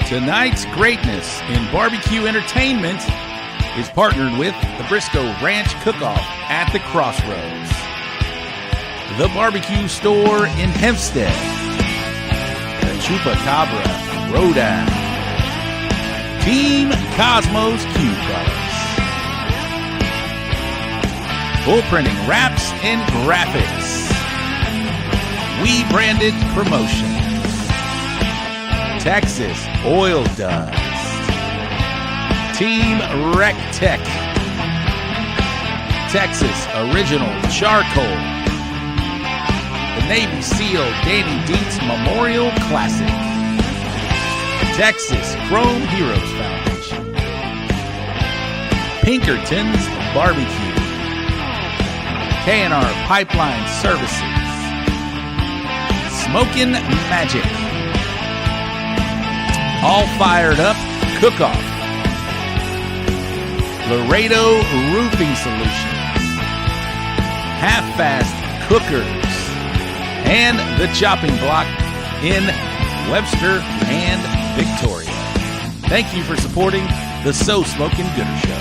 Tonight's greatness in barbecue entertainment is partnered with the Briscoe Ranch Cook-Off at the Crossroads, the barbecue store in Hempstead, the Chupacabra Throwdown, Team Cosmos Q Products, Full Printing Wraps and Graphics, We Branded Promotions, Texas Oil Dust, Team Rec Tech, Texas Original Charcoal, the Navy SEAL Danny Dietz Memorial Classic, Texas Chrome Heroes Foundation, Pinkerton's Barbecue, K&R Pipeline Services, Smokin' Magic, All Fired Up Cook-Off, Laredo Roofing Solutions, Half-Fast Cookers, and the Chopping Block in Webster and Victoria. Thank you for supporting the So Smokin' Gooder Show.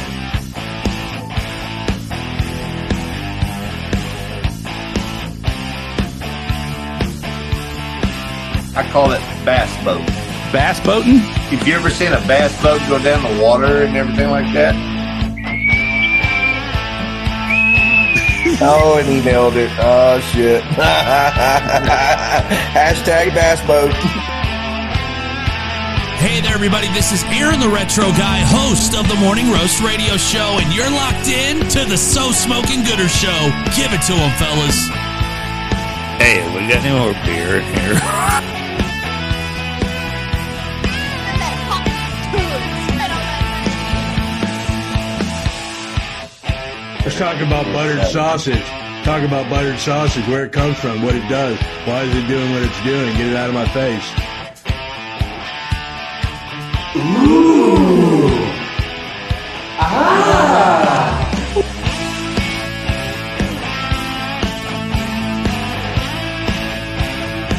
I call it bass boat. Bass boating? If you ever seen a bass boat go down the water and everything like that? Oh, and he nailed it. Oh, shit. Hashtag bass boat. Hey there, everybody. This is Aaron the Retro Guy, host of the Morning Roast Radio Show, and you're locked in to the So Smokin' Gooder Show. Give it to them, fellas. Hey, we got any more beer in here? Let's talk about buttered sausage. Talk about buttered sausage, where it comes from, what it does. Why is it doing what it's doing? Get it out of my face. Ooh. Ah.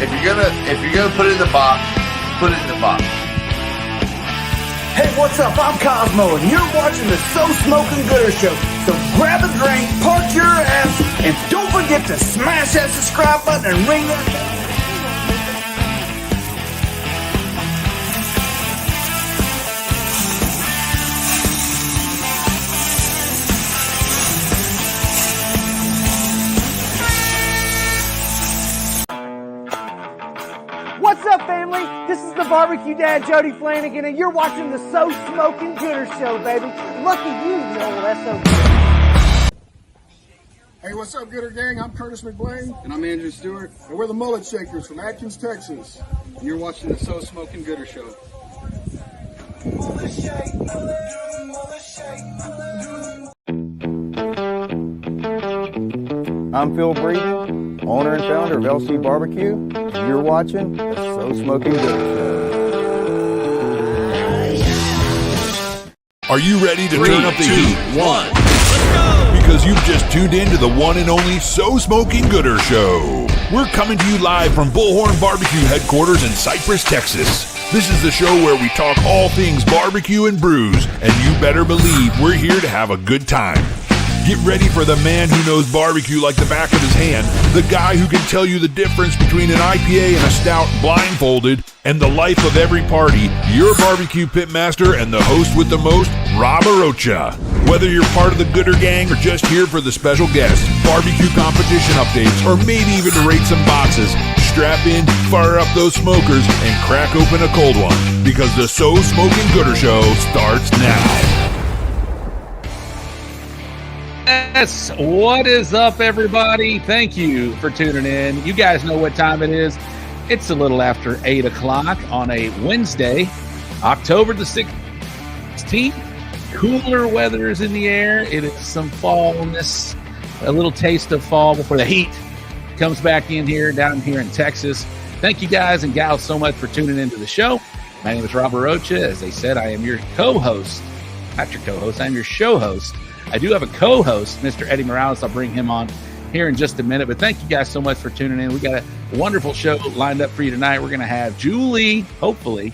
If you're gonna put it in the box, put it in the box. Hey, what's up? I'm Cosmo, and you're watching the So Smokin' Gooder Show. So grab a drink, park your ass, and don't forget to smash that subscribe button and ring that bell. What's up, family? This is the Barbecue Dad, Jody Flanagan, and you're watching the So Smokin' Gooder Show, baby. Lucky you, old SOB. Hey, what's up, Gooder Gang? I'm Curtis McBlain. And I'm Andrew Stewart. And we're the Mullet Shakers from Atkins, Texas. And you're watching the So Smokin' Gooder Show. I'm Phil Breeden, owner and founder of LC Barbecue, and you're watching the So Smokin' Gooder Show. Are you ready to turn up the heat? 1, let's go! Because you've just tuned in to the one and only So Smokin' Gooder Show. We're coming to you live from Bullhorn Barbecue headquarters in Cypress, Texas. This is the show where we talk all things barbecue and brews, and you better believe we're here to have a good time. Get ready for the man who knows barbecue like the back of his hand, the guy who can tell you the difference between an IPA and a stout blindfolded, and the life of every party, your barbecue pitmaster and the host with the most, Rob Arocha. Whether you're part of the Gooder Gang or just here for the special guests, barbecue competition updates, or maybe even to rate some boxes, strap in, fire up those smokers, and crack open a cold one, because the So Smokin' Gooder Show starts now. Yes, what is up, everybody? Thank you for tuning in. You guys know what time it is. It's a little after 8 o'clock on a Wednesday, October the 16th. Cooler weather is in the air. It is some fallness, a little taste of fall before the heat comes back in here, down here in Texas. Thank you guys and gals so much for tuning into the show. My name is Rob Arocha. As they said, I am your co-host. Not your co-host, I'm your show host. I do have a co-host, Mr. Eddy Morales. I'll bring him on here in just a minute. But thank you guys so much for tuning in. We got a wonderful show lined up for you tonight. We're going to have Julie, hopefully,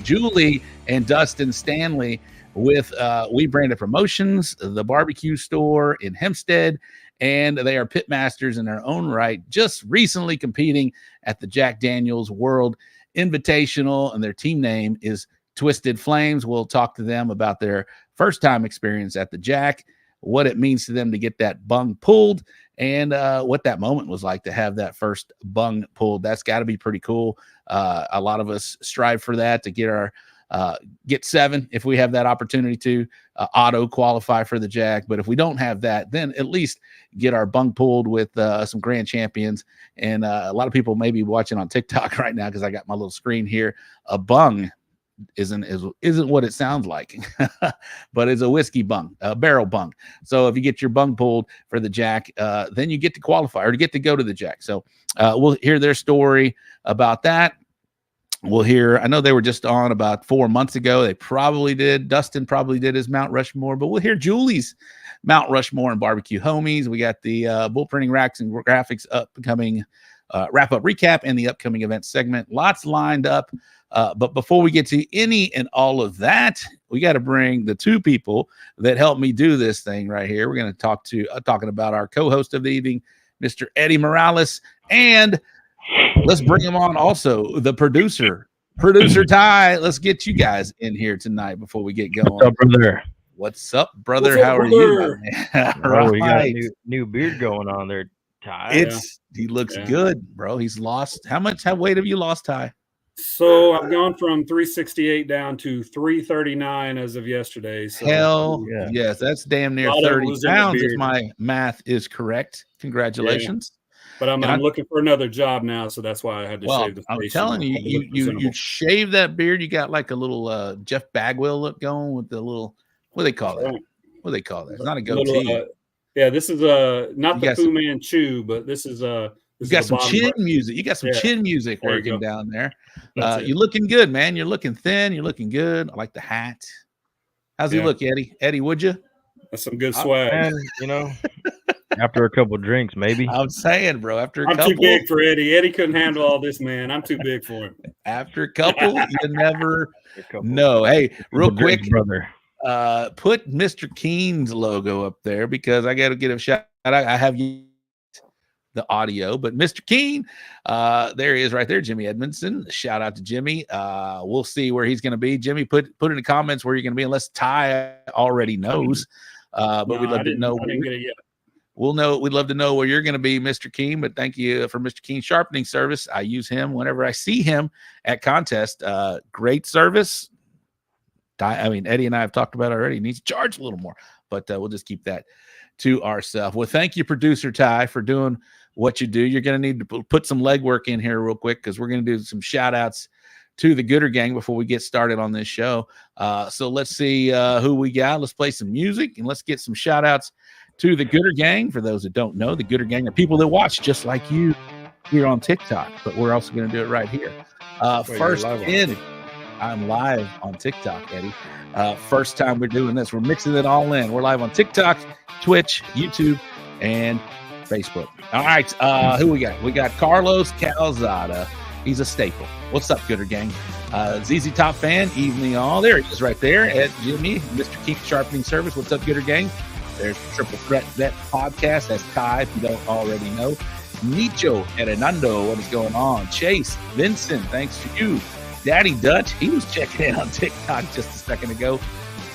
Julie and Dustin Standley with We Branded Promotions, the barbecue store in Hempstead, and they are pitmasters in their own right, just recently competing at the Jack Daniels World Invitational, and their team name is Twisted Flames. We'll talk to them about their first time experience at the Jack, what it means to them to get that bung pulled, and what that moment was like to have that first bung pulled. That's got to be pretty cool. A lot of us strive for that, to get our get 7 if we have that opportunity to auto qualify for the Jack. But if we don't have that, then at least get our bung pulled with some grand champions. And a lot of people may be watching on TikTok right now, because I got my little screen here. A bung isn't what it sounds like, but it's a whiskey bung, a barrel bung. So if you get your bung pulled for the Jack, then you get to qualify or to get to go to the Jack. So we'll hear their story about that. We'll hear, I know they were just on about 4 months ago. They probably did. Dustin probably did his Mount Rushmore, but we'll hear Julie's Mount Rushmore and barbecue homies. We got the bull printing racks and graphics upcoming wrap up recap and the upcoming event segment. Lots lined up. But before we get to any and all of that, we got to bring the 2 people that helped me do this thing right here. We're going to talk to talking about our co-host of the evening, Mr. Eddy Morales, and let's bring him on also, the producer Ty. Let's get you guys in here tonight before we get going. What's up, brother? What's up, brother? How are you, man? Oh, we got a new beard going on there, Ty. He looks good, bro. He's lost. How weight have you lost, Ty? So I've gone from 368 down to 339 as of yesterday. So, hell yes, that's damn near 30 pounds if my math is correct. Congratulations. Yeah. But I'm looking for another job now, so that's why I had to shave the face. I'm telling you, you shave that beard, you got like a little Jeff Bagwell look going with the little, what do they call that? What do they call that? It's not a goatee. This is not the Fu Manchu, but this is you got some chin music. You got some chin music working down there. You're looking good, man. You're looking thin. You're looking good. I like the hat. How's he look, Eddy? Eddy, would you? That's some good swag. And, after a couple drinks, maybe. I'm saying, bro, after a couple. I'm too big for Eddy. Eddy couldn't handle all this, man. I'm too big for him. After a couple, you never know. Hey, real quick, brother. Put Mr. Keen's logo up there, because I got to get a shout out. I have the audio, but Mr. Keen, there he is right there, Jimmy Edmondson. Shout out to Jimmy. We'll see where he's going to be. Jimmy, put in the comments where you're going to be, unless Ty already knows. But we'd love to know. I didn't get it yet. We'll know. We'd love to know where you're going to be, Mr. Keen. But thank you for Mr. Keen Sharpening Service. I use him whenever I see him at contest. Great service. Eddy and I have talked about it already. He needs to charge a little more, but we'll just keep that to ourselves. Well, thank you, producer Ty, for doing what you do. You're going to need to put some legwork in here real quick, because we're going to do some shout outs to the Gooder Gang before we get started on this show. So let's see who we got. Let's play some music and let's get some shout outs to the Gooder Gang. For those that don't know, the Gooder Gang are people that watch just like you here on TikTok, but we're also going to do it right here. First in, I'm live on TikTok, Eddy. First time we're doing this. We're mixing it all in. We're live on TikTok, Twitch, YouTube, and Facebook. All right, who we got? We got Carlos Calzada. He's a staple. What's up, Gooder Gang? ZZ Top fan, evening all. There he is right there at Jimmy, Mr. Keith Sharpening Service. What's up, Gooder Gang? There's Triple Threat Vet Podcast. That's Ty, if you don't already know. Nicho Hernando, what is going on? Chase, Vincent, thanks to you. Daddy Dutch, he was checking in on TikTok just a second ago.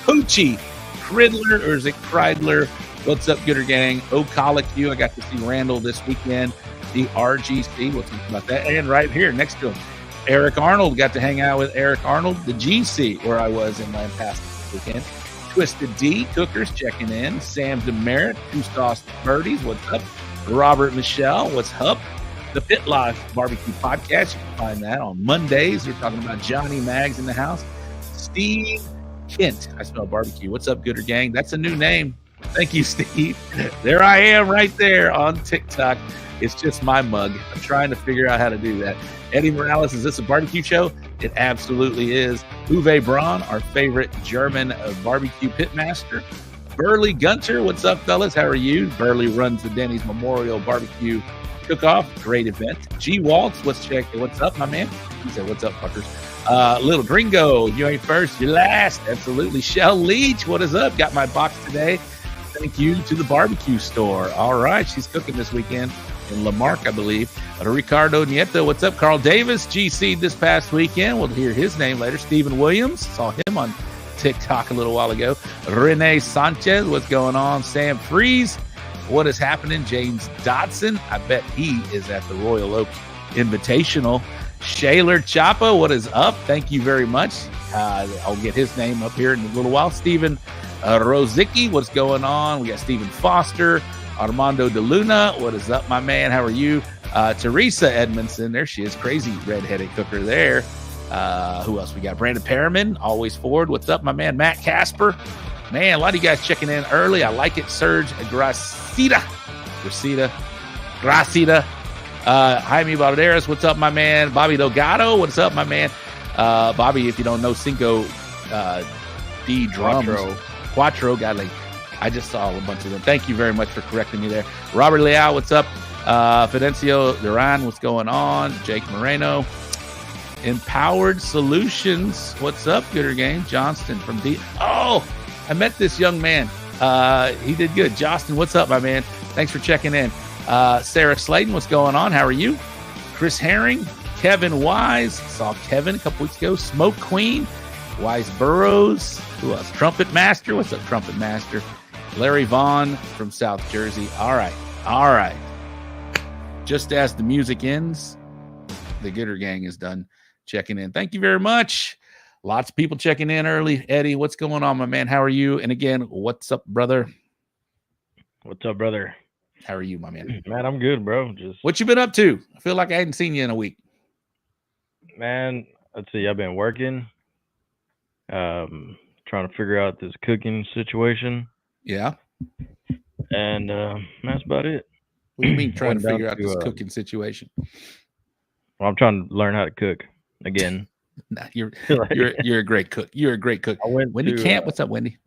Poochie, Cridler, or is it Cridler? What's up, Gooder Gang? O'Colic, I got to see Randall this weekend. The RGC, we'll talk about that. And right here next to him, Eric Arnold. Got to hang out with Eric Arnold, the GC, where I was in Lancaster this weekend. Twisted D, Cookers checking in. Sam Demerit, Two Sauce Birdies, what's up? Robert Michelle, what's up? The Pit Live Barbecue Podcast, you can find that on Mondays. We're talking about Johnny Mags in the house. Steve Kent, I smell barbecue. What's up, Gooder Gang? That's a new name. Thank you, Steve. There I am right there on TikTok. It's just my mug. I'm trying to figure out how to do that. Eddy Morales, is this a barbecue show? It absolutely is. Uwe Braun, our favorite German barbecue pitmaster. Burley Gunter, what's up, fellas? How are you? Burley runs the Denny's Memorial Barbecue Cook-Off. Great event. G. Waltz, what's up, my man? He said, what's up, fuckers? Little Gringo, you ain't first, you're last. Absolutely. Shell Leach, what is up? Got my box today. Thank you to the barbecue store. All right, she's cooking this weekend in Lamarck, I believe. Ricardo Nieto, what's up? Carl Davis, GC this past weekend. We'll hear his name later. Stephen Williams, saw him on TikTok a little while ago. Renee Sanchez, what's going on? Sam Freeze, what is happening? James Dodson, I bet he is at the Royal Oak Invitational. Shaler Chapa, what is up? Thank you very much. I'll get his name up here in a little while. Stephen Rozicki, what's going on? We got Stephen Foster. Armando De Luna, what is up, my man? How are you? Teresa Edmondson, there she is, crazy redheaded cooker there. Who else we got? Brandon Perriman, always forward. What's up, my man? Matt Casper. Man, a lot of you guys checking in early. I like it. Serge Gracita. Jaime Valderas, what's up, my man? Bobby Delgado, what's up, my man? Bobby, if you don't know, Cinco D drums. Quattro, godly. I just saw a bunch of them. Thank you very much for correcting me there. Robert Leal, what's up? Fidencio Duran, what's going on? Jake Moreno. Empowered Solutions, what's up, Gooder Game? Johnston from D. Oh, I met this young man. He did good. Justin, what's up, my man? Thanks for checking in. Sarah Slayton, what's going on? How are you? Chris Herring, Kevin Wise. Saw Kevin a couple weeks ago. Smoke Queen, Wise Burrows. Who else? Trumpet Master. What's up, Trumpet Master? Larry Vaughn from South Jersey. All right. Just as the music ends, the Gooder Gang is done checking in. Thank you very much. Lots of people checking in early. Eddie, what's going on, my man? How are you? And again, what's up, brother? What's up, brother? How are you, my man? Man, I'm good, bro. Just what you been up to? I feel like I hadn't seen you in a week. Man, let's see. I've been working, trying to figure out this cooking situation. Yeah. And that's about it. What do you mean trying to figure out this cooking situation? Well, I'm trying to learn how to cook again. Nah, you're a great cook. You're a great cook. Wendy Camp, what's up, Wendy?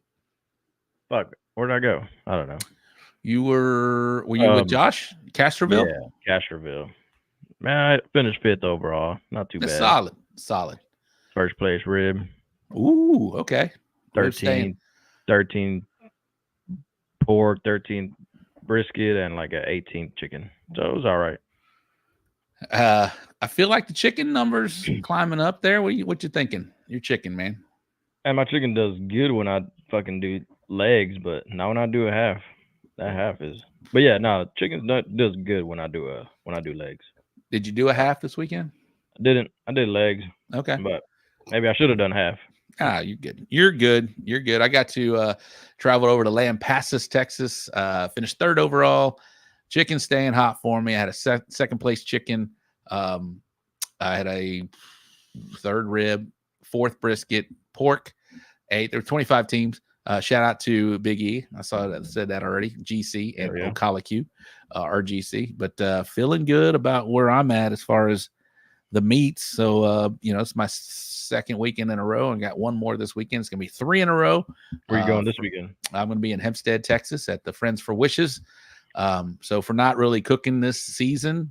Fuck, where'd I go? I don't know. Were you with Josh Castroville? Yeah, Castroville. Man, I finished 5th overall. Not too bad. Solid. First place rib. Ooh, okay. 13 pork, 13 brisket, and like an 18 chicken. So it was all right. I feel like the chicken numbers climbing up there. What you thinking? Your chicken, man. And my chicken does good when I fucking do legs, but not when I do a half. That half is. But yeah, no, chicken does good when I do legs. Did you do a half this weekend? I didn't. I did legs. Okay. But maybe I should have done half. You're good. You're good. I got to travel over to Lampasas, Texas. Finished 3rd overall. Chicken staying hot for me. I had a second place chicken. I had a 3rd rib, 4th brisket, pork. 8. There were 25 teams. Shout out to Big E. I said that already. GC and Ocala RGC. But feeling good about where I'm at as far as the meats. So it's my 2nd weekend in a row, and got one more this weekend. It's gonna be 3 in a row. Where are you going this weekend? I'm gonna be in Hempstead, Texas, at the Friends for Wishes. So for not really cooking this season,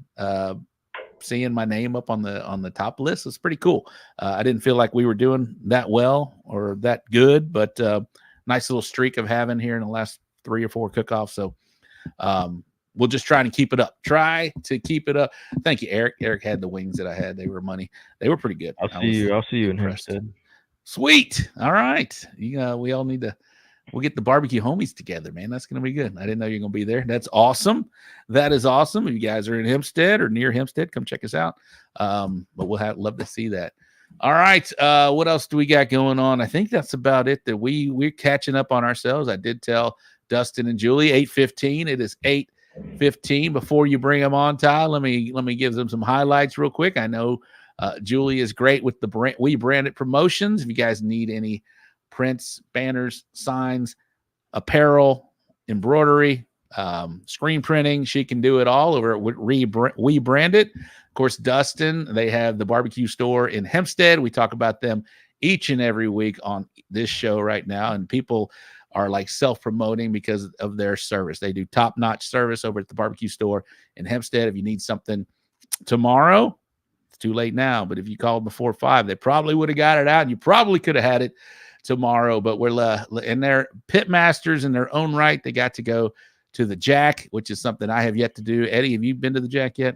seeing my name up on the top list is pretty cool. I didn't feel like we were doing that well or that good, but nice little streak of having here in the last 3 or 4 cook-offs. So we'll just try to keep it up. Thank you, Eric. Eric had the wings that I had. They were money. They were pretty good. I'll see you in Hempstead. Sweet. All right. We all need to. We'll get the barbecue homies together, man. That's going to be good. I didn't know you're going to be there. That's awesome. That is awesome. If you guys are in Hempstead or near Hempstead, come check us out. But we'll love to see that. All right. What else do we got going on? I think that's about it. That we're catching up on ourselves. I did tell Dustin and Julie 8:15. It is 8:15. Before you bring them on, Ty, let me give them some highlights real quick. I know Julie is great with the We Branded promotions. If you guys need any prints, banners, signs, apparel, embroidery, screen printing, she can do it all over at We Branded. Of course, Dustin, they have the barbecue store in Hempstead. We talk about them each and every week on this show right now, and people are like self-promoting because of their service. They do top-notch service over at the barbecue store in Hempstead. If you need something tomorrow, It's too late now, but if you called before 5, they probably would have got it out, and you probably could have had it tomorrow. But we're and they're pit masters in their own right. They got to go to the Jack, which is something I have yet to do. Eddie, have you been to the Jack yet?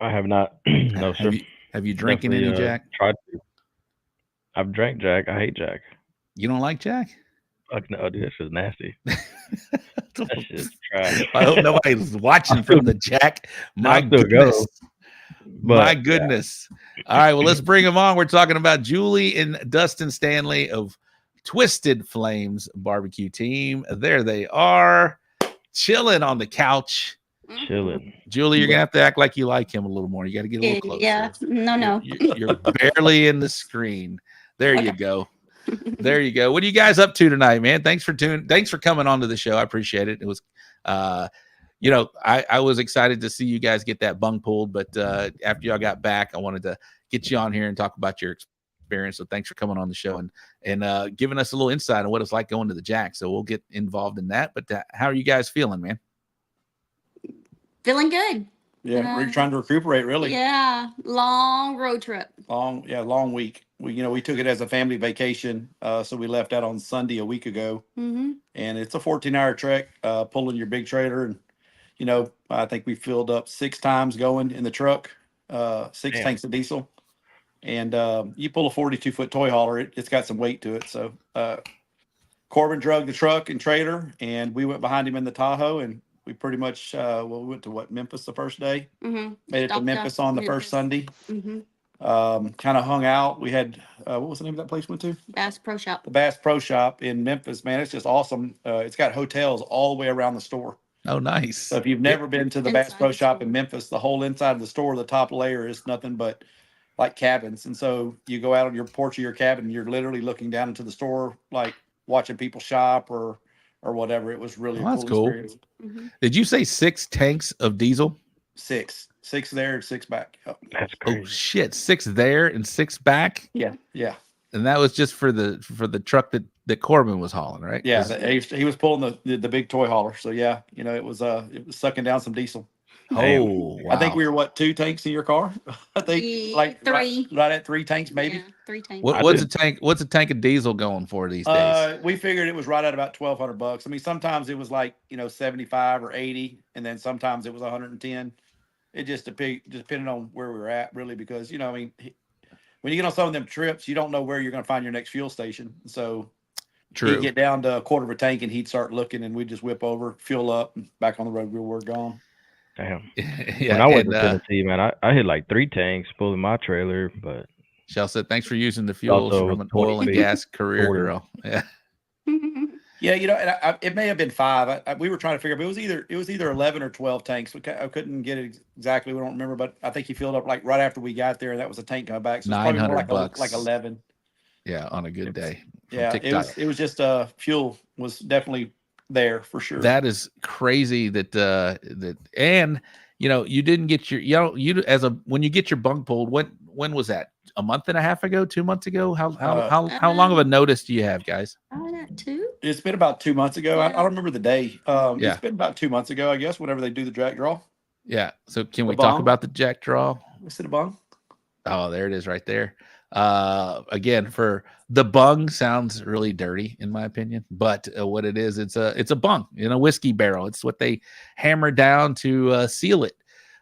I have not. No, sir. Have you drinking any Jack? Tried to. I've drank Jack. I hate Jack. You don't like Jack? Fuck no, dude. That's just nasty. That shit's trash. I hope nobody's watching from the Jack. My goodness. My goodness. Yeah. All right, well, let's bring them on. We're talking about Julie and Dustin Standley of Twisted Flames barbecue team. There they are, chilling on the couch. Chilling. Julie, you're going to have to act like you like him a little more. You got to get a little closer. Yeah, no. You're barely in the screen. There you go. There you go. What are you guys up to tonight, man? Thanks for coming on to the show. I appreciate it. It was, I was excited to see you guys get that bung pulled, but after y'all got back, I wanted to get you on here and talk about your experience. So thanks for coming on the show and giving us a little insight on what it's like going to the Jack. So we'll get involved in that. But how are you guys feeling, man? Feeling good. Yeah, we're trying to recuperate, really. Yeah, long road trip. Long week. We took it as a family vacation, so we left out on Sunday a week ago, and it's a 14-hour trek, pulling your big trailer, and I think we filled up 6 times going in the truck, 6 tanks of diesel, and you pull a 42-foot toy hauler, it's got some weight to it. So Corbin drug the truck and trailer, and we went behind him in the Tahoe, and we pretty much we went to Memphis the first day. Made it to Memphis on the first Sunday. Kind of hung out. We had what was the name of that place we went to? Bass Pro Shop. The Bass Pro Shop in Memphis, man. It's just awesome. It's got hotels all the way around the store. Oh, nice. So if you've never been to the Bass Pro Shop in Memphis, the whole inside of the store, the top layer is nothing but like cabins. And so you go out on your porch of your cabin, and you're literally looking down into the store, like watching people shop or whatever. It was really a cool experience. Did you say 6 tanks of diesel? 6 there and 6 back. Oh, that's crazy. Oh shit, 6 there and 6 back. Yeah. And that was just for the truck that Corbin was hauling, right? Yeah, he was pulling the big toy hauler. So yeah, it was sucking down some diesel. Oh, wow. I think we were 2 tanks in your car. I think like 3, right at 3 tanks maybe. Yeah, 3 tanks. What's a tank of diesel going for these days? We figured it was right at about $1,200. I mean, sometimes it was like 75 or 80, and then sometimes it was 110. It just depended on where we were at, really, because when you get on some of them trips, you don't know where you're going to find your next fuel station. So he'd get down to a quarter of a tank, and he'd start looking, and we'd just whip over, fuel up, and back on the road. We were gone. Damn. Yeah, when I went to Tennessee, man, I hit like 3 tanks pulling my trailer. But Shell said, "Thanks for using the fuels from an oil and gas career girl." Yeah. Yeah, and it may have been 5. We were trying to figure out. It was either 11 or 12 tanks. I couldn't get it exactly. We don't remember, but I think he filled up like right after we got there, and that was a tank coming back. So it's probably more like 11. Yeah, on a good day. Yeah, it was just fuel was definitely there for sure. That is crazy and you didn't get your when you get your bunk pulled. When was that? A month and a half ago? 2 months ago? How long of a notice do you have, guys? 2. It's been about 2 months ago. I don't remember the day. It's been about 2 months ago, I guess, whenever they do the Jack draw. Yeah. So can we talk about the Jack draw? Is it a bung? Oh, there it is right there. Again, for the bung sounds really dirty in my opinion, but what it is, it's a bung in a whiskey barrel. It's what they hammer down to seal it.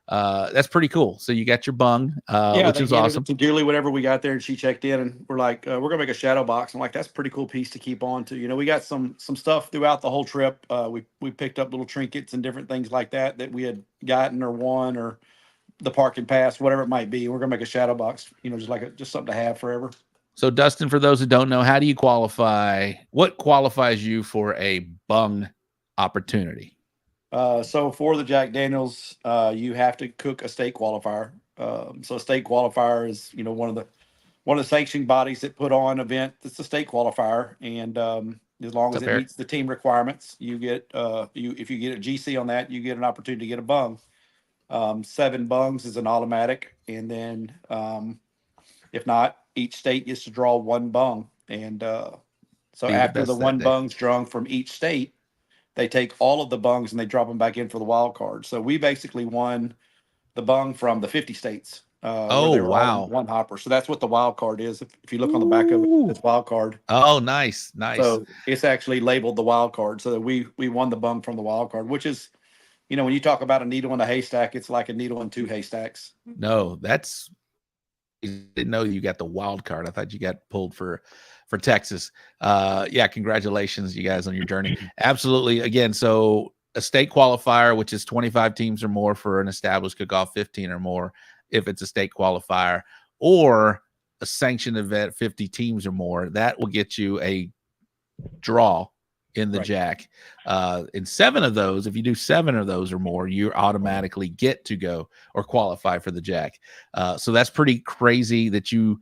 That's pretty cool. So you got your bung, which is awesome. To Julie, whenever we got there, and she checked in, and we're like, we're gonna make a shadow box. I'm like, that's a pretty cool piece to keep on to. We got some stuff throughout the whole trip. We picked up little trinkets and different things like that we had gotten or won or the parking pass, whatever it might be. We're gonna make a shadow box, just something to have forever. So Dustin, for those who don't know, how do you qualify? What qualifies you for a bung opportunity? So for the Jack Daniels, you have to cook a state qualifier. So a state qualifier is, one of the sanctioning bodies that put on an event. It's a state qualifier, and as long as it meets the team requirements, you get if you get a GC on that, you get an opportunity to get a bung. 7 bungs is an automatic, and then if not, each state gets to draw 1 bung. And so after the 1 bung's drawn from each state, they take all of the bungs and they drop them back in for the wild card. So we basically won the bung from the 50 states. Oh, they were all wow. in one hopper. So that's what the wild card is. If you look on the back of it, it's wild card. Oh, nice. So it's actually labeled the wild card. So that we won the bung from the wild card, which is, when you talk about a needle in a haystack, it's like a needle in two haystacks. No, that's, I didn't know you got the wild card. I thought you got pulled for Texas. Yeah, congratulations, you guys, on your journey. Absolutely. Again, so a state qualifier, which is 25 teams or more for an established cook-off, 15 or more if it's a state qualifier, or a sanctioned event, 50 teams or more, that will get you a draw in the jack. In 7 of those, if you do 7 of those or more, you automatically get to go or qualify for the jack. So that's pretty crazy that you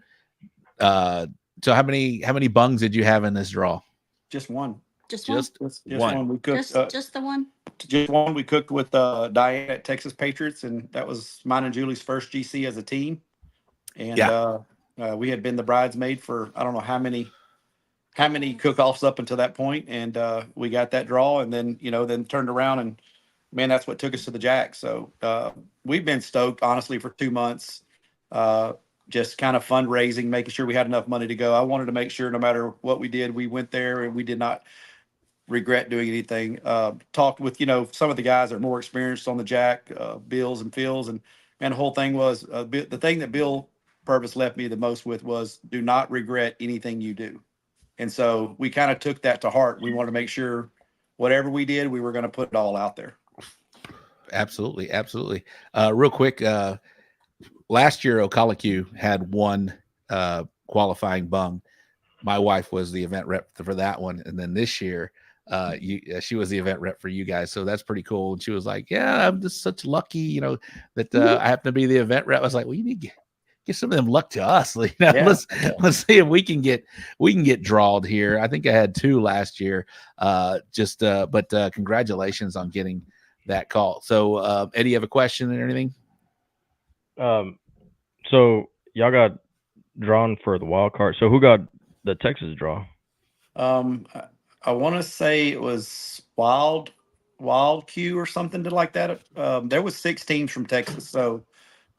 so how many bungs did you have in this draw? Just one. Just one. We cooked just the one. Just one. We cooked with Diane at Texas Patriots, and that was mine and Julie's first GC as a team. And we had been the bridesmaid for I don't know how many cook-offs up until that point, and we got that draw, and then then turned around, and man, that's what took us to the jack. So we've been stoked, honestly, for 2 months, just kind of fundraising, making sure we had enough money to go. I wanted to make sure no matter what we did, we went there and we did not regret doing anything. Talked with some of the guys that are more experienced on the jack, Bills and Phils, and the whole thing was the thing that Bill Purvis left me the most with was do not regret anything you do. And so we kind of took that to heart. We wanted to make sure whatever we did, we were going to put it all out there. Absolutely. Real quick, last year BBQ had one qualifying bung. My wife was the event rep for that one, and then this year she was the event rep for you guys, so that's pretty cool. And she was like, yeah, I'm just such lucky that I happen to be the event rep. I was like, well, you need to get some of them luck to us. Let's see if we can get drawed here. I think I had 2 last year. But congratulations on getting that call. So Eddie, you have a question or anything? So y'all got drawn for the wild card. So who got the Texas draw? I want to say it was BARBQUE or something like that. There was 6 teams from Texas. So,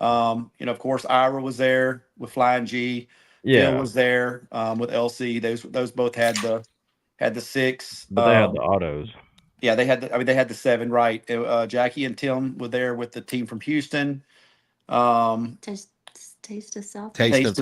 of course, Ira was there with Flying G. Yeah, Phil was there with LC. Those both had the 6. But they had the autos. Yeah, they had the 7, right? Jackie and Tim were there with the team from Houston. Taste of South Texas.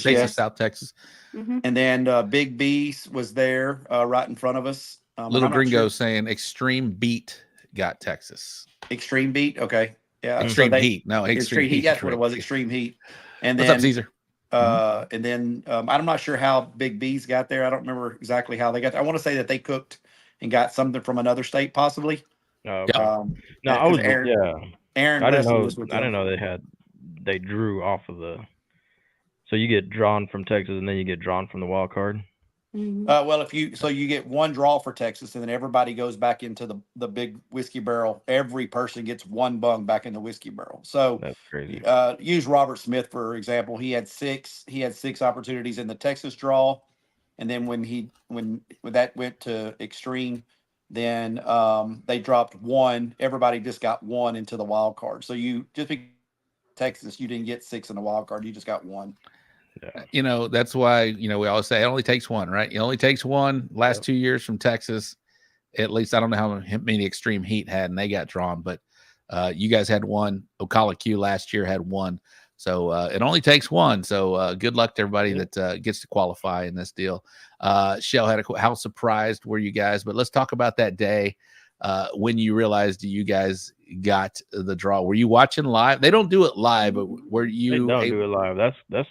Taste of South Texas. Mm-hmm. And then Big B was there right in front of us. Little Gringo saying Extreme Beat got Texas. Extreme Beat, okay. Yeah. Extreme Heat. No, Extreme Heat. That's what it was, Extreme Heat. And What's then, up, Caesar? And then I'm not sure how Big B's got there. I don't remember exactly how they got there. I want to say that they cooked and got something from another state, possibly. No, I was Aaron. I didn't know they drew off of the. So you get drawn from Texas, and then you get drawn from the wild card. Mm-hmm. Well, you get one draw for Texas, and then everybody goes back into the big whiskey barrel. Every person gets one bung back in the whiskey barrel. So that's crazy. Use Robert Smith for example. He had 6 opportunities in the Texas draw, and then when that went to Extreme, then they dropped 1. Everybody just got 1 into the wild card. So you just be Texas, you didn't get 6 in the wild card. You just got 1. Yeah. That's why, we always say it only takes 1, right? It only takes 1. Last 2 years from Texas, at least I don't know how many Extreme Heat had, and they got drawn, but you guys had 1. BBQ last year had 1. So it only takes 1. So good luck to everybody that gets to qualify in this deal. Shell had how surprised were you guys? But let's talk about that day when you realized you guys got the draw. Were you watching live? They don't do it live, but were you? They don't do it live. That's.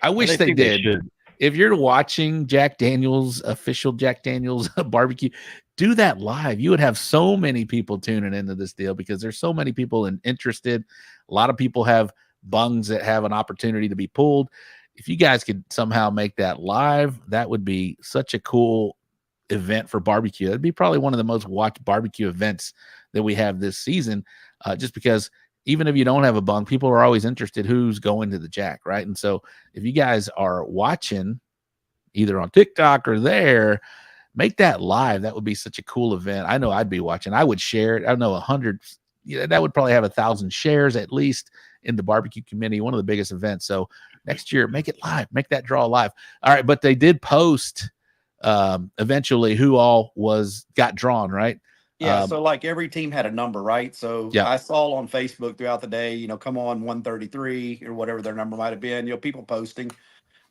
I wish they did. If you're watching Jack Daniel's official Jack Daniel's barbecue, do that live. You would have so many people tuning into this deal because there's so many people interested. A lot of people have bungs that have an opportunity to be pulled. If you guys could somehow make that live, that would be such a cool event for barbecue. It'd be probably one of the most watched barbecue events that we have this season, just because even if you don't have a bung, people are always interested who's going to the jack, right? And so if you guys are watching either on TikTok or there, make that live. That would be such a cool event. I know I'd be watching. I would share it. I know 100 that would probably have 1,000 shares at least in the barbecue community, one of the biggest events. So next year, make it live, make that draw live. All right, but they did post eventually who all got drawn, right? Yeah, so like every team had a number, right? So I saw on Facebook throughout the day, come on 133 or whatever their number might have been, people posting.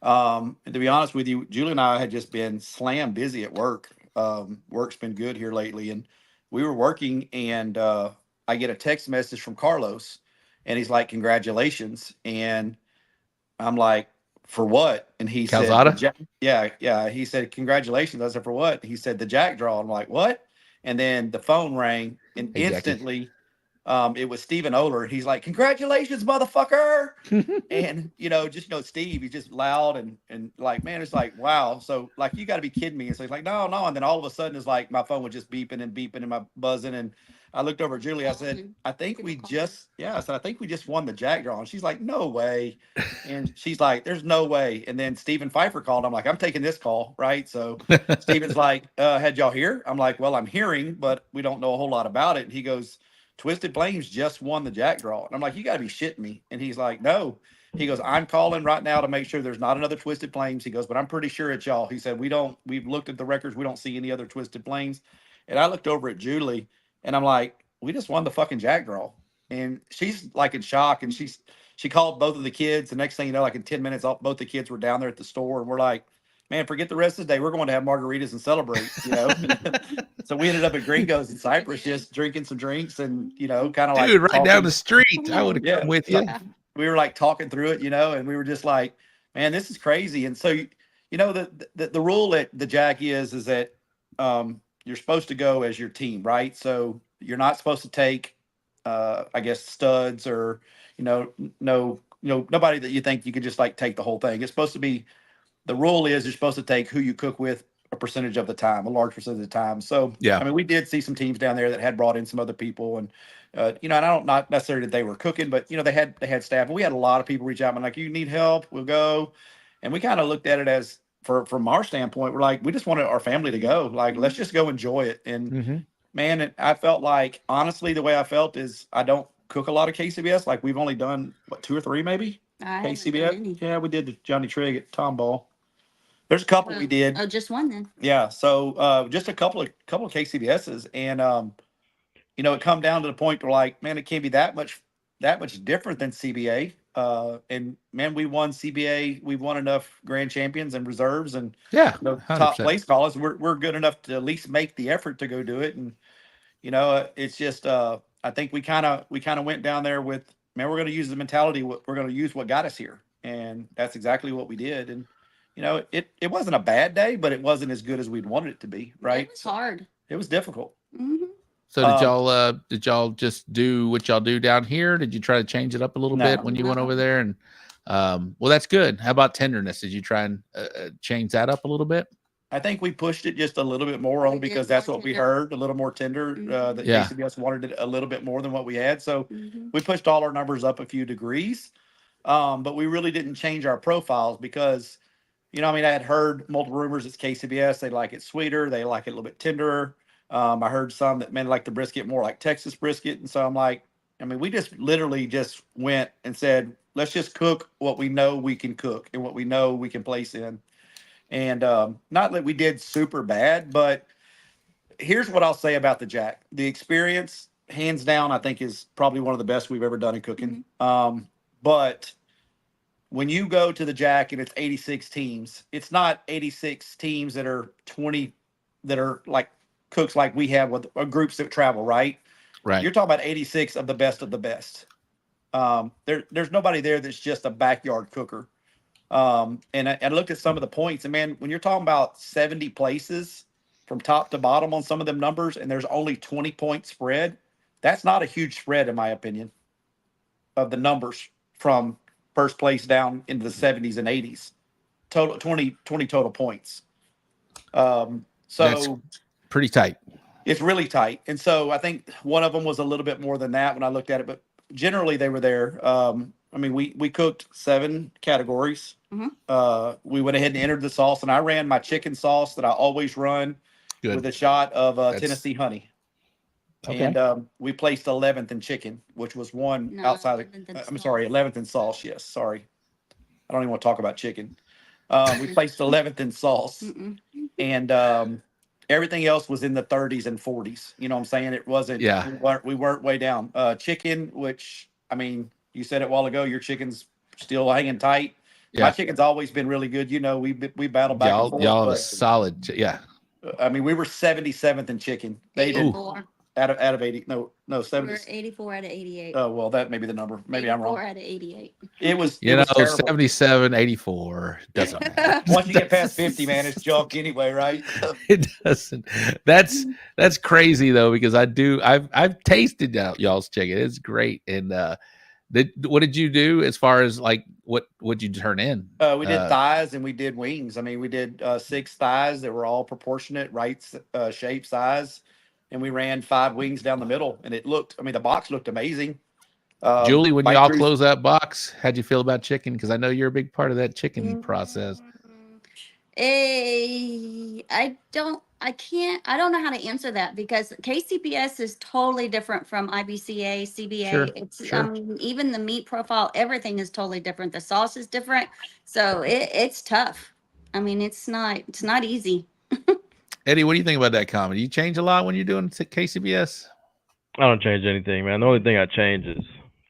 And to be honest with you, Julie and I had just been slam busy at work. Work's been good here lately, and we were working, and I get a text message from Carlos, and he's like, "Congratulations!" And I'm like, "For what?" And he Calzada? said, "Yeah." He said, "Congratulations." I said, "For what?" He said, "The Jack draw." I'm like, "What?" And then the phone rang, and instantly, it was Stephen Oler. He's like, "Congratulations, motherfucker!" And Steve, he's just loud and like, man, it's like, wow. So like, you got to be kidding me. And so he's like, no. And then all of a sudden, it's like my phone was just beeping and my buzzing. And I looked over at Julie. I said, I think we just won the Jack draw. And she's like, no way. And she's like, there's no way. And then Stephen Pfeiffer called. I'm like, I'm taking this call, right? So Stephen's like, had y'all hear? I'm like, well, I'm hearing, but we don't know a whole lot about it. And he goes, Twisted Flames just won the Jack draw. And I'm like, you got to be shitting me. And he's like, no. He goes, I'm calling right now to make sure there's not another Twisted Flames. He goes, but I'm pretty sure it's y'all. He said, we've looked at the records. We don't see any other Twisted Flames. And I looked over at Julie and I'm like, we just won the fucking Jack draw. And she's like in shock. And she called both of the kids. The next thing you know, like in 10 minutes, both the kids were down there at the store. And we're like, man, forget the rest of the day. We're going to have margaritas and celebrate, So we ended up at Gringo's in Cyprus, just drinking some drinks and, kind of like. Dude, right down the street. I would have come with you. We were like talking through it, and we were just like, man, this is crazy. And so, the rule at the Jack is that you're supposed to go as your team, right? So you're not supposed to take, I guess, studs or, nobody that you think you could just like take the whole thing. It's supposed to be, the rule is you're supposed to take who you cook with a percentage of the time, a large percentage of the time. So, yeah, I mean, we did see some teams down there that had brought in some other people and, and I don't, not necessarily that they were cooking, but, they had staff, and we had a lot of people reach out and like, you need help, we'll go. And we kind of looked at it as from our standpoint, we're like, we just wanted our family to go, like, let's just go enjoy it. And man, I felt like, honestly, the way I felt is I don't cook a lot of KCBS. Like we've only done 2 or 3, maybe KCBS. Yeah. We did the Johnny Trigg at Tom Ball. There's a couple we did. Oh, just one then. Yeah. So just a couple of KCBSs, and it come down to the point where like, man, it can't be that much different than CBA. And man, we won CBA. We've won enough grand champions and reserves and top place callers. We're good enough to at least make the effort to go do it. And it's just I think we kind of went down there with, man, we're going to use the mentality. We're going to use what got us here, and that's exactly what we did. And it wasn't a bad day, but it wasn't as good as we'd wanted it to be. Right? It was hard. It was difficult. Mm-hmm. So did y'all just do what y'all do down here? Did you try to change it up a little bit when you went over there? And well, that's good. How about tenderness? Did you try and change that up a little bit? I think we pushed it just a little bit more on because that's what we heard, a little more tender. That KCBS wanted it a little bit more than what we had. So we pushed all our numbers up a few degrees. But we really didn't change our profiles because, I had heard multiple rumors it's KCBS. They like it sweeter. They like it a little bit tenderer. I heard some that men like the brisket more like Texas brisket. And so I'm like, we just literally just went and said, let's just cook what we know we can cook and what we know we can place in. And not that we did super bad, but here's what I'll say about the Jack. The experience, hands down, I think is probably one of the best we've ever done in cooking. But when you go to the Jack and it's 86 teams, it's not 86 teams that are 20 that are like cooks like we have with groups that travel, right? Right. You're talking about 86 of the best of the best. There's nobody there that's just a backyard cooker. And I looked at some of the points, and man, when you're talking about 70 places from top to bottom on some of them numbers, and there's only 20 point spread, that's not a huge spread in my opinion of the numbers from first place down into the 70s and 80s, total 20 total points. So that's pretty tight. It's really tight. And so I think one of them was a little bit more than that when I looked at it, but generally they were there. We cooked 7 categories. We went ahead and entered the sauce, and I ran my chicken sauce that I always run with a shot of Tennessee honey. Okay. And we placed 11th in chicken, which was one outside of, 11th in I'm sauce. sorry, 11th in sauce. Yes, sorry. I don't even want to talk about chicken. We placed 11th in sauce, and everything else was in the 30s and 40s. You know what I'm saying? It wasn't. Yeah. We weren't way down. Chicken, which I mean, you said it a while ago. Your chicken's still hanging tight. My Yeah. chicken's always been really good. You know, we battle back and forth. Y'all have a but, solid. Yeah. I mean, we were 77th in chicken. They did 84. out of 80. No, We're 70. 84 out of 88. Oh well, that may be the number. Maybe I'm 84 wrong. out of 88. It was. You It was know, terrible. 77, 84 doesn't matter. Once you get past 50, man, it's junk anyway, right? It doesn't. That's crazy though, because I've tasted y'all's chicken. It's great. And what did you do as far as like what would you turn in? We did thighs and we did wings. I mean, we did 6 thighs that were all proportionate, right shape, size, and we ran 5 wings down the middle. And it looked. I mean, the box looked amazing. Julie, when Mike y'all Cruz- close that box, how'd you feel about chicken? Because I know you're a big part of that chicken process. I don't know how to answer that because KCBS is totally different from IBCA, CBA. Sure, It's sure. I mean, even the meat profile, everything is totally different. The sauce is different. So it's tough. I mean, it's not easy. Eddie, what do you think about that comment? You change a lot when you're doing KCBS? I don't change anything, man. The only thing I change is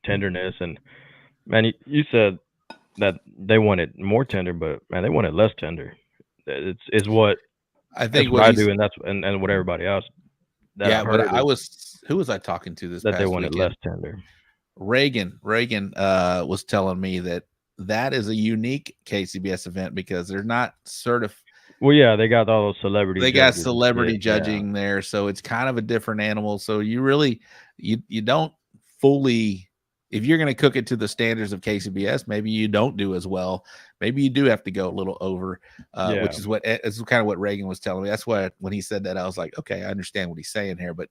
tenderness. And man, you said that they want it more tender, but man, they want it less tender. It's what I think what I do, and that's and what everybody else. That Yeah, I've but heard who was I talking to this that past they want weekend? it less tender. Reagan was telling me that is a unique KCBS event because they're not certified. Well, yeah, they got all those celebrities. They got judges and celebrity shit, judging there, so it's kind of a different animal. So you really you don't fully, if you're going to cook it to the standards of KCBS, maybe you don't do as well. Maybe you do have to go a little over, which is kind of what Reagan was telling me. That's why when he said that, I was like, okay, I understand what he's saying here. But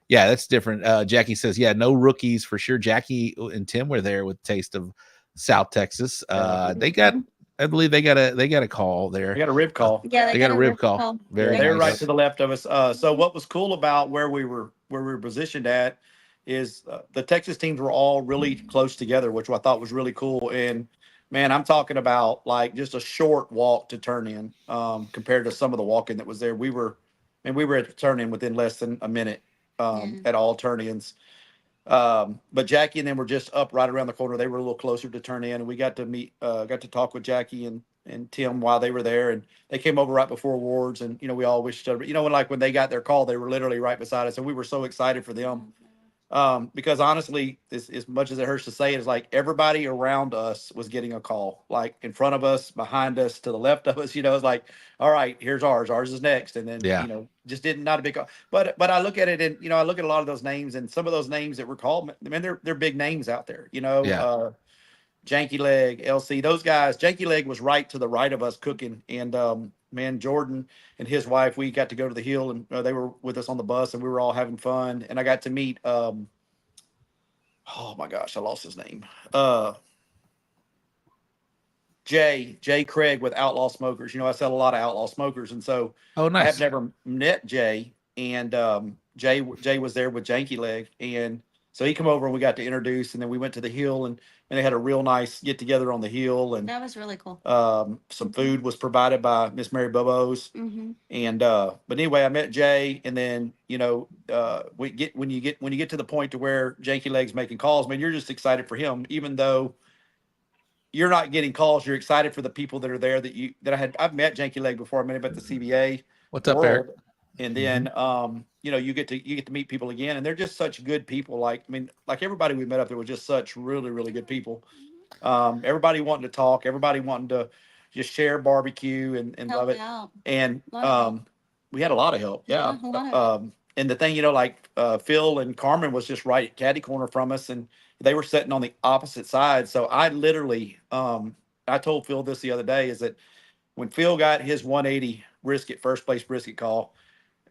yeah, that's different. Jackie says, yeah, no rookies for sure. Jackie and Tim were there with Taste of South Texas. They got, I believe they got a call there. They got a rib call. Yeah, they got a rib call. Very They're nice. right to the left of us. So what was cool about where we were positioned at is the Texas teams were all really close together, which I thought was really cool. And man, I'm talking about like just a short walk to turn in compared to some of the walk-in that was there. We were at the turn in within less than a minute at all turn-ins. But Jackie and them were just up right around the corner. They were a little closer to turn in, and we got to talk with Jackie and Tim while they were there, and they came over right before awards, and we all wished each other. When they got their call, they were literally right beside us, and we were so excited for them. Because honestly, as much as it hurts to say it, is like everybody around us was getting a call, like in front of us, behind us, to the left of us. It's like, all right, here's ours is next, and then just not a big call. But I look at it, and I look at a lot of those names, and some of those names that were called, I mean, they're big names out there. Janky Leg, LC, those guys. Janky Leg was right to the right of us cooking, and man, Jordan and his wife, we got to go to the hill, and they were with us on the bus, and we were all having fun. And I got to meet, oh my gosh, I lost his name. Jay Craig with Outlaw Smokers. I sell a lot of Outlaw Smokers, and so nice. I have never met Jay, and Jay was there with Janky Leg, and so he came over and we got to introduce, and then we went to the hill, and they had a real nice get together on the hill, and that was really cool. Some food was provided by Miss Mary Bobo's, and but anyway, I met Jay, and then when you get to the point to where Janky Leg's making calls, man, you're just excited for him, even though you're not getting calls. You're excited for the people that are there I've met Janky Leg before. I met him at the CBA. What's up, Eric? And then you get to meet people again, and they're just such good people. Like everybody we met up there was just such really, really good people. Everybody wanting to talk, everybody wanting to just share barbecue and love it. Out. And we had a lot of help. Yeah. And the thing, Phil and Carmen was just right at caddy corner from us, and they were sitting on the opposite side. So I literally, I told Phil this the other day, is that when Phil got his 180 first place brisket call,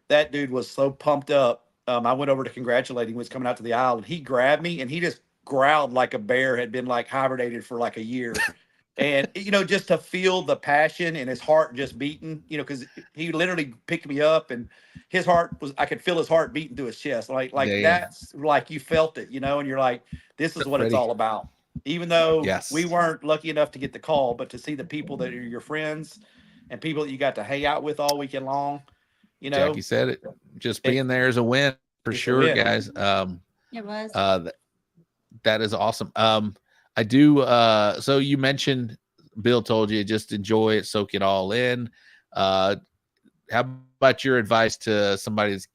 that dude was so pumped up. I went over to congratulate him. He was coming out to the aisle, and he grabbed me, and he just growled like a bear had been hibernated for a year. And, just to feel the passion and his heart just beating, because he literally picked me up and his heart I could feel his heart beating through his chest. Like Damn. that's like you felt it, and you're like, this is what it's all about. Even though we weren't lucky enough to get the call, but to see the people that are your friends and people that you got to hang out with all weekend long, Jackie said it. Just being there is a win for sure, guys. It was. That is awesome. I do. So you mentioned Bill told you just enjoy it, soak it all in. How about your advice to somebody that's,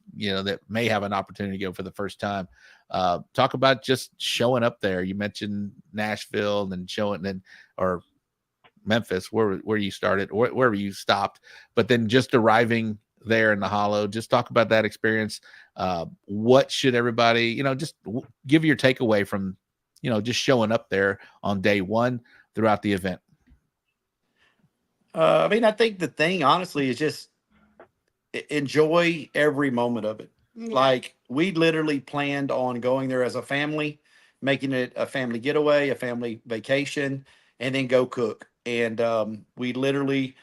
that may have an opportunity to go for the first time? Talk about just showing up there. You mentioned Nashville and then or Memphis, where you started, or wherever you stopped, but then just arriving there in the Hollow. Just talk about that experience. What should everybody, just give your takeaway from, just showing up there on day one throughout the event. I think the thing, honestly, is just enjoy every moment of it. Yeah. Like, we literally planned on going there as a family, making it a family getaway, a family vacation, and then go cook. And we literally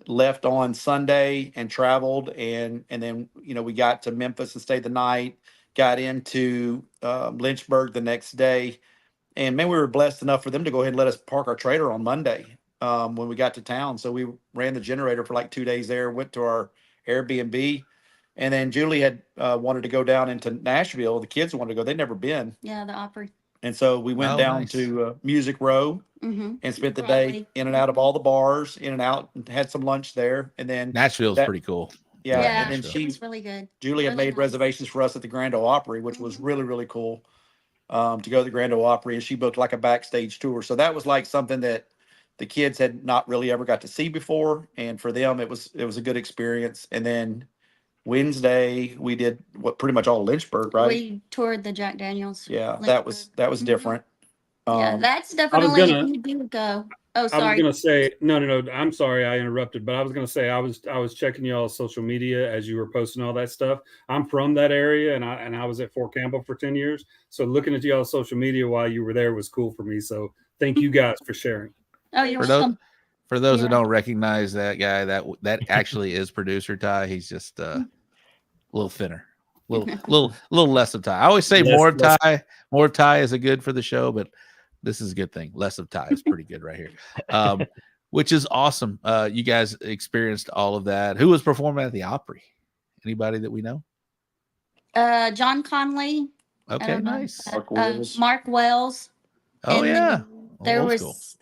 left on Sunday and traveled, and then we got to Memphis and stayed the night, got into Lynchburg the next day, and man, we were blessed enough for them to go ahead and let us park our trailer on Monday when we got to town. So we ran the generator for like 2 days there, went to our Airbnb, and then Julie had wanted to go down into Nashville. The kids wanted to go; they'd never been. Yeah, the Opry. And so we went down to Music Row and spent the day in and out of all the bars, in and out, and had some lunch there. And then Nashville's pretty cool. Yeah, and then it's really good. Julie had made reservations for us at the Grand Ole Opry, which was really, really cool to go to the Grand Ole Opry. And she booked like a backstage tour. So that was like something that the kids had not really ever got to see before. And for them, it was a good experience. And then Wednesday we did pretty much all Lynchburg, right? We toured the Jack Daniels. Yeah, Lynchburg. that was different. Yeah, that's definitely you do go. Oh, sorry. I was gonna say no. I'm sorry I interrupted, but I was gonna say I was checking y'all's social media as you were posting all that stuff. I'm from that area, and I was at Fort Campbell for 10 years. So looking at y'all's social media while you were there was cool for me. So thank you guys for sharing. Oh, you're welcome. For those that don't recognize that guy, that actually is producer Ty. He's just a little thinner, little less of Ty. I always say more of Ty. More of Ty is a good for the show, but this is a good thing. Less of Ty is pretty good right here, which is awesome. You guys experienced all of that. Who was performing at the Opry? Anybody that we know? John Conley. Okay, nice. Mark Wells. Oh, yeah. There was.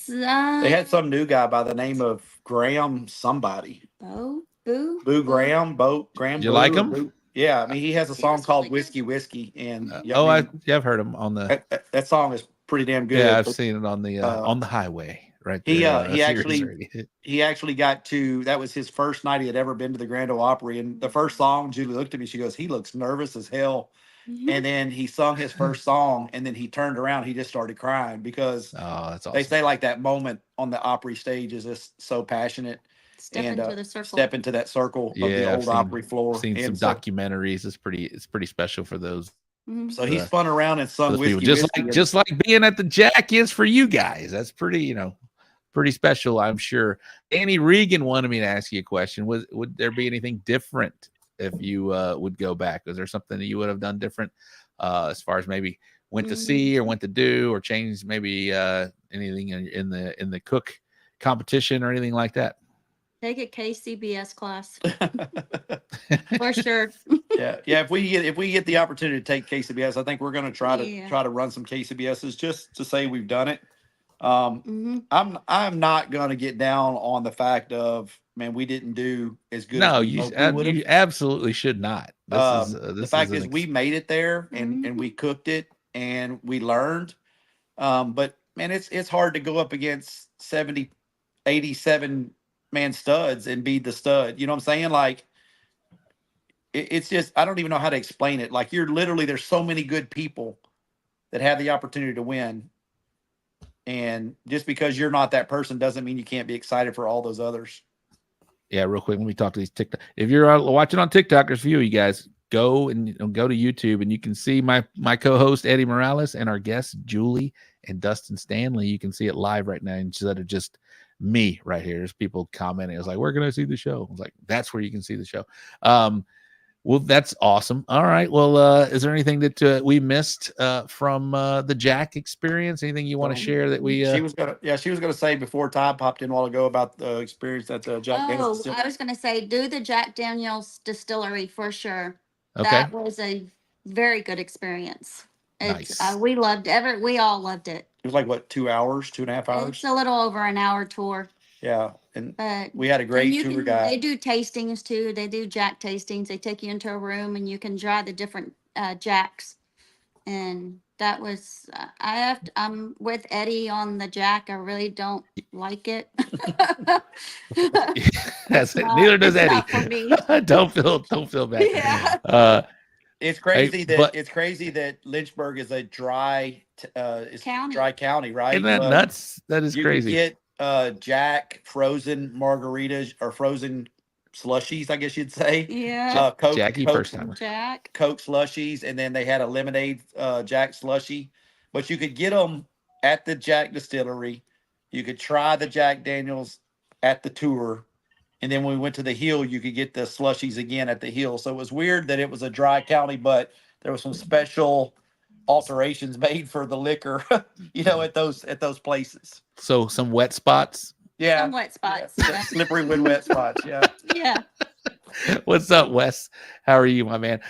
They had some new guy by the name of Graham somebody. Boo Graham. Did you like him? Yeah, I mean, he has a song called Whiskey, and I've heard him on the. That song is pretty damn good. Yeah, I've seen it on the highway right there. He actually got to. That was his first night he had ever been to the Grand Ole Opry, and the first song, Julie looked at me. She goes, "He looks nervous as hell." And then he sung his first song, and then he turned around. He just started crying because that's awesome. They say like that moment on the Opry stage is just so passionate. Step into the circle. Step into that circle of the old Opry floor. I've seen some documentaries. It's pretty special for those. So he spun around and sung Whiskey, just like being at the Jack is for you guys. That's pretty special, I'm sure. Annie Regan wanted me to ask you a question. Would there be anything different if you would go back? Was there something that you would have done different as far as maybe went to see or went to do or changed maybe anything in the cook competition or anything like that? Take a KCBS class for sure. Yeah. If we get the opportunity to take KCBS, I think we're going to try to run some KCBSs just to say we've done it. I'm not going to get down on the fact of, man, we didn't do as good. No, you absolutely should not. The fact is we made it there and we cooked it and we learned. But man, it's hard to go up against 70, 87 man studs and be the stud. You know what I'm saying? Like, it's just, I don't even know how to explain it. Like, there's so many good people that have the opportunity to win. And just because you're not that person doesn't mean you can't be excited for all those others. Yeah, real quick, let me talk to these TikTok. If you're watching on TikTok, there's a few of you guys. go and go to YouTube, and you can see my co-host Eddy Morales and our guests Julie and Dustin Standley. You can see it live right now instead of just me right here. There's people commenting. I was like, "Where can I see the show?" I was like, "That's where you can see the show." Well, that's awesome. All right. Well, is there anything that we missed from the Jack experience? Anything you want to share that we? She was gonna say before Todd popped in a while ago about the experience at the Jack Daniel's. I was going to say, do the Jack Daniel's distillery for sure. Okay. That was a very good experience. Nice. We all loved it. It was like what, 2 hours, 2.5 hours? It's a little over an hour tour. Yeah, and But we had a great tour guide. They do tastings too. They do Jack tastings. They take you into a room and you can try the different Jacks. And that was I'm with Eddy on the Jack. I really don't like it. Neither does Eddy. don't feel bad. Yeah. It's crazy that Lynchburg is a dry county, right? Isn't that nuts? That is crazy. You can get Jack frozen margaritas or frozen slushies, I guess you'd say. Yeah. Coke, first timer. Jack. Coke slushies, and then they had a lemonade Jack slushie. But you could get them at the Jack distillery. You could try the Jack Daniels at the tour. And then when we went to the hill, you could get the slushies again at the hill. So it was weird that it was a dry county, but there was some special alterations made for the liquor, at those places. So some wet spots. Yeah. Some wet spots. Yeah. Slippery when wet spots. Yeah. Yeah. What's up, Wes? How are you, my man?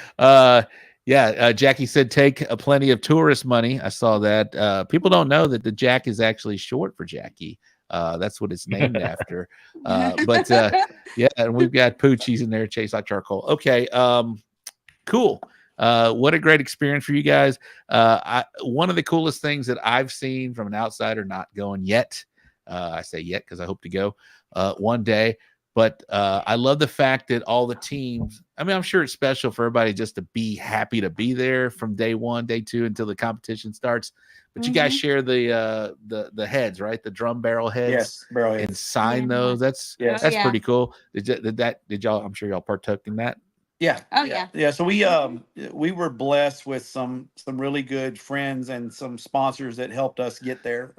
Jackie said take plenty of tourist money. I saw that. People don't know that the Jack is actually short for Jackie. That's what it's named after. And we've got Poochies in there, Chase Like Charcoal. Okay, cool. What a great experience for you guys. One of the coolest things that I've seen from an outsider, not going yet. I say yet because I hope to go one day. But I love the fact that all the teams, I mean, I'm sure it's special for everybody just to be happy to be there from day one, day two, until the competition starts. But you guys share the heads, right? The drum barrel heads. Yes, barrel heads. And sign those. That's pretty cool. Did y'all, I'm sure y'all partook in that. Yeah. Oh yeah. Yeah. So we were blessed with some really good friends and some sponsors that helped us get there.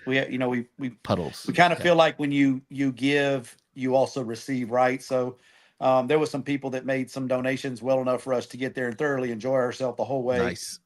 We puddles. We kind of feel like when you give, you also receive, right? So there was some people that made some donations well enough for us to get there and thoroughly enjoy ourselves the whole way. Nice.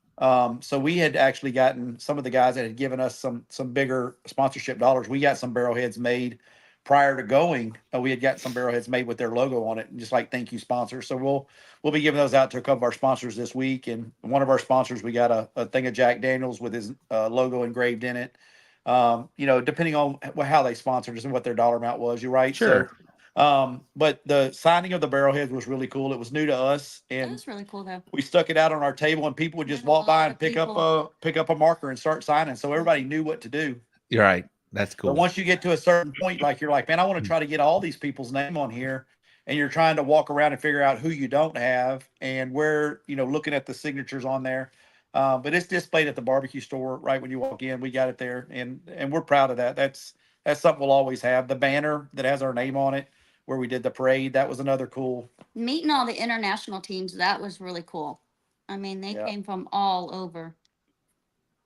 So we had actually gotten some of the guys that had given us some bigger sponsorship dollars. We got some barrelheads made prior to going. We had got some barrelheads made with their logo on it, just like thank you sponsors. So we'll be giving those out to a couple of our sponsors this week. And one of our sponsors, we got a thing of Jack Daniels with his logo engraved in it. Depending on how they sponsored us and what their dollar amount was, you're right. Sure. So, but the signing of the barrelheads was really cool. It was new to us, and That was really cool though. we stuck it out on our table, and people would just walk by and pick up a marker and start signing. So everybody knew what to do. You're right. That's cool. But once you get to a certain point, you're like, man, I want to try to get all these people's name on here. And you're trying to walk around and figure out who you don't have and where, looking at the signatures on there. But it's displayed at the barbecue store right when you walk in. We got it there, and we're proud of that. That's something we'll always have. The banner that has our name on it, where we did the parade, that was another cool. Meeting all the international teams, that was really cool. I mean, they came from all over.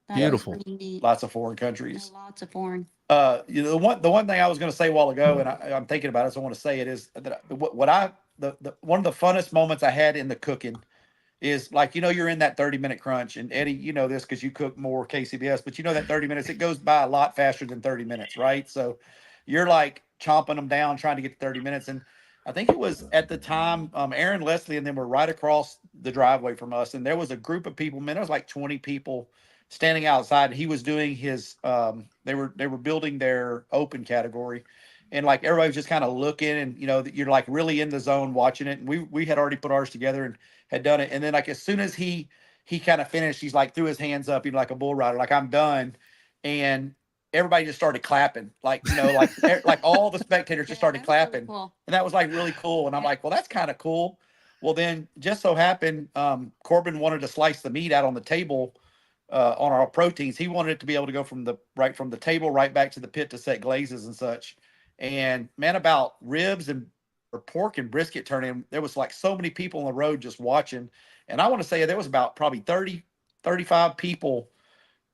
That Beautiful. was pretty neat. Lots of foreign countries. Yeah, lots of foreign. The one thing I was going to say a while ago, and I'm thinking about it, so I want to say it, is that one of the funnest moments I had in the cooking is you're in that 30-minute crunch, and Eddy, you know this because you cook more KCBS, but that 30 minutes, it goes by a lot faster than 30 minutes, right? So you're chomping them down, trying to get to 30 minutes. And I think it was at the time, Aaron, Leslie, and them were right across the driveway from us. And there was a group of people, man, there was 20 people standing outside, and he was doing his, they were building their open category. And everybody was just kind of looking, and you're really in the zone watching it. And we had already put ours together and had done it. And then as soon as he kind of finished, he's threw his hands up, like a bull rider, I'm done. And everybody just started clapping, like all the spectators just started clapping. Really cool. And that was really cool. And I'm well, that's kind of cool. Well, then just so happened, Corbin wanted to slice the meat out on the table on our proteins. He wanted it to be able to go from the table right back to the pit to set glazes and such. And man, about ribs and pork and brisket turn-in, there was like so many people on the road just watching. And I want to say there was about probably 30, 35 people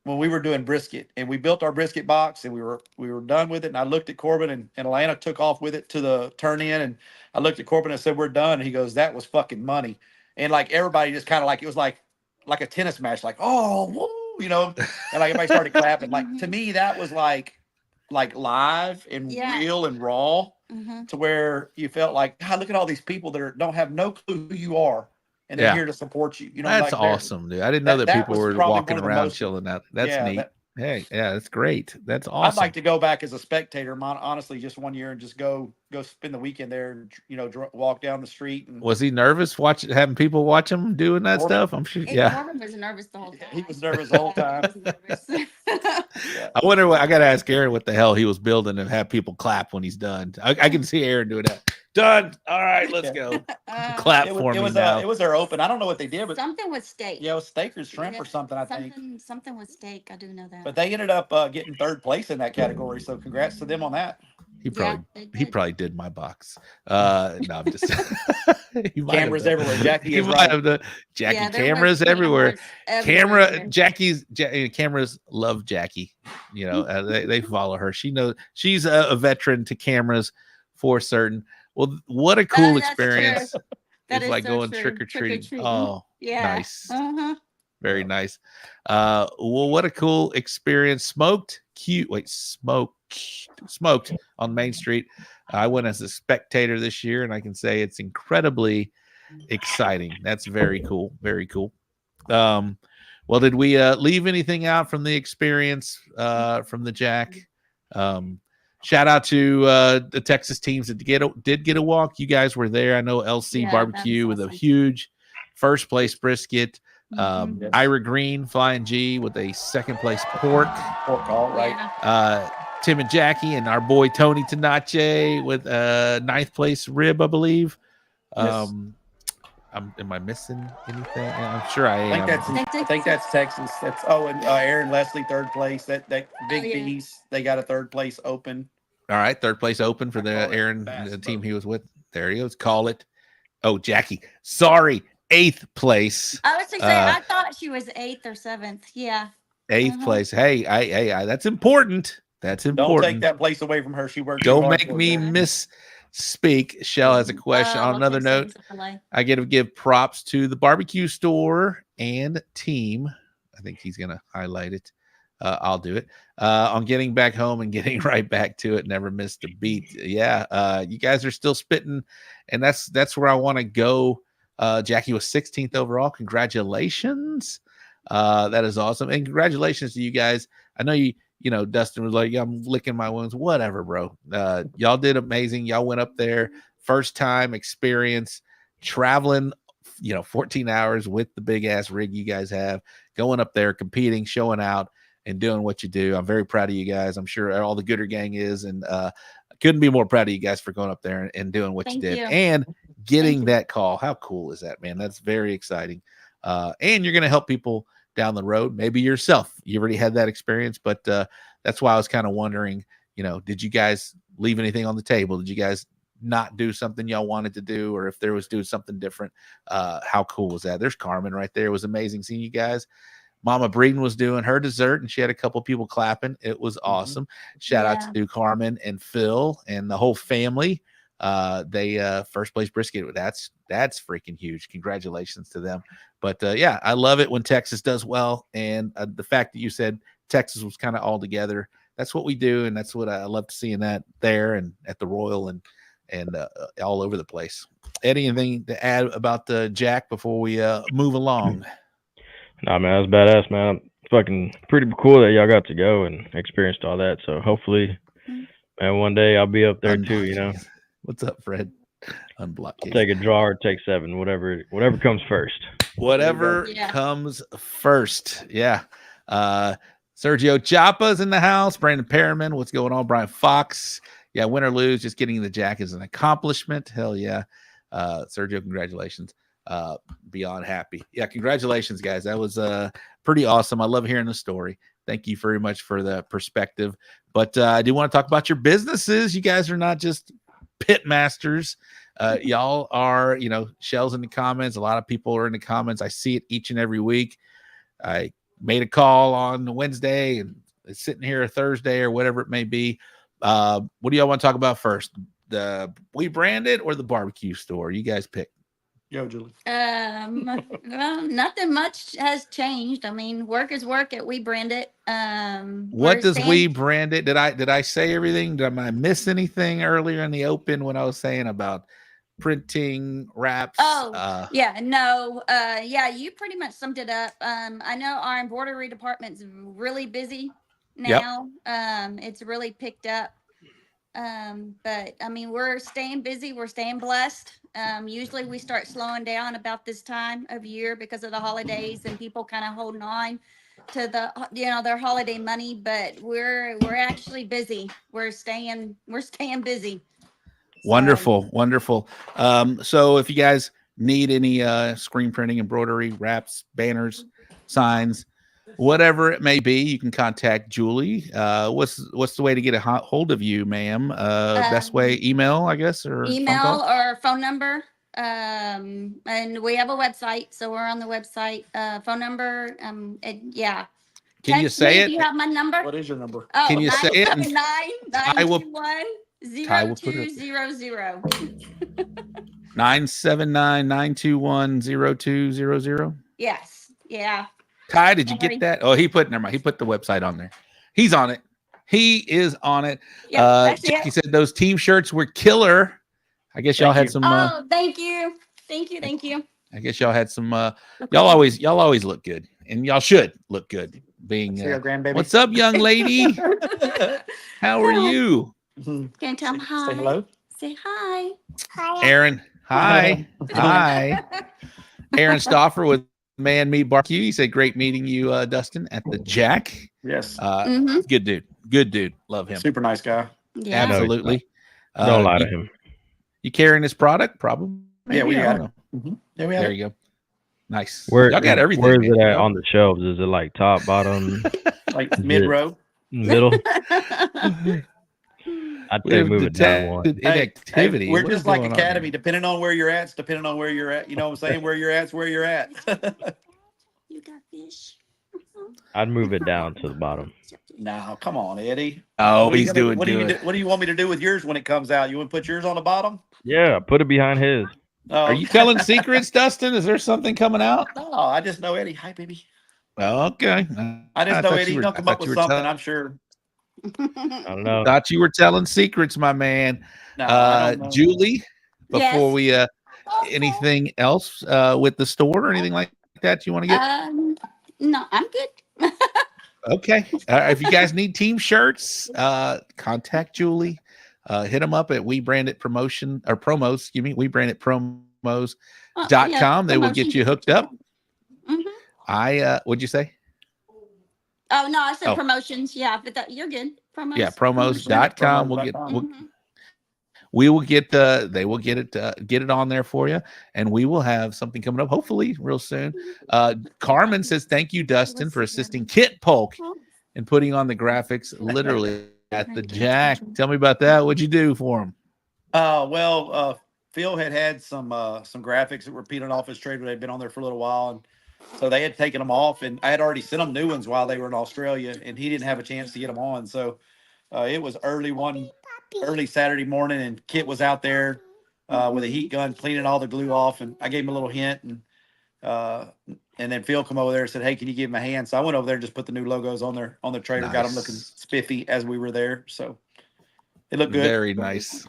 when we were doing brisket, and we built our brisket box and we were done with it. And I looked at Corbin, and Atlanta took off with it to the turn in. And I looked at Corbin and said, "We're done." And he goes, "That was fucking money." And like everybody just kind of like, it was like a tennis match, like, "Oh, woo," you know, and like everybody started clapping. Like, to me, that was like live and real and raw, to where you felt like, God, look at all these people that don't have no clue who you are. And they're here to support you. You know, that's like awesome, dude. I didn't know that people were walking around chilling out. That's neat. Hey, yeah, that's great. That's awesome. I'd like to go back as a spectator, honestly, just one year and just go spend the weekend there and, you know, walk down the street. And was he nervous having people watch him doing that stuff? I'm sure. Yeah. Corbin was nervous the whole time. He was nervous the whole time. I wonder what, I got to ask Aaron what the hell he was building and have people clap when he's done. I can see Aaron doing that. Done. All right, let's go. Clap for me now. It was their open. I don't know what they did, but something with steak. Yeah, it was steak or shrimp or something, I think. Something with steak. I do know that. But they ended up getting third place in that category. So congrats to them on that. He probably did my box. No, I'm just cameras everywhere. Jackie is right. Cameras everywhere. Cameras love Jackie. You know, they follow her. She knows she's a veteran to cameras for certain. Well, what a cool experience. It's like so going trick or treating. Oh, yeah. Nice. Very nice. Well, what a cool experience. Smoked on Main Street. I went as a spectator this year, and I can say it's incredibly exciting. That's very cool. Very cool. Well, did we leave anything out from the experience from the Jack? Shout out to the Texas teams that did get a walk. You guys were there. I know LC BARBQUE with a huge first place brisket. Ira Green, Flying G with a second place pork. All right. Tim and Jackie and our boy Tony Tanache with ninth place rib, I believe. Yes. Am I missing anything? I'm sure I am. I think that's Texas. That's and Aaron Leslie third place. That Big B's, they got a third place open. All right, third place open for the Aaron the team he was with. There he goes. Call it. Oh, Jackie. Sorry, 8th place. I was to say I thought she was 8th or 7th. Yeah. 8th place. Hey, I that's important. That's important. Don't take that place away from her. She worked. Don't make me misspeak. Shell has a question. On another note, I get to give props to the barbecue store and team. I think he's gonna highlight it. I'll do it. On getting back home and getting right back to it. Never missed a beat. Yeah. You guys are still spitting, and that's where I want to go. Jackie was 16th overall. Congratulations. That is awesome. And congratulations to you guys. I know you know, Dustin was like, I'm licking my wounds. Whatever, bro. Y'all did amazing. Y'all went up there. First time experience traveling, 14 hours with the big ass rig you guys have, going up there, competing, showing out, and doing what you do. I'm very proud of you guys. I'm sure all the Gooder gang is. And I couldn't be more proud of you guys for going up there and doing what you did and getting that call. How cool is that, man? That's very exciting. And you're going to help people down the road, maybe yourself. You already had that experience, but that's why I was kind of wondering, did you guys leave anything on the table? Did you guys not do something y'all wanted to do, or if there was doing something different? How cool was that? There's Carmen right there. It was amazing seeing you guys. Mama Breeden was doing her dessert, and she had a couple people clapping. It was awesome. Shout out to Carmen and Phil and the whole family. They first place brisket. That's freaking huge. Congratulations to them. But yeah, I love it when Texas does well, and the fact that you said Texas was kind of all together. That's what we do, and that's what I love seeing that there and at the Royal and all over the place. Eddy, anything to add about the Jack before we move along? Nah, man, that's badass, man. Fucking pretty cool that y'all got to go and experienced all that. So hopefully, man, one day I'll be up there too. What's up, Fred? Unblock case. Take a draw or take 7, whatever comes first. Whatever comes first. Yeah. Sergio Chapa's in the house. Brandon Perriman, what's going on? Brian Fox. Yeah, win or lose, just getting the Jack is an accomplishment. Hell yeah. Sergio, congratulations. Beyond happy. Yeah, congratulations, guys. That was pretty awesome. I love hearing the story. Thank you very much for the perspective. But I do want to talk about your businesses. You guys are not just pit masters. Y'all are, Shell's in the comments. A lot of people are in the comments. I see it each and every week. I made a call on Wednesday and it's sitting here Thursday or whatever it may be. What do y'all want to talk about first? The We Branded or the barbecue store? You guys pick. Yo, Julie. Well, nothing much has changed. I mean, work is work at We Brand It. What does We Brand It? Did I say everything? Did I miss anything earlier in the open when I was saying about printing wraps? Yeah, no. Yeah, you pretty much summed it up. I know our embroidery department's really busy now. Yep. It's really picked up. But I mean, we're staying busy. We're staying blessed. Usually we start slowing down about this time of year because of the holidays and people kind of holding on to their holiday money, but we're actually busy. We're staying busy. Wonderful. So if you guys need any screen printing, embroidery, wraps, banners, signs, whatever it may be, you can contact Julie. What's the way to get a hold of you, ma'am? Best way, email, I guess, or email or phone number. And we have a website, so we're on the website. Phone number. Yeah. Can you say it? Do you have my number? What is your number? Oh, can you say it? 979-921-0200. 979-921-0200. Yes. Yeah. Ty, did you get that? Oh, he put the website on there. He's on it. He is on it. Yep, Jackie said those team shirts were killer. I guess y'all had some. Thank you. I guess y'all had some. Y'all always look good, and y'all should look good. Being what's up, young lady? How are you? Can you tell them hi? Say hello. Say hi. Hi. Aaron. Hi. Hi. Aaron Stauffer with Man Meat BBQ. He said, "Great meeting you, Dustin, at the Jack." Yes. Good dude. Love him. Super nice guy. Yeah. Absolutely. Don't lie to him. You carrying this product? Probably. Yeah, we got it. Yeah, we there you go. Nice. Y'all got everything. Where is it at on the shelves? Is it like top, bottom, like mid row, middle? I'd say move it down one. Inactivity. Hey, we're just like Academy, depending on where you're at. Depending on where you're at, you know what I'm saying? Where you're at's where you're at. You got fish. I'd move it down to the bottom. No, come on, Eddie. Oh, he's doing what good. What do you want me to do with yours when it comes out? You want to put yours on the bottom? Yeah, put it behind his. Are you telling secrets, Dustin? Is there something coming out? No, I just know Eddie. Hi, baby. Okay. I just know Eddie. He'll come up with something, I'm sure. I don't know. Thought you were telling secrets, my man. No, I don't know. Julie, before Yes. we anything else with the store or anything like that you want to get? No, I'm good. Okay. If you guys need team shirts, contact Julie. Hit them up at We Brand It Promotion or promos. Excuse me. We Brand It Promos.com. They will get you hooked up. What'd you say? Oh no, I said promotions. Yeah, but you're good. Promos. Yeah, promos.com. We will get they will get it on there for you, and we will have something coming up hopefully real soon. Carmen says thank you, Dustin, for assisting Kit Polk and putting on the graphics literally at the Jack. Tell me about that. What'd you do for him? Phil had some graphics that were peeling off his trailer. They'd been on there for a little while, and so they had taken them off, and I had already sent them new ones while they were in Australia, and he didn't have a chance to get them on. So it was early Saturday morning, and Kit was out there with a heat gun cleaning all the glue off, and I gave him a little hint, and then Phil come over there and said, "Hey, can you give him a hand?" So I went over there and just put the new logos on the trailer, Nice. got them looking spiffy as we were there. So it looked good. Very nice.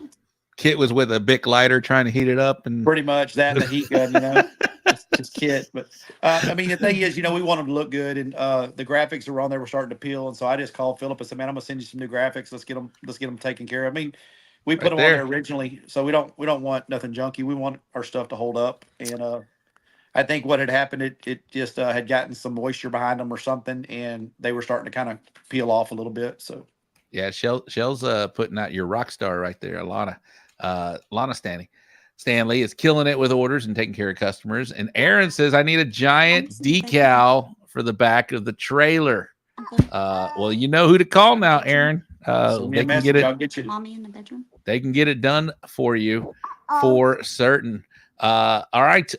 Kit was with a Bic lighter trying to heat it up, and Pretty much that and the heat gun, just Kit. But I mean, the thing is, we want them to look good, and the graphics that were on there were starting to peel, and so I just called Philip and said, "Man, I'm gonna send you some new graphics. Let's get them taken care of." I mean, we put them on there originally, so we don't want nothing junky. We want our stuff to hold up, and I think what had happened, it just had gotten some moisture behind them or something, and they were starting to kind of peel off a little bit. So yeah, Shell's putting out your rock star right there. Lana Stanley is killing it with orders and taking care of customers. And Aaron says, I need a giant decal for the back of the trailer. Well, you know who to call now, Aaron. They can get it. Mommy in the bedroom. They can get it done for you. for certain. All right.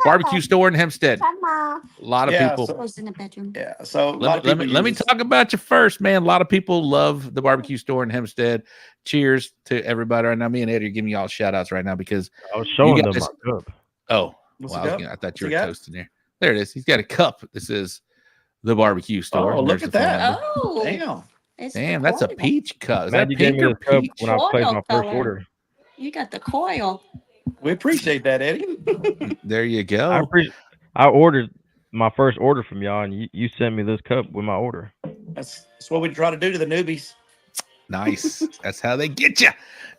Barbecue store in Hempstead. A lot of people. In the bedroom. Yeah. So let me talk about you first, man. A lot of people love the barbecue store in Hempstead. Cheers to everybody right now. Me and Eddie are giving y'all shout outs right now because I was showing them my cup. Oh, well, I thought you were toasting there. There it is. He's got a cup that says the barbecue store. Oh, look at that. Oh, damn. Damn, that's a peach cup. Is Glad that you gave pink me or this cup peach? when I placed my first color. order. You got the coil. We appreciate that, Eddie. There you go. I ordered my first order from y'all, and you sent me this cup with my order. That's what we try to do to the newbies. Nice. That's how they get you.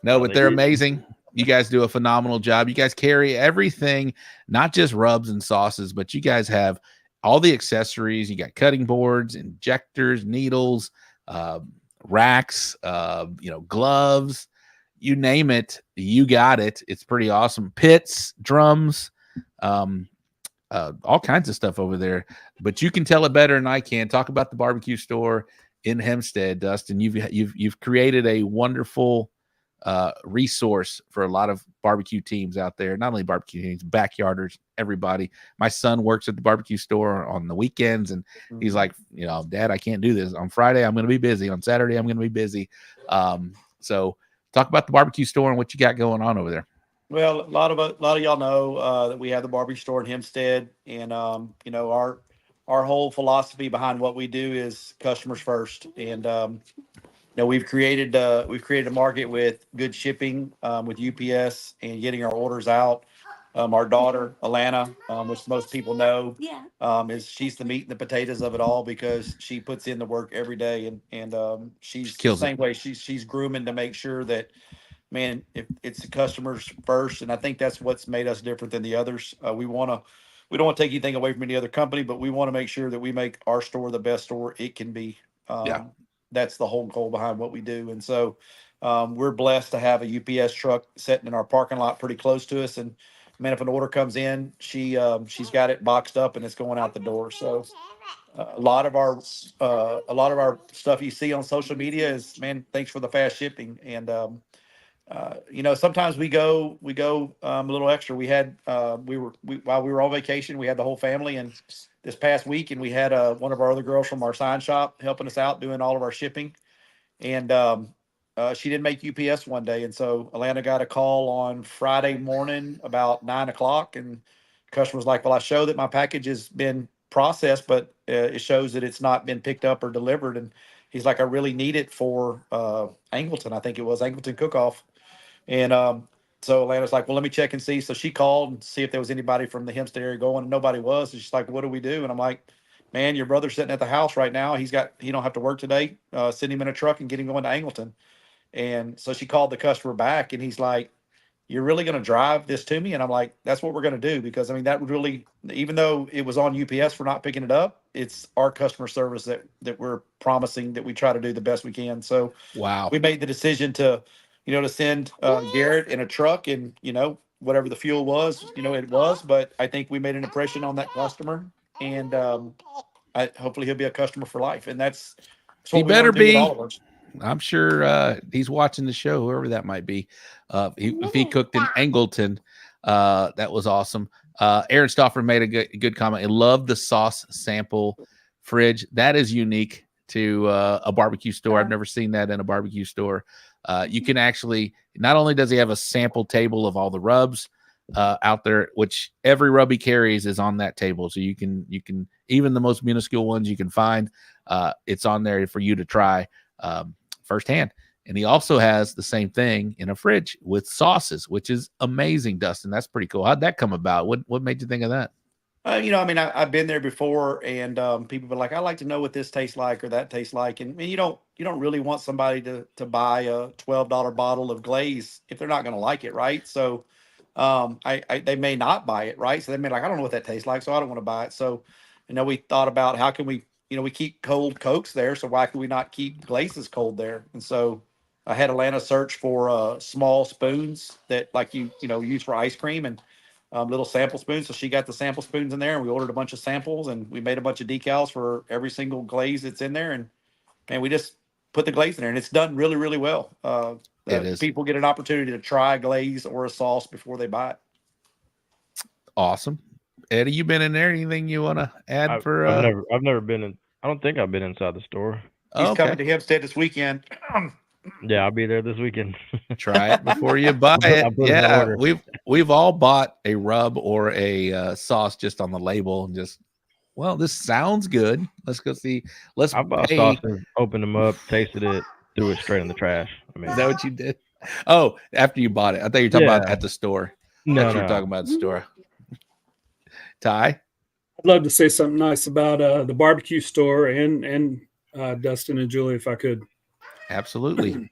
No, but they're amazing. You guys do a phenomenal job. You guys carry everything, not just rubs and sauces, but you guys have all the accessories. You got cutting boards, injectors, needles, racks, gloves, you name it. You got it. It's pretty awesome. Pits, drums, all kinds of stuff over there. But you can tell it better than I can. Talk about the barbecue store in Hempstead, Dustin. You've created a wonderful resource for a lot of barbecue teams out there. Not only barbecue teams, backyarders, everybody. My son works at the barbecue store on the weekends, and he's like, Dad, I can't do this. On Friday, I'm going to be busy. On Saturday, I'm going to be busy. So talk about the barbecue store and what you got going on over there. Well, a lot of y'all know that we have the barbecue store in Hempstead, and our whole philosophy behind what we do is customers first. And we've created a market with good shipping with UPS and getting our orders out. Our daughter Alana, which most people know, she's the meat and the potatoes of it all because she puts in the work every day, and she's the same way. She's grooming to make sure that, man, if it's the customers first, and I think that's what's made us different than the others. We don't want to take anything away from any other company, but we want to make sure that we make our store the best store it can be. That's the whole goal behind what we do. And so we're blessed to have a UPS truck sitting in our parking lot pretty close to us. And man, if an order comes in, she's got it boxed up and it's going out the door. So a lot of our stuff you see on social media is, man, thanks for the fast shipping. And sometimes we go a little extra. We had while we were on vacation, we had the whole family, and this past week, and we had one of our other girls from our sign shop helping us out doing all of our shipping, and she didn't make UPS one day, and so Alana got a call on Friday morning about 9:00, and the customer was like, "Well, I show that my package has been processed, but it shows that it's not been picked up or delivered," and he's like, "I really need it for Angleton. I think it was Angleton Cook-Off." And so Alana's like, "Well, let me check and see." So she called and see if there was anybody from the Hempstead area going, and nobody was. And she's like, "What do we do?" And I'm like, "Man, your brother's sitting at the house right now. He don't have to work today. Send him in a truck and get him going to Angleton." And so she called the customer back, and he's like, "You're really going to drive this to me?" And I'm like, "That's what we're going to do," because I mean, that would really, even though it was on UPS for not picking it up, it's our customer service that we're promising that we try to do the best we can. So wow, we made the decision to send Garrett in a truck, and whatever the fuel was, it was. But I think we made an impression on that customer, and hopefully he'll be a customer for life. And that's what he we better want to do with be. all of us. I'm sure he's watching the show, whoever that might be. If he cooked in Angleton, that was awesome. Aaron Stauffer made a good comment. I love the sauce sample fridge. That is unique to a barbecue store. I've never seen that in a barbecue store. You can actually, not only does he have a sample table of all the rubs out there, which every rub he carries is on that table. So you can even the most minuscule ones you can find, it's on there for you to try firsthand. And he also has the same thing in a fridge with sauces, which is amazing, Dustin. That's pretty cool. How'd that come about? What made you think of that? I've been there before, and people were like, "I like to know what this tastes like or that tastes like." And you don't really want somebody to buy a $12 bottle of glaze if they're not going to like it, right? So they may not buy it, right? So they may like, "I don't know what that tastes like, so I don't want to buy it." So we thought about how can we we keep cold Cokes there, so why can we not keep glazes cold there? And so I had Alana search for small spoons that like you use for ice cream, and little sample spoons. So she got the sample spoons in there, and we ordered a bunch of samples, and we made a bunch of decals for every single glaze that's in there. And we just put the glaze in there, and it's done really, really well. It is people get an opportunity to try a glaze or a sauce before they buy it. awesome. Eddie, you been in there? Anything you want to add I've never been in. I don't think I've been inside the store. He's coming to Hempstead this weekend. Yeah, I'll be there this weekend. Try it before you buy it. Yeah, we've all bought a rub or a sauce just on the label and just, well, this sounds good. Let's go see. I bought sauces, opened them up, tasted it, threw it straight in the trash. I mean, is that what you did? Oh, after you bought it. I thought you were talking about at the store. No, you were talking about the store. Ty? I'd love to say something nice about the barbecue store and Dustin and Julie, if I could. Absolutely.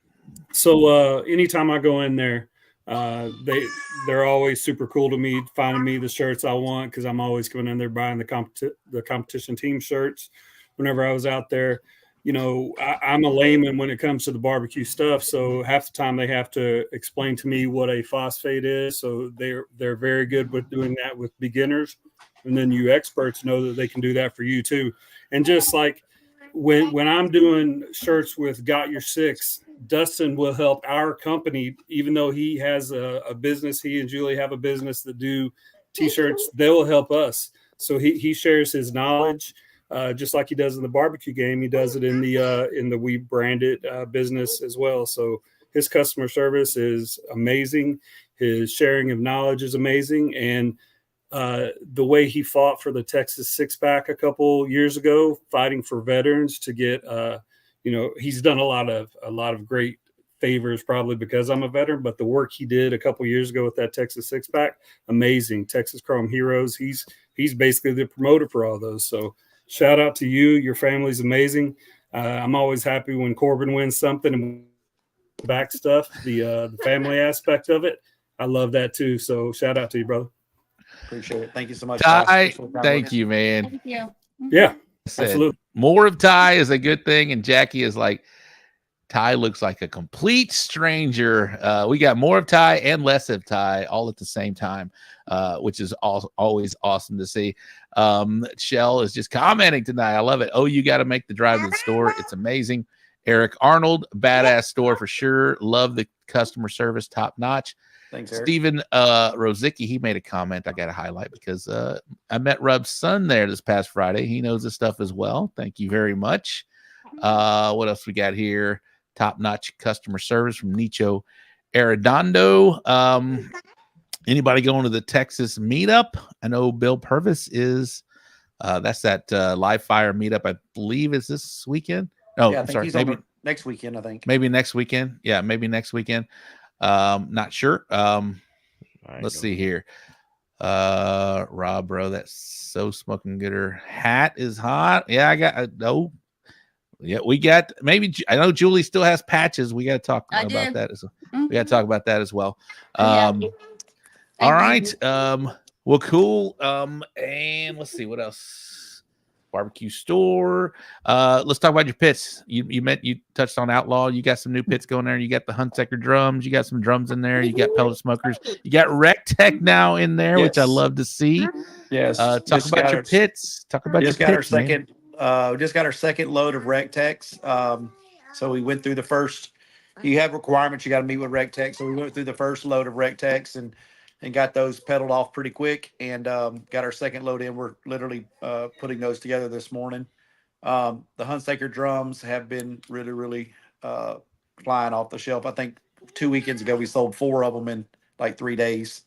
So anytime I go in there, they're always super cool to me, finding me the shirts I want, because I'm always going in there buying the competition team shirts. Whenever I was out there, you know, I'm a layman when it comes to the barbecue stuff. So half the time they have to explain to me what a phosphate is. So they're very good with doing that with beginners. And then you experts know that they can do that for you too. And just like when I'm doing shirts with Got Your Six, Dustin will help our company, even though he has a business. He and Julie have a business that do T-shirts. They will help us. So he shares his knowledge, just like he does in the barbecue game. He does it in the We Branded business as well. So his customer service is amazing. His sharing of knowledge is amazing. And the way he fought for the Texas six-pack a couple years ago, fighting for veterans to get, he's done a lot of great favors, probably because I'm a veteran, but the work he did a couple years ago with that Texas six-pack, amazing. Texas Chrome Heroes. He's basically the promoter for all those. So shout out to you. Your family's amazing. I'm always happy when Corbin wins something and back stuff, the family aspect of it. I love that too. So shout out to you, brother. Appreciate it. Thank you so much. Ty, thank you, man. Thank you. Yeah, absolutely. More of Ty is a good thing. And Jackie is like, Ty looks like a complete stranger. We got more of Ty and less of Ty all at the same time, which is always awesome to see. Shell is just commenting tonight. I love it. Oh, you got to make the drive to the store. It's amazing. Eric Arnold, badass store for sure. Love the customer service, top notch. Thanks, Eric. Stephen Rozicki, he made a comment I got to highlight because I met Rub's son there this past Friday. He knows this stuff as well. Thank you very much. What else we got here? Top-notch customer service from Nicho Arredondo. Anybody going to the Texas meetup? I know Bill Purvis is. That's that live fire meetup. I believe is this weekend. Oh, yeah, I'm sorry. Maybe next weekend, I think. Maybe next weekend. Yeah, maybe next weekend. Not sure. Let's see here. Rob, bro, that's so smoking gooder. Hat is hot. Yeah, I got no. Yeah, we got maybe. I know Julie still has patches. We got to talk about that as well. We got to talk about that as well. All right. Well, cool. And let's see what else. Barbecue store. Let's talk about your pits. You touched on Outlaw. You got some new pits going there. You got the Hunsaker drums. You got some drums in there. You got pellet smokers. You got Rec Tech now in there, which I love to see. Yes. Talk about your pits. Talk about your pits. We just got our second load of Rec Techs. So we went through the first. You have requirements. You got to meet with Rec Tech. So we went through the first load of Rec Techs and got those pedaled off pretty quick and got our second load in. We're literally putting those together this morning. The Hunsaker drums have been really, really flying off the shelf. I think 2 weekends ago we sold 4 of them in like 3 days.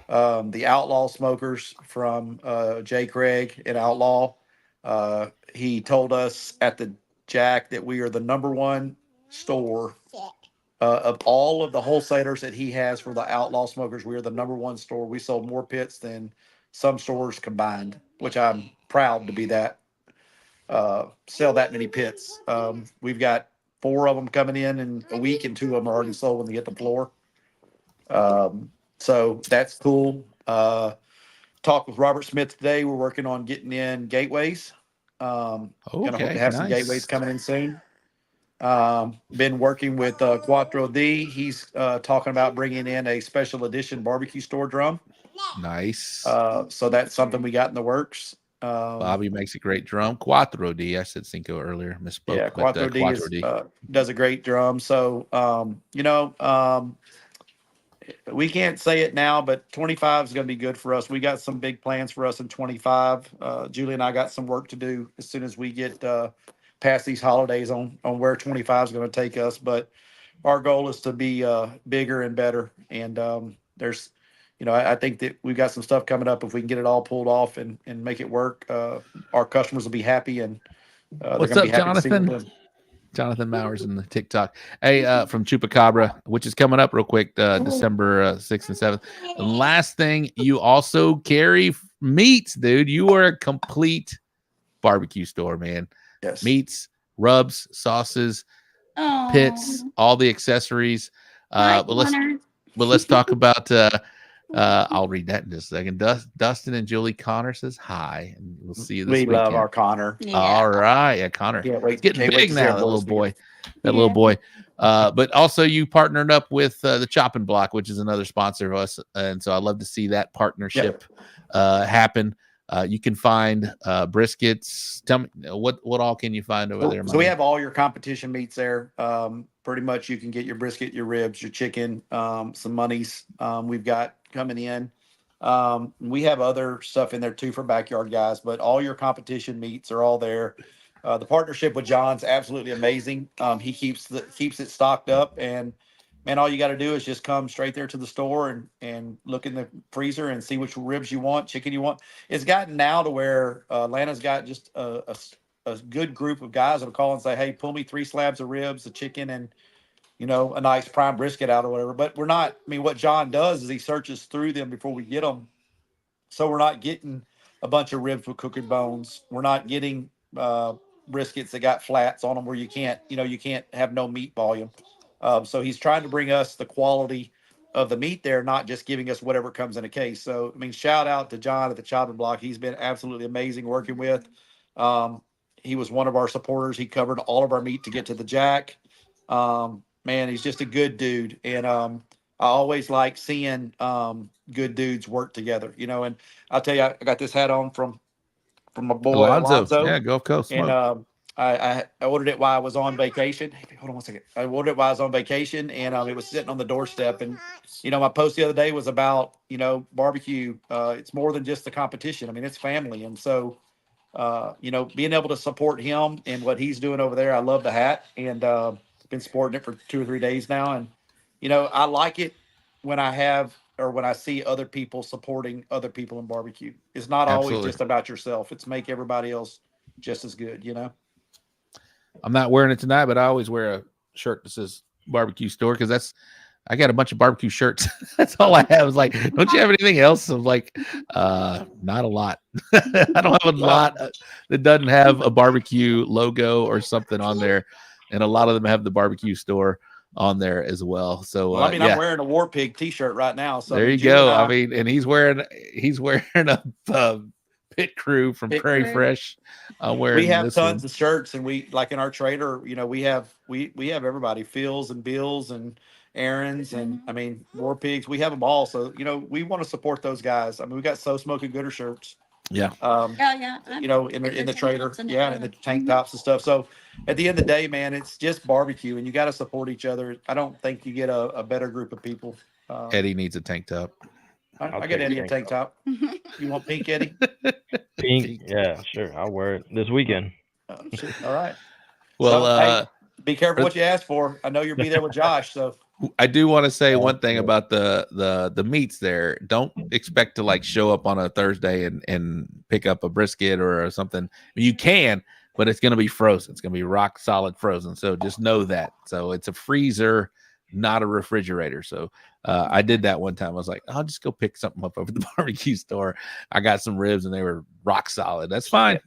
The Outlaw smokers from Jay Craig at Outlaw. He told us at the Jack that we are the #1 store of all of the wholesalers that he has for the Outlaw smokers. We are the #1 store. We sold more pits than some stores combined, which I'm proud to be that. Sell that many pits. We've got 4 of them coming in a week, and 2 of them are already sold when they hit the floor. So that's cool. Talked with Robert Smith today. We're working on getting in gateways. Gonna hope to have some gateways coming in soon. Been working with Quattro D. He's talking about bringing in a special edition barbecue store drum. Nice. So that's something we got in the works. Bobby makes a great drum. Quattro D. I said Cinco earlier. Misspoke. Yeah, but, Quattro D Quattro D. does a great drum. So, we can't say it now, but 25 is going to be good for us. We got some big plans for us in 25. Julie and I got some work to do as soon as we get past these holidays on where 25 is going to take us. But our goal is to be bigger and better. And there's, I think that we've got some stuff coming up. If we can get it all pulled off and make it work, our customers will be happy, and they're going to be happy to see what we're doing. Jonathan Mowers in the TikTok. Hey, from Chupacabra, which is coming up real quick, December 6th and 7th. The last thing, you also carry meats, dude. You are a complete barbecue store, man. Yes. Meats, rubs, sauces, pits, all the accessories. But let's talk about I'll read that in just a second. Dustin and Julie Connor says hi, and we'll see you this weekend. We love our Connor. Yeah. All right, yeah, Connor. It's getting big now, that little boy. Little boy. But also, you partnered up with the Chopping Block, which is another sponsor of us, and so I love to see that partnership happen. You can find briskets. Tell me what all can you find over there? So we have all your competition meats there. Pretty much, you can get your brisket, your ribs, your chicken, some monies. We've got coming in. We have other stuff in there too for backyard guys, but all your competition meats are all there. The partnership with John's absolutely amazing. He keeps it stocked up, and man, all you got to do is just come straight there to the store and look in the freezer and see which ribs you want, chicken you want. It's gotten now to where Atlanta's got just a good group of guys that'll call and say, hey, pull me 3 slabs of ribs, a chicken, and a nice prime brisket out or whatever. But we're not, what John does is he searches through them before we get them. So we're not getting a bunch of ribs with cooking bones. We're not getting briskets that got flats on them where you can't have no meat volume. So he's trying to bring us the quality of the meat there, not just giving us whatever comes in a case. So, shout out to John at the Chopping Block. He's been absolutely amazing working with. He was one of our supporters. He covered all of our meat to get to the jack. Man, he's just a good dude. And I always like seeing good dudes work together, and I'll tell you, I got this hat on from my boy Alonzo. Yeah, Gulf Coast. And I ordered it while I was on vacation. Hey, hold on one second. I ordered it while I was on vacation, and it was sitting on the doorstep. And, my post the other day was about, barbecue. It's more than just the competition. It's family. And so, being able to support him and what he's doing over there, I love the hat, and been sporting it for 2 or 3 days now. And, I like it when I see other people supporting other people in barbecue. It's not always just about yourself. It's make everybody else just as good, I'm not wearing it tonight, but I always wear a shirt that says barbecue store because I got a bunch of barbecue shirts. That's all I have. Is like, don't you have anything else? I'm like, not a lot. I don't have a lot that doesn't have a barbecue logo or something on there, and a lot of them have the barbecue store on there as well. So I'm wearing a War Pig t-shirt right now. So there you go. And he's wearing a pit crew from Prairie Fresh. We have tons of shirts, and we like in our trailer, we have everybody, Phil's and Bill's and Aaron's, and War Pigs. We have them all. So we want to support those guys. We got So Smoking Gooder shirts. Yeah. In the trailer, and the tank tops and stuff. So at the end of the day, man, it's just barbecue, and you got to support each other. I don't think you get a better group of people. Eddie needs a tank top. I get Eddie a tank top. You want pink, Eddie? Pink, yeah, sure. I'll wear it this weekend. All right. Well, hey, be careful what you ask for. I know you'll be there with Josh. So I do want to say one thing about the meats there. Don't expect to show up on a Thursday and pick up a brisket or something. You can, but it's going to be frozen. It's going to be rock solid frozen. So just know that. So it's a freezer, not a refrigerator. So I did that one time. I was like, I'll just go pick something up over the barbecue store. I got some ribs and they were rock solid. That's fine.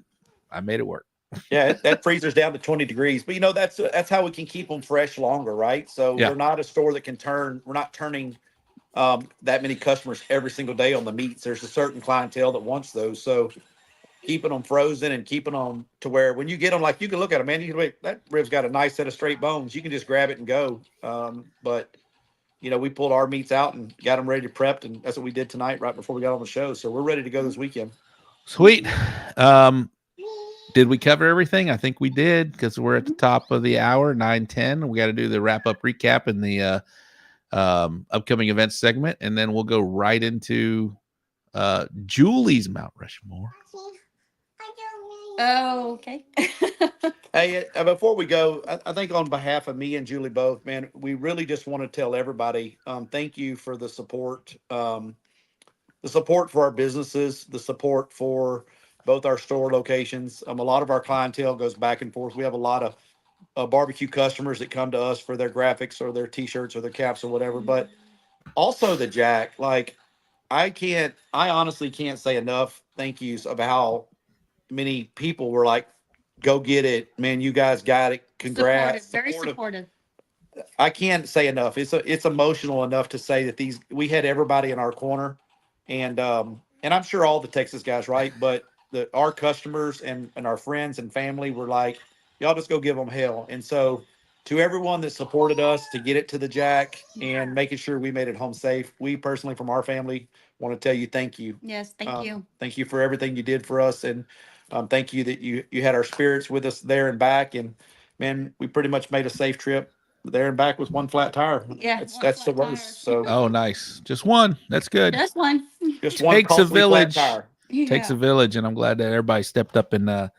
I made it work. Yeah, that freezer's down to 20 degrees. But that's how we can keep them fresh longer, right? So we're not a store that can we're not turning that many customers every single day on the meats. There's a certain clientele that wants those. So keeping them frozen and keeping them to where when you get them, you can look at them, man, you can wait, that rib's got a nice set of straight bones. You can just grab it and go. But we pulled our meats out and got them ready to prep, and that's what we did tonight right before we got on the show. So we're ready to go this weekend. Sweet. Did we cover everything? I think we did, because we're at the top of the hour, 9:10. We got to do the wrap-up recap and the upcoming events segment, and then we'll go right into Julie's Mount Rushmore. Oh, okay. Hey, before we go, I think on behalf of me and Julie both, man, we really just want to tell everybody, thank you for the support for our businesses, the support for both our store locations. A lot of our clientele goes back and forth. We have a lot of barbecue customers that come to us for their graphics or their t-shirts or their caps or whatever, but also the Jack. Like, I honestly can't say enough thank yous of how many people were like, go get it, man, you guys got it, congrats. Very supportive. I can't say enough. It's emotional enough to say that we had everybody in our corner, and I'm sure all the Texas guys, right? But our customers and our friends and family were like, y'all just go give them hell. And so to everyone that supported us to get it to the Jack and making sure we made it home safe, we personally from our family want to tell you thank you. Yes, thank you. Thank you for everything you did for us, and thank you that you had our spirits with us there and back. And man, we pretty much made a safe trip there and back with one flat tire. Yeah, that's the worst. So Oh, nice. Just one. That's good. Just one. just one Takes a costly flat village. tire. Takes a village, and I'm glad that everybody stepped up and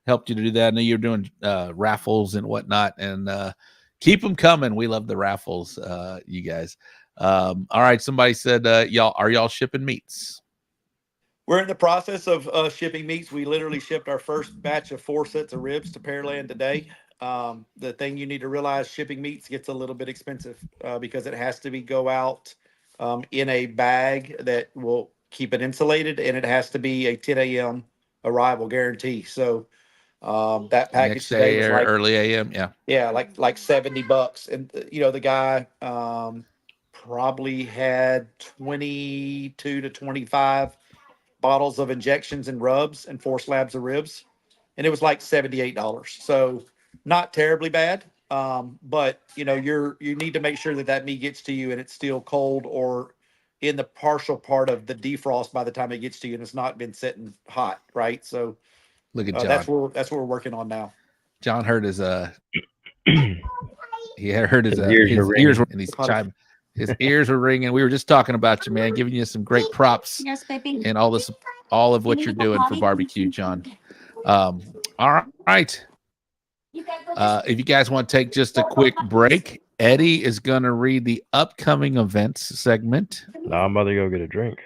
helped you to do that. I know you're doing raffles and whatnot, and keep them coming. We love the raffles, you guys. All right, somebody said, are y'all shipping meats? We're in the process of shipping meats. We literally shipped our first batch of 4 sets of ribs to Pearland today. The thing you need to realize, shipping meats gets a little bit expensive because it has to go out in a bag that will keep it insulated, and it has to be a 10 a.m. arrival guarantee. So that package Next today day was or like early AM, yeah, like $70. And the guy probably had 22 to 25 bottles of injections and rubs and 4 slabs of ribs, and it was like $78. So not terribly bad, but you need to make sure that meat gets to you and it's still cold or in the partial part of the defrost by the time it gets to you, and it's not been sitting hot, right? So look at John. that's what we're working on now. John heard his he heard his ears were, and he's chiming. His ears were ringing. We were just talking about you, man, giving you some great props. Yes, baby. And all of what you're doing for barbecue, John. All right. If you guys want to take just a quick break, Eddy is going to read the upcoming events segment. No, I'm about to go get a drink.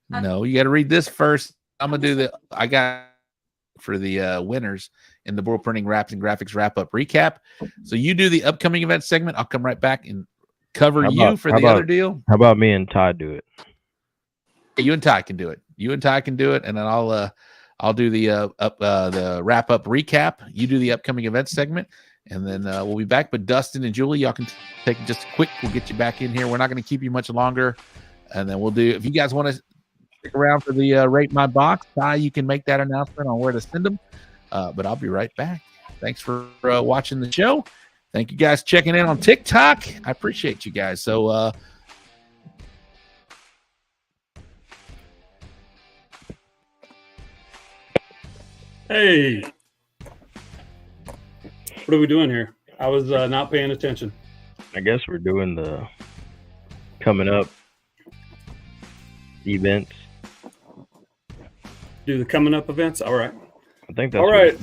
No, you got to read this first. I'm going to do I got for the winners in the World Printing Wraps and Graphics wrap-up recap. So you do the upcoming events segment. I'll come right back and cover you for the other deal. How about me and Ty do it? You and Ty can do it. And then I'll do the wrap up recap. You do the upcoming event segment, and then we'll be back. But Dustin and Julie, y'all can take just a quick. We'll get you back in here. We're not going to keep you much longer, and then we'll do. If you guys want to stick around for the rate my box, Ty, you can make that announcement on where to send them. But I'll be right back. Thanks for watching the show. Thank you guys checking in on TikTok. I appreciate you guys. So. Hey, what are we doing here? I was not paying attention. I guess we're doing the coming up events. Do the coming up events? All right. I think that's all right.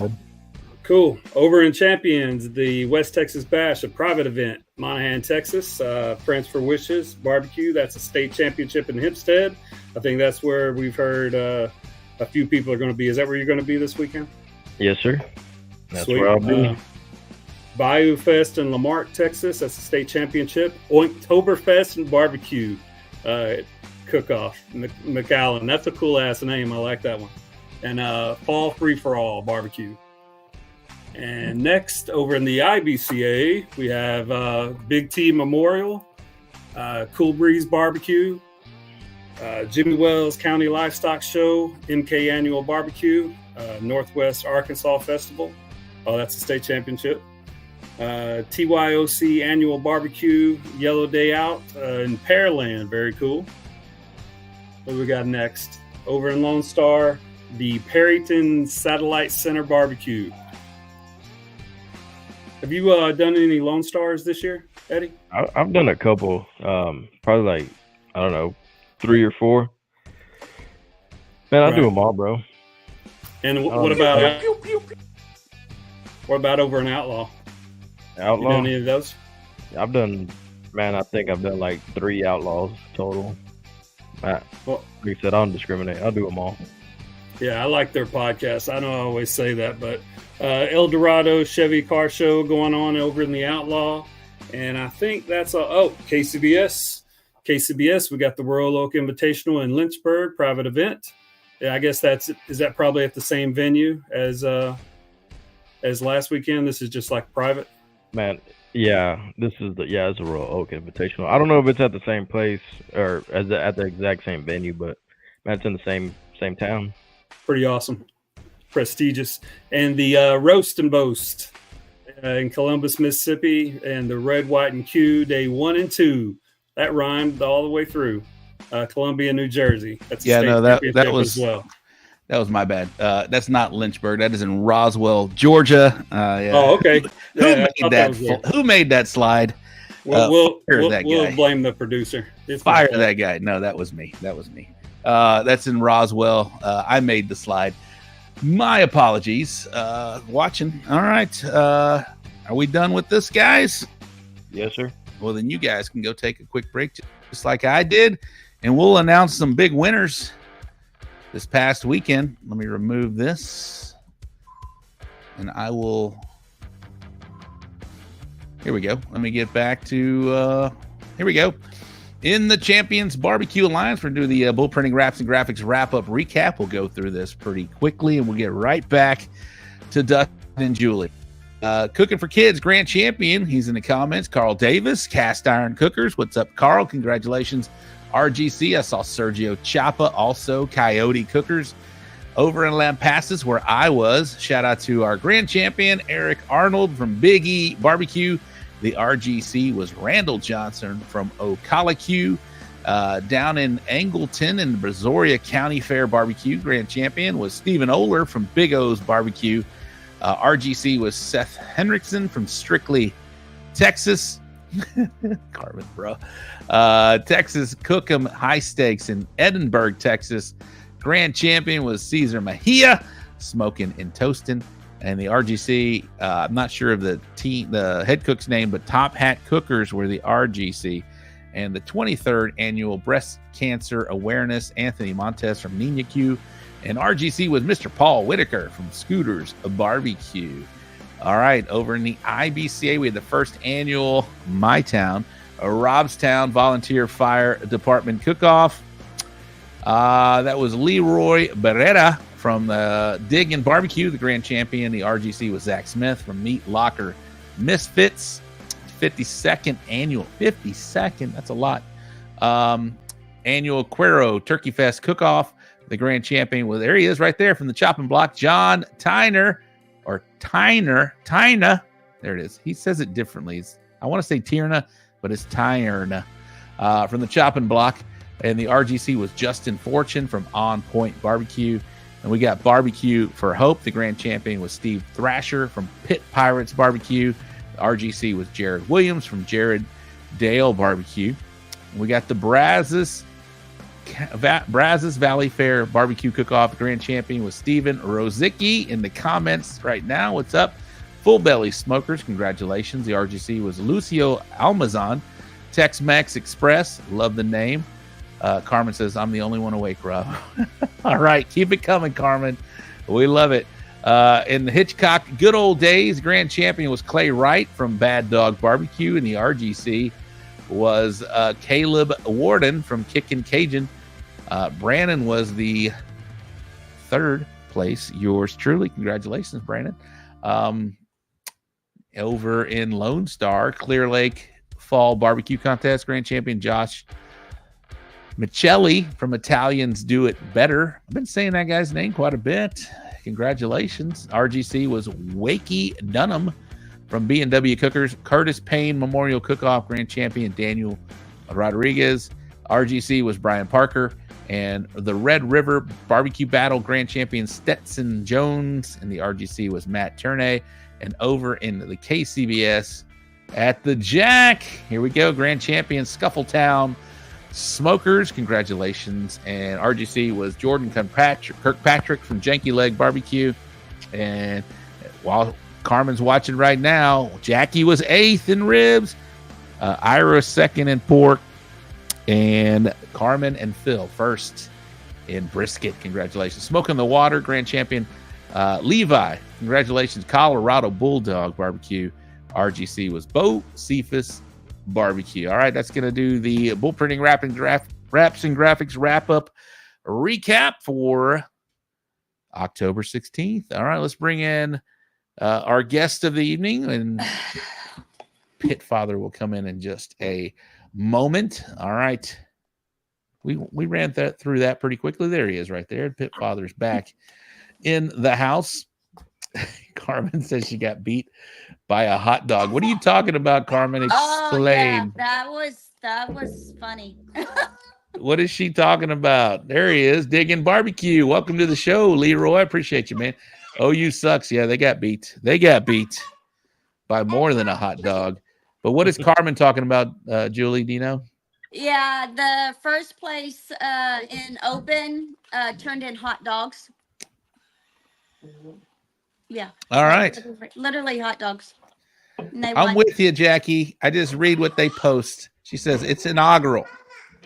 Cool. Over in Champions, the West Texas Bash, a private event, Monaghan, Texas. Friends for Wishes barbecue. That's a state championship in Hempstead. I think that's where we've heard a few people are going to be. Is that where you're going to be this weekend? Yes, sir. That's Sweet. where I'll be. Bayou Fest in Lamarck, Texas. That's the state championship. Oktoberfest and barbecue cook-off, McAllen. That's a cool-ass name. I like that one. And Fall Free-for-All barbecue. And next, over in the IBCA, we have Big T Memorial, Cool Breeze Barbecue, Jimmy Wells County Livestock Show, MK Annual Barbecue, Northwest Arkansas Festival. Oh, that's the state championship. TYOC Annual Barbecue, Yellow Day Out in Pearland. Very cool. What do we got next? Over in Lone Star, the Perryton Satellite Center Barbecue. Have you done any Lone Stars this year, Eddie? I've done a couple, probably like, I don't know, 3 or 4. Man, I do them all, bro. And what about over an Outlaw? Outlaw? You done any of those? I've done, man, I think I've done like 3 Outlaws total. Like I said, I don't discriminate. I'll do them all. Yeah, I like their podcast. I know I always say that, but El Dorado Chevy Car Show going on over in the Outlaw. And I think that's KCBS. KCBS, we got the Royal Oak Invitational in Lynchburg, private event. Yeah, I guess is that probably at the same venue as last weekend? This is just like private? Man, yeah, it's a Royal Oak Invitational. I don't know if it's at the same place or at the exact same venue, but man, it's in the same town. Pretty awesome. Prestigious. And the Roast and Boast in Columbus, Mississippi, and the Red, White, and Q day 1 and 2. That rhymed all the way through. Columbia, New Jersey. That's that was as well. That was my bad. That's not Lynchburg. That is in Roswell, Georgia. Yeah. Oh, okay. Who made that slide? We'll blame the producer. Fire that guy. No, that was me. That's in Roswell. I made the slide. My apologies. Watching. All right. Are we done with this, guys? Yes, sir. Well, then you guys can go take a quick break, just like I did, and we'll announce some big winners this past weekend. Let me remove this, and I will. Here we go. Let me get back to. Here we go. In the Champions Barbecue Alliance, we're going to do the Bull Printing Wraps and Graphics wrap-up recap. We'll go through this pretty quickly, and we'll get right back to Dustin and Julie. Cooking for Kids Grand Champion. He's in the comments. Carl Davis, Cast Iron Cookers. What's up, Carl? Congratulations. RGC. I saw Sergio Chapa, also Coyote Cookers. Over in Lampasas, where I was. Shout out to our Grand Champion, Eric Arnold from Big E Barbecue. The RGC was Randall Johnson from Ocala. Down in Angleton in the Brazoria County Fair Barbecue, Grand Champion was Stephen Oler from Big O's Barbecue. RGC was Seth Henriksen from Strictly, Texas. Carmen, bro. Texas Cookham High Stakes in Edinburgh, Texas. Grand Champion was Cesar Mejia, Smoking and Toasting. And the RGC, I'm not sure of the head cook's name, but Top Hat Cookers were the RGC. And the 23rd Annual Breast Cancer Awareness, Anthony Montes from Nina Q. And RGC was Mr. Paul Whitaker from Scooters Barbecue. All right, over in the IBCA, we had the first annual My Town, Robstown Volunteer Fire Department Cook-Off. That was Leroy Barrera from Dig and Barbecue, the Grand Champion. The RGC was Zach Smith from Meat Locker Misfits. 52nd annual. 52nd, that's a lot. Annual Cuero Turkey Fest Cook-Off. The Grand Champion was, there he is right there from the chopping block, John Tyner, or Tyna. There it is. He says it differently. I want to say Tierna, but it's Tyrna from the chopping block. And the RGC was Justin Fortune from On Point Barbecue. And we got Barbecue for Hope. The Grand Champion was Steve Thrasher from Pit Pirates Barbecue. The RGC was Jared Williams from Jared Dale Barbecue. And we got the Brazos Valley Fair Barbecue Cook-Off. The Grand Champion was Steven Rozicki in the comments right now. What's up? Full Belly Smokers. Congratulations. The RGC was Lucio Almazan. Tex-Mex Express. Love the name. Carmen says, I'm the only one awake, Rob. All right. Keep it coming, Carmen. We love it. In the Hitchcock Good Old Days, Grand Champion was Clay Wright from Bad Dog Barbecue. And the RGC was Caleb Warden from Kickin' Cajun. Brandon was the third place. Yours truly. Congratulations, Brandon. Over in Lone Star, Clear Lake Fall Barbecue Contest, Grand Champion Josh Michelli from Italians Do It Better. I've been saying that guy's name quite a bit. Congratulations. RGC was Wakey Dunham from B&W Cookers. Curtis Payne Memorial Cook-Off Grand Champion Daniel Rodriguez. RGC was Brian Parker. And the Red River Barbecue Battle Grand Champion Stetson Jones, and the RGC was Matt Turnay. And over in the KCBS at the Jack, here we go, Grand Champion Scuffletown Smokers, congratulations. And RGC was Jordan Kirkpatrick from Janky Leg Barbecue. And while Carmen's watching right now, Jackie was 8th in ribs, Ira 2nd in pork, and Carmen and Phil 1st in brisket. Congratulations. Smoke in the Water Grand Champion Levi, congratulations. Colorado Bulldog Barbecue. RGC was Bo Cephas Barbecue. All right, that's going to do the bull printing wraps and graphics wrap up recap for October 16th. All right, let's bring in our guest of the evening, and Pit Father will come in just a moment. All right, we ran through that pretty quickly. There he is right there. Pit Father's back in the house. Carmen says she got beat by a hot dog. What are you talking about, Carmen? Explain. That was funny. What is she talking about? There he is, Digging Barbecue. Welcome to the show, Leroy. I appreciate you, man. OU sucks. Yeah, they got beat. They got beat by more than a hot dog. But what is Carmen talking about, Julie? Do you know? Yeah, the first place in open turned in hot dogs. Yeah. All right. Literally hot dogs. I'm with you, Jackie. I just read what they post. She says it's inaugural,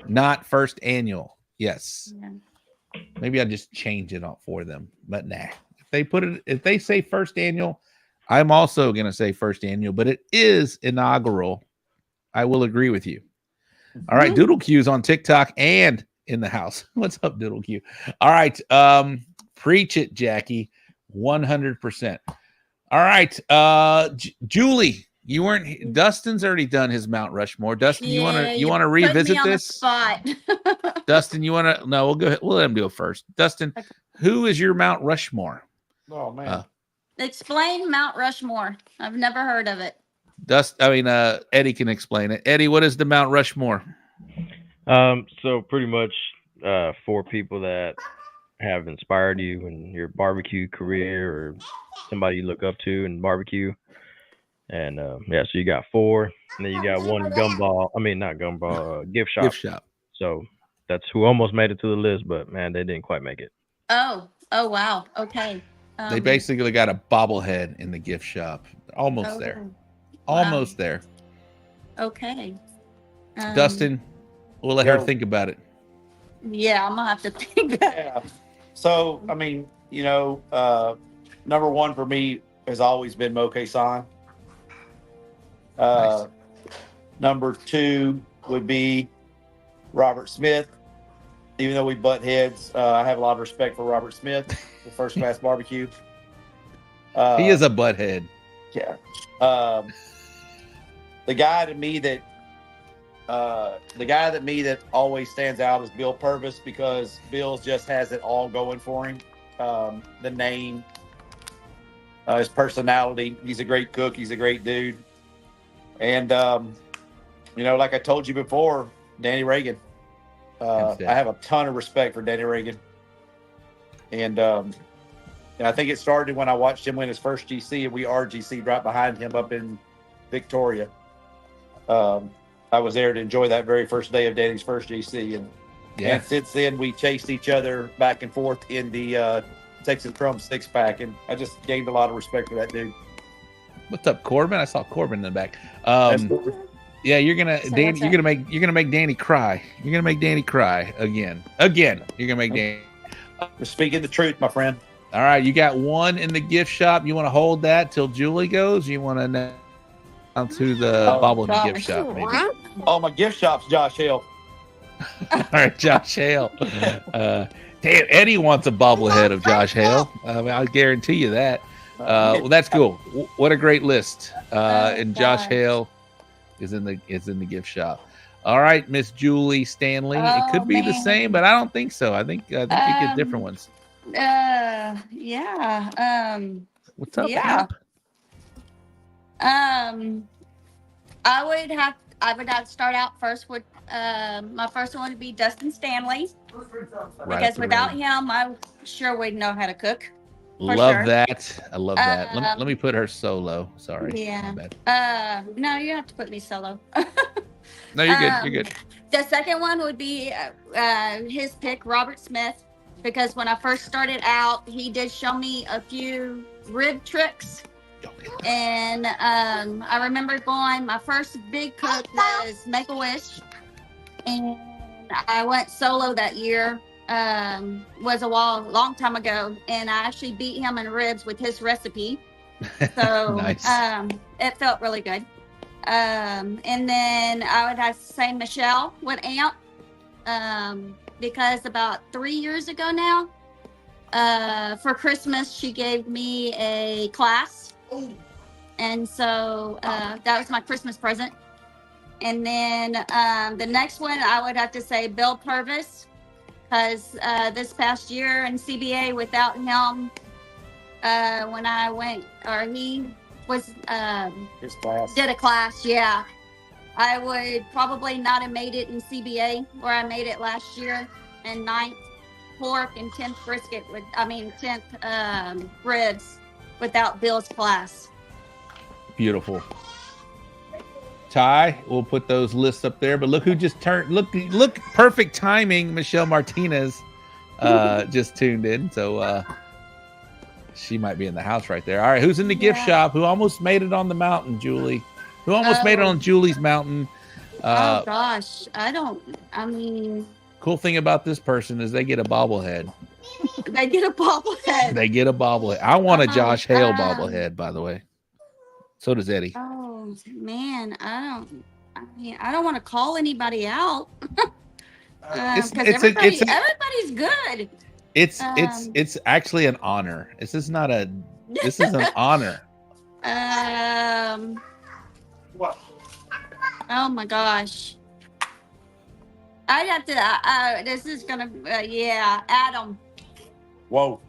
not first annual. Yes. Yeah. Maybe I'll just change it up for them. But nah. If they say first annual, I'm also gonna say first annual, but it is inaugural. I will agree with you. All right, Doodle Q's on TikTok and in the house. What's up, Doodle Q? All right. Preach it, Jackie. 100%. All right, Julie, you weren't. Dustin's already done his Mount Rushmore. Dustin, you want to revisit this? Dustin, you want to? No, we'll go ahead. We'll let him do it first. Dustin, who is your Mount Rushmore? Oh man, explain Mount Rushmore. I've never heard of it. Eddie can explain it. Eddie, what is the Mount Rushmore? So pretty much 4 people that have inspired you in your barbecue career, or somebody you look up to in barbecue. And so you got 4, and then you got one gift shop. Gift shop. So that's who almost made it to the list, but man, they didn't quite make it. Oh wow. Okay. They basically got a bobblehead in the gift shop. Almost there. Almost there. Okay. Dustin, we'll let her think about it. Yeah, I'm gonna have to think about it. Yeah. So, I mean, number 1 for me has always been Moke-san. Nice. Number 2 would be Robert Smith. Even though we butt heads, I have a lot of respect for Robert Smith, the First Class Barbecue. He is a butthead. Yeah. The guy to me that always stands out is Bill Purvis, because Bill just has it all going for him. The name, his personality. He's a great cook. He's a great dude. And, like I told you before, Danny Reagan. I have a ton of respect for Danny Reagan. And I think it started when I watched him win his first GC, and we RGC'd right behind him up in Victoria. I was there to enjoy that very first day of Danny's first GC, and since then we chased each other back and forth in the Texas Chrome 6-pack, and I just gained a lot of respect for that dude. What's up, Corbin? I saw Corbin in the back. Yeah, you're gonna make Danny cry. You're gonna make Danny cry again. You're gonna make Danny. We're speaking the truth, my friend. All right, you got 1 in the gift shop. You want to hold that till Julie goes? You want to announce who the bobble in the gift shop? Maybe. Oh, my gift shop's Josh Hale. All right, Josh Hale. Damn, Eddie wants a bobblehead of Josh Hale. I'll guarantee you that. Well, that's cool. What a great list. And Josh Hale is in the gift shop. All right, Miss Julie Standley. It could be the same, but I don't think so. I think you get different ones. Yeah. What's up? Yeah. Amp? I would have. I would have to start out first with my first one would be Dustin Standley, because without him, I sure wouldn't know how to cook. Love that. I love that. Let me put her solo. Sorry. Yeah. My bad. No, you have to put me solo. No, you're good. You're good. The second one would be his pick, Robert Smith, because when I first started out, he did show me a few rib tricks. And I remember going, my first big cook was Make-A-Wish. And I went solo that year. Was a long time ago. And I actually beat him in ribs with his recipe. So Nice. It felt really good. And then I would have to say Michelle with Amp, because about 3 years ago now, for Christmas, she gave me a class. And so that was my Christmas present. And then the next one, I would have to say Bill Purvis, because this past year in CBA, without him, when I went, or he was His class. did a class, yeah, I would probably not have made it in CBA, where I made it last year, and 9th pork and 10th brisket 10th ribs without Bill's class. Beautiful. Ty, we'll put those lists up there. But look who just turned. Look, perfect timing. Michelle Martinez just tuned in. So she might be in the house right there. All right, who's in the gift shop? Who almost made it on the mountain, Julie? Who almost made it on Julie's mountain? Oh gosh, Cool thing about this person is they get a bobblehead. They get a bobblehead. They get a bobblehead. I want a Josh Hale bobblehead, by the way. So does Eddie. Oh man, I don't want to call anybody out. Because everybody's good. It's actually an honor. This is not a. This is an honor. What? Oh my gosh. I have to. This is gonna. Yeah, Adam. Whoa.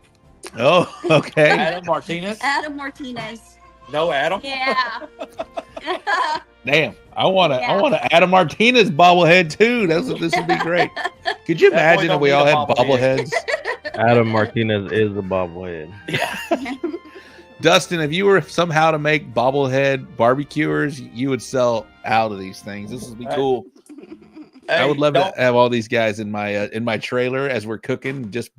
Oh, okay. Adam Martinez. Adam Martinez. No, Adam. Yeah. Damn, I want to Adam Martinez bobblehead too. This would be great. Could you imagine if we all had bobbleheads? Adam Martinez is a bobblehead. Yeah. Dustin, if you were somehow to make bobblehead barbecuers, you would sell out of these things. This would be cool. I would love to have all these guys in my trailer as we're cooking, just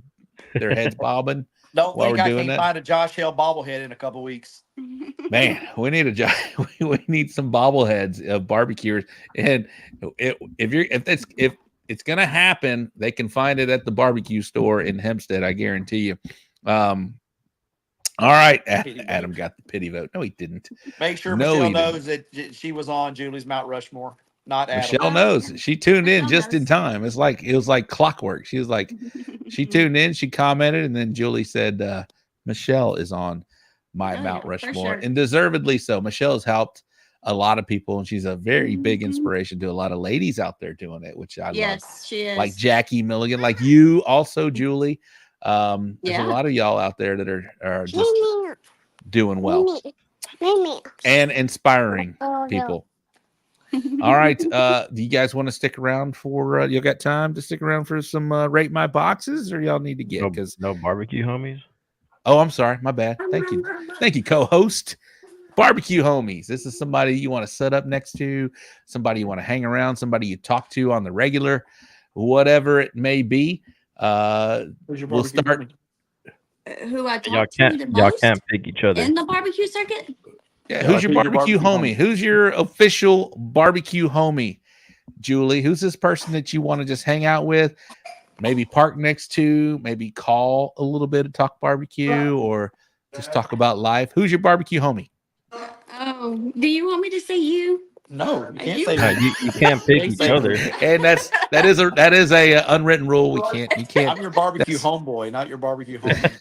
their heads bobbing. Don't while think we're I doing can't that. find a Josh Hale bobblehead in a couple weeks. Man, we need we need some bobbleheads of barbecuers, and if it's gonna happen, they can find it at the barbecue store in Hempstead. I guarantee you. All right, Adam got the pity vote. No, he didn't. Make sure Michelle knows that she was on Julie's Mount Rushmore, not Adam. Michelle knows. She tuned in just in time. It was like clockwork. She was like, she tuned in, she commented, and then Julie said, Michelle is on my Mount Rushmore, sure. and deservedly so. Michelle's helped a lot of people, and she's a very big inspiration to a lot of ladies out there doing it, which I love. Yes, she is. Like Jackie Milligan, like you also, Julie. There's a lot of y'all out there that are just doing well and inspiring people. All right. Do you guys want to stick around for you got time to stick around for some rate my boxes, or y'all need to get because no barbecue homies? Oh, I'm sorry, my bad. Thank you, co-host. Barbecue homies. This is somebody you want to set up next to, somebody you want to hang around, somebody you talk to on the regular, whatever it may be. We'll start. Who I Y'all talk to the y'all most can't pick each other. in the barbecue circuit? Yeah, who's your barbecue homie? Who's your official barbecue homie, Julie? Who's this person that you want to just hang out with? Maybe park next to, maybe call a little bit and talk barbecue, or just talk about life. Who's your barbecue homie? Oh, do you want me to say you? No, you can't You- say No, that. you can't pick each other. And that is a unwritten rule. You can't. I'm your barbecue homeboy, not your barbecue homie.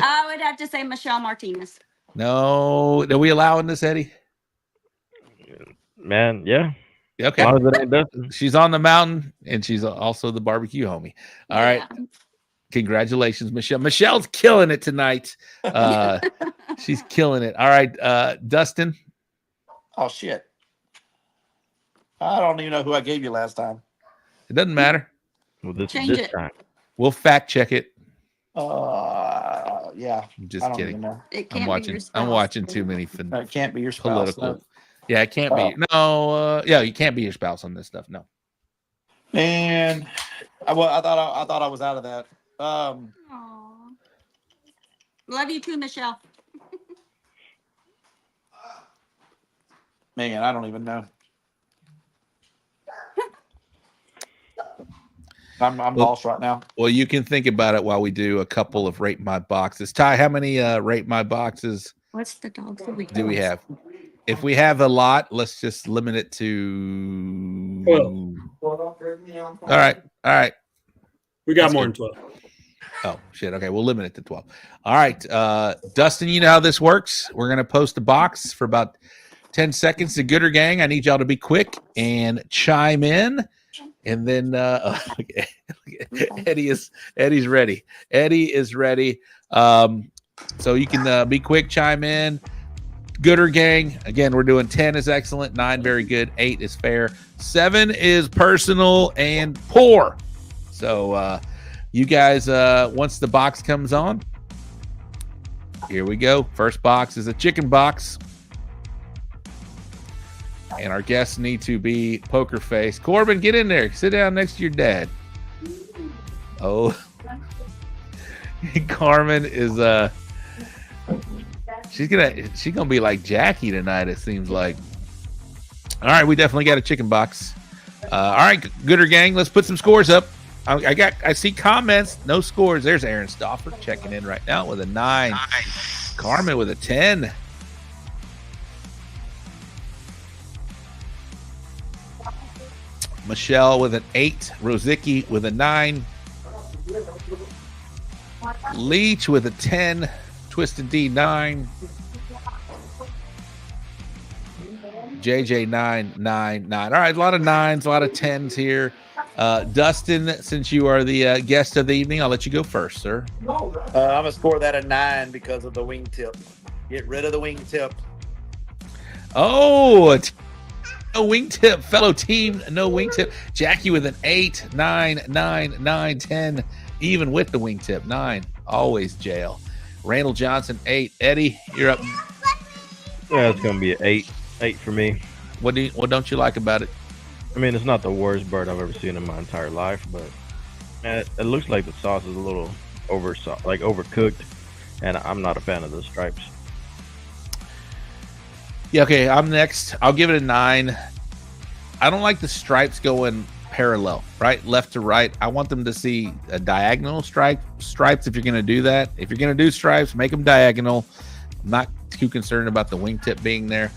I would have to say Michelle Martinez. No, are we allowing this, Eddie? Man, yeah. Okay. As long as it ain't Dustin. She's on the mountain, and she's also the barbecue homie. All right. Congratulations, Michelle. Michelle's killing it tonight. She's killing it. All right, Dustin. Oh shit. I don't even know who I gave you last time. It doesn't matter. Well, this Change this it. time. We'll fact check it. Yeah. I'm I just don't kidding. even know. It I'm can't be watching. your spouse. I'm watching too many No, it can't be your spouse. political. No. Yeah, it can't be. No. Yeah, you can't be your spouse on this stuff. No. Man, I thought I was out of that. Aw. Love you too, Michelle. Man, I don't even know. I'm lost right now. Well, you can think about it while we do a couple of rate my boxes. Ty, how many rate my boxes What's the dog's do we have? If we have a lot, let's just limit it to 12. All right. We got That's more good. than 12. Oh shit. Okay, we'll limit it to 12. All right. Dustin, you know how this works. We're gonna post a box for about 10 seconds. The Gooder Gang, I need y'all to be quick and chime in. And then Eddie's ready. Eddy is ready. So you can be quick, chime in. Gooder Gang, again, we're doing 10 is excellent, 9 very good, 8 is fair, 7 is personal and poor. So you guys, once the box comes on, here we go. First box is a chicken box. And our guests need to be poker face. Corbin, get in there. Sit down next to your dad. Oh. Carmen is she's gonna be like Jackie tonight, it seems like. All right, we definitely got a chicken box. All right, Gooder Gang, let's put some scores up. I see comments, no scores. There's Aaron Stauffer checking in right now with a 9. Carmen with a 10. Michelle with an 8. Rozicki with a 9. Leach with a 10. Twisted D 9. JJ 9, 9, 9. All right, a lot of 9s, a lot of 10s here. Dustin, since you are the guest of the evening, I'll let you go first, sir. I'm gonna score that a 9 because of the wingtip. Get rid of the wingtip. Oh, no wingtip, fellow team, no wingtip. Jackie with an 8, 9, 9, 9, 10, even with the wingtip, 9. Always jail. Randall Johnson, 8. Eddy, you're up. Yeah, it's gonna be an 8. 8 for me. What don't you like about it? I mean, it's not the worst bird I've ever seen in my entire life, but it looks like the sauce is a little overcooked, and I'm not a fan of the stripes. Yeah, okay, I'm next. I'll give it a 9. I don't like the stripes going parallel, right? Left to right. I want them to see a diagonal stripes if you're going to do that. If you're going to do stripes, make them diagonal. I'm not too concerned about the wingtip being there.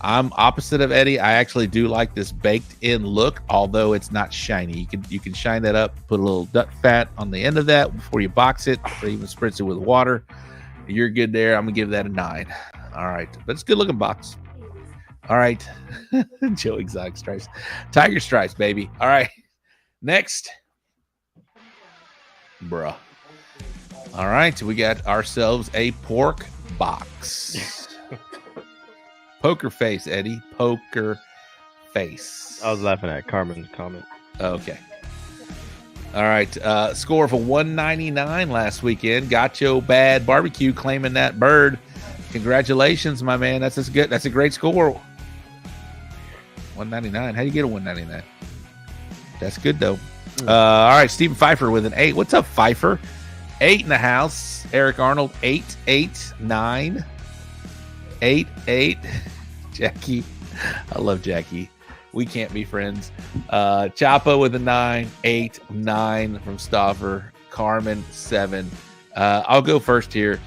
I'm opposite of Eddy. I actually do like this baked in look, although it's not shiny. You can shine that up, put a little duck fat on the end of that before you box it, or even spritz it with water. You're good there. I'm gonna give that a 9. All right, but it's a good looking box. All right, Joe Exotic Stripes, Tiger Stripes, baby. All right, next, bruh. All right, we got ourselves a pork box. Poker face, Eddy. Poker face. I was laughing at Carmen's comment. Okay. All right. Score of a 199 last weekend. Gotcho Bad Barbecue claiming that bird. Congratulations, my man. That's good. That's a great score. 199. How do you get a 199? That's good though. All right. Stephen Pfeiffer with an 8. What's up, Pfeiffer? 8 in the house. Eric Arnold 8, 8, 9. 8, 8. Jackie. I love Jackie. We can't be friends. Chapa with a 9, 8, 9 from Stauffer. Carmen 7. I'll go first here.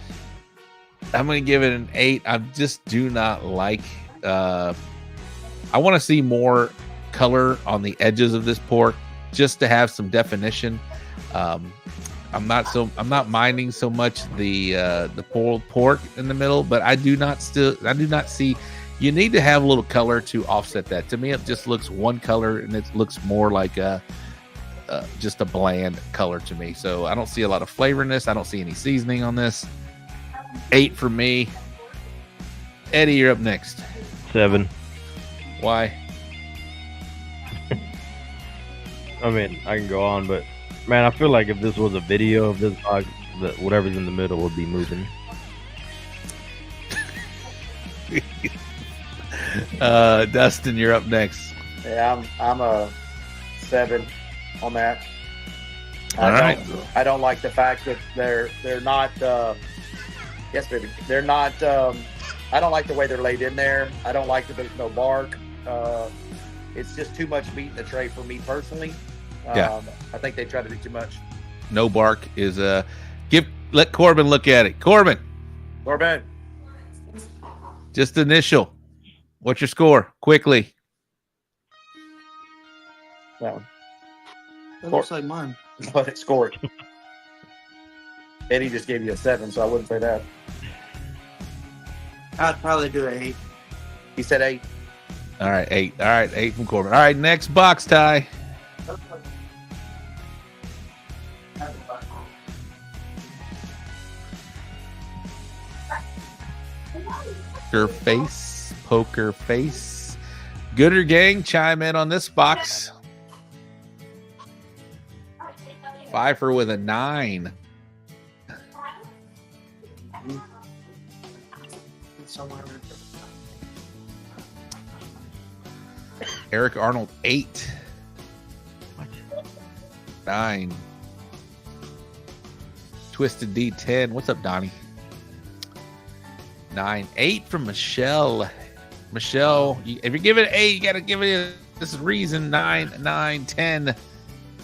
I'm going to give it an 8. I just do not like. I want to see more color on the edges of this pork, just to have some definition. I'm not minding so much the pulled pork in the middle, but I do not see. You need to have a little color to offset that. To me, it just looks one color, and it looks more like just a bland color to me. So I don't see a lot of flavor in this. I don't see any seasoning on this. 8 for me. Eddy, you're up next. 7. Why? I mean, I can go on, but man, I feel like if this was a video of this box, that whatever's in the middle would be moving. Dustin, you're up next. Yeah, I'm a 7 on that. I don't like the fact that they're not. Yes, baby. They're not. I don't like the way they're laid in there. I don't like that there's no bark. It's just too much meat in the tray for me personally. Yeah. I think they try to do too much. No bark is let Corbin look at it. Corbin, just initial. What's your score? Quickly. That one. That looks like mine. But it scored. Eddie just gave you a 7, so I wouldn't say that. I'd probably do an 8. He said 8. All right, 8. All right, 8 from Corbin. All right, next box, Ty. Poker face. Gooder gang, chime in on this box. Pfeiffer with a 9. Eric Arnold 8. 9. Twisted D 10. What's up, Donnie? 9. 8 from Michelle. Michelle, if you give it an 8, you got to give it this reason. 9, 9, 10.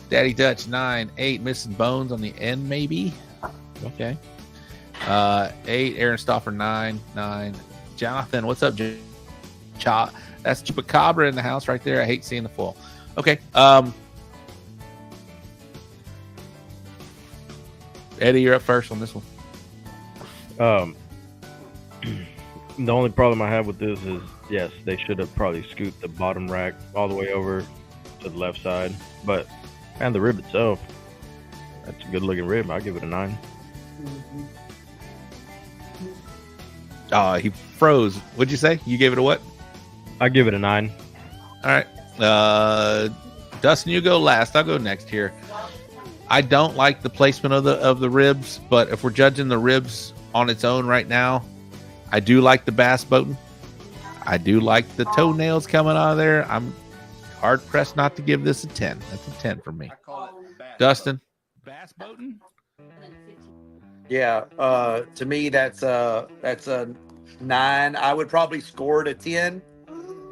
Daddy Dutch 9, 8. Missing bones on the end, maybe. Okay. 8. Aaron Stoffer 9, 9. Jonathan, what's up, that's Chupacabra in the house right there. I hate seeing the full. Okay. Eddie, you're up first on this one. The only problem I have with this is, yes, they should have probably scooped the bottom rack all the way over to the left side. But, man, the rib itself, that's a good-looking rib. I'll give it a 9. He froze. What'd you say? You gave it a what? I give it a 9. All right. Dustin, you go last. I'll go next here. I don't like the placement of the ribs, but if we're judging the ribs on its own right now, I do like the bass boating. I do like the toenails coming out of there. I'm hard pressed not to give this a 10. That's a 10 for me. Dustin? Bass boating? Yeah, to me that's a 9. I would probably score it a 10.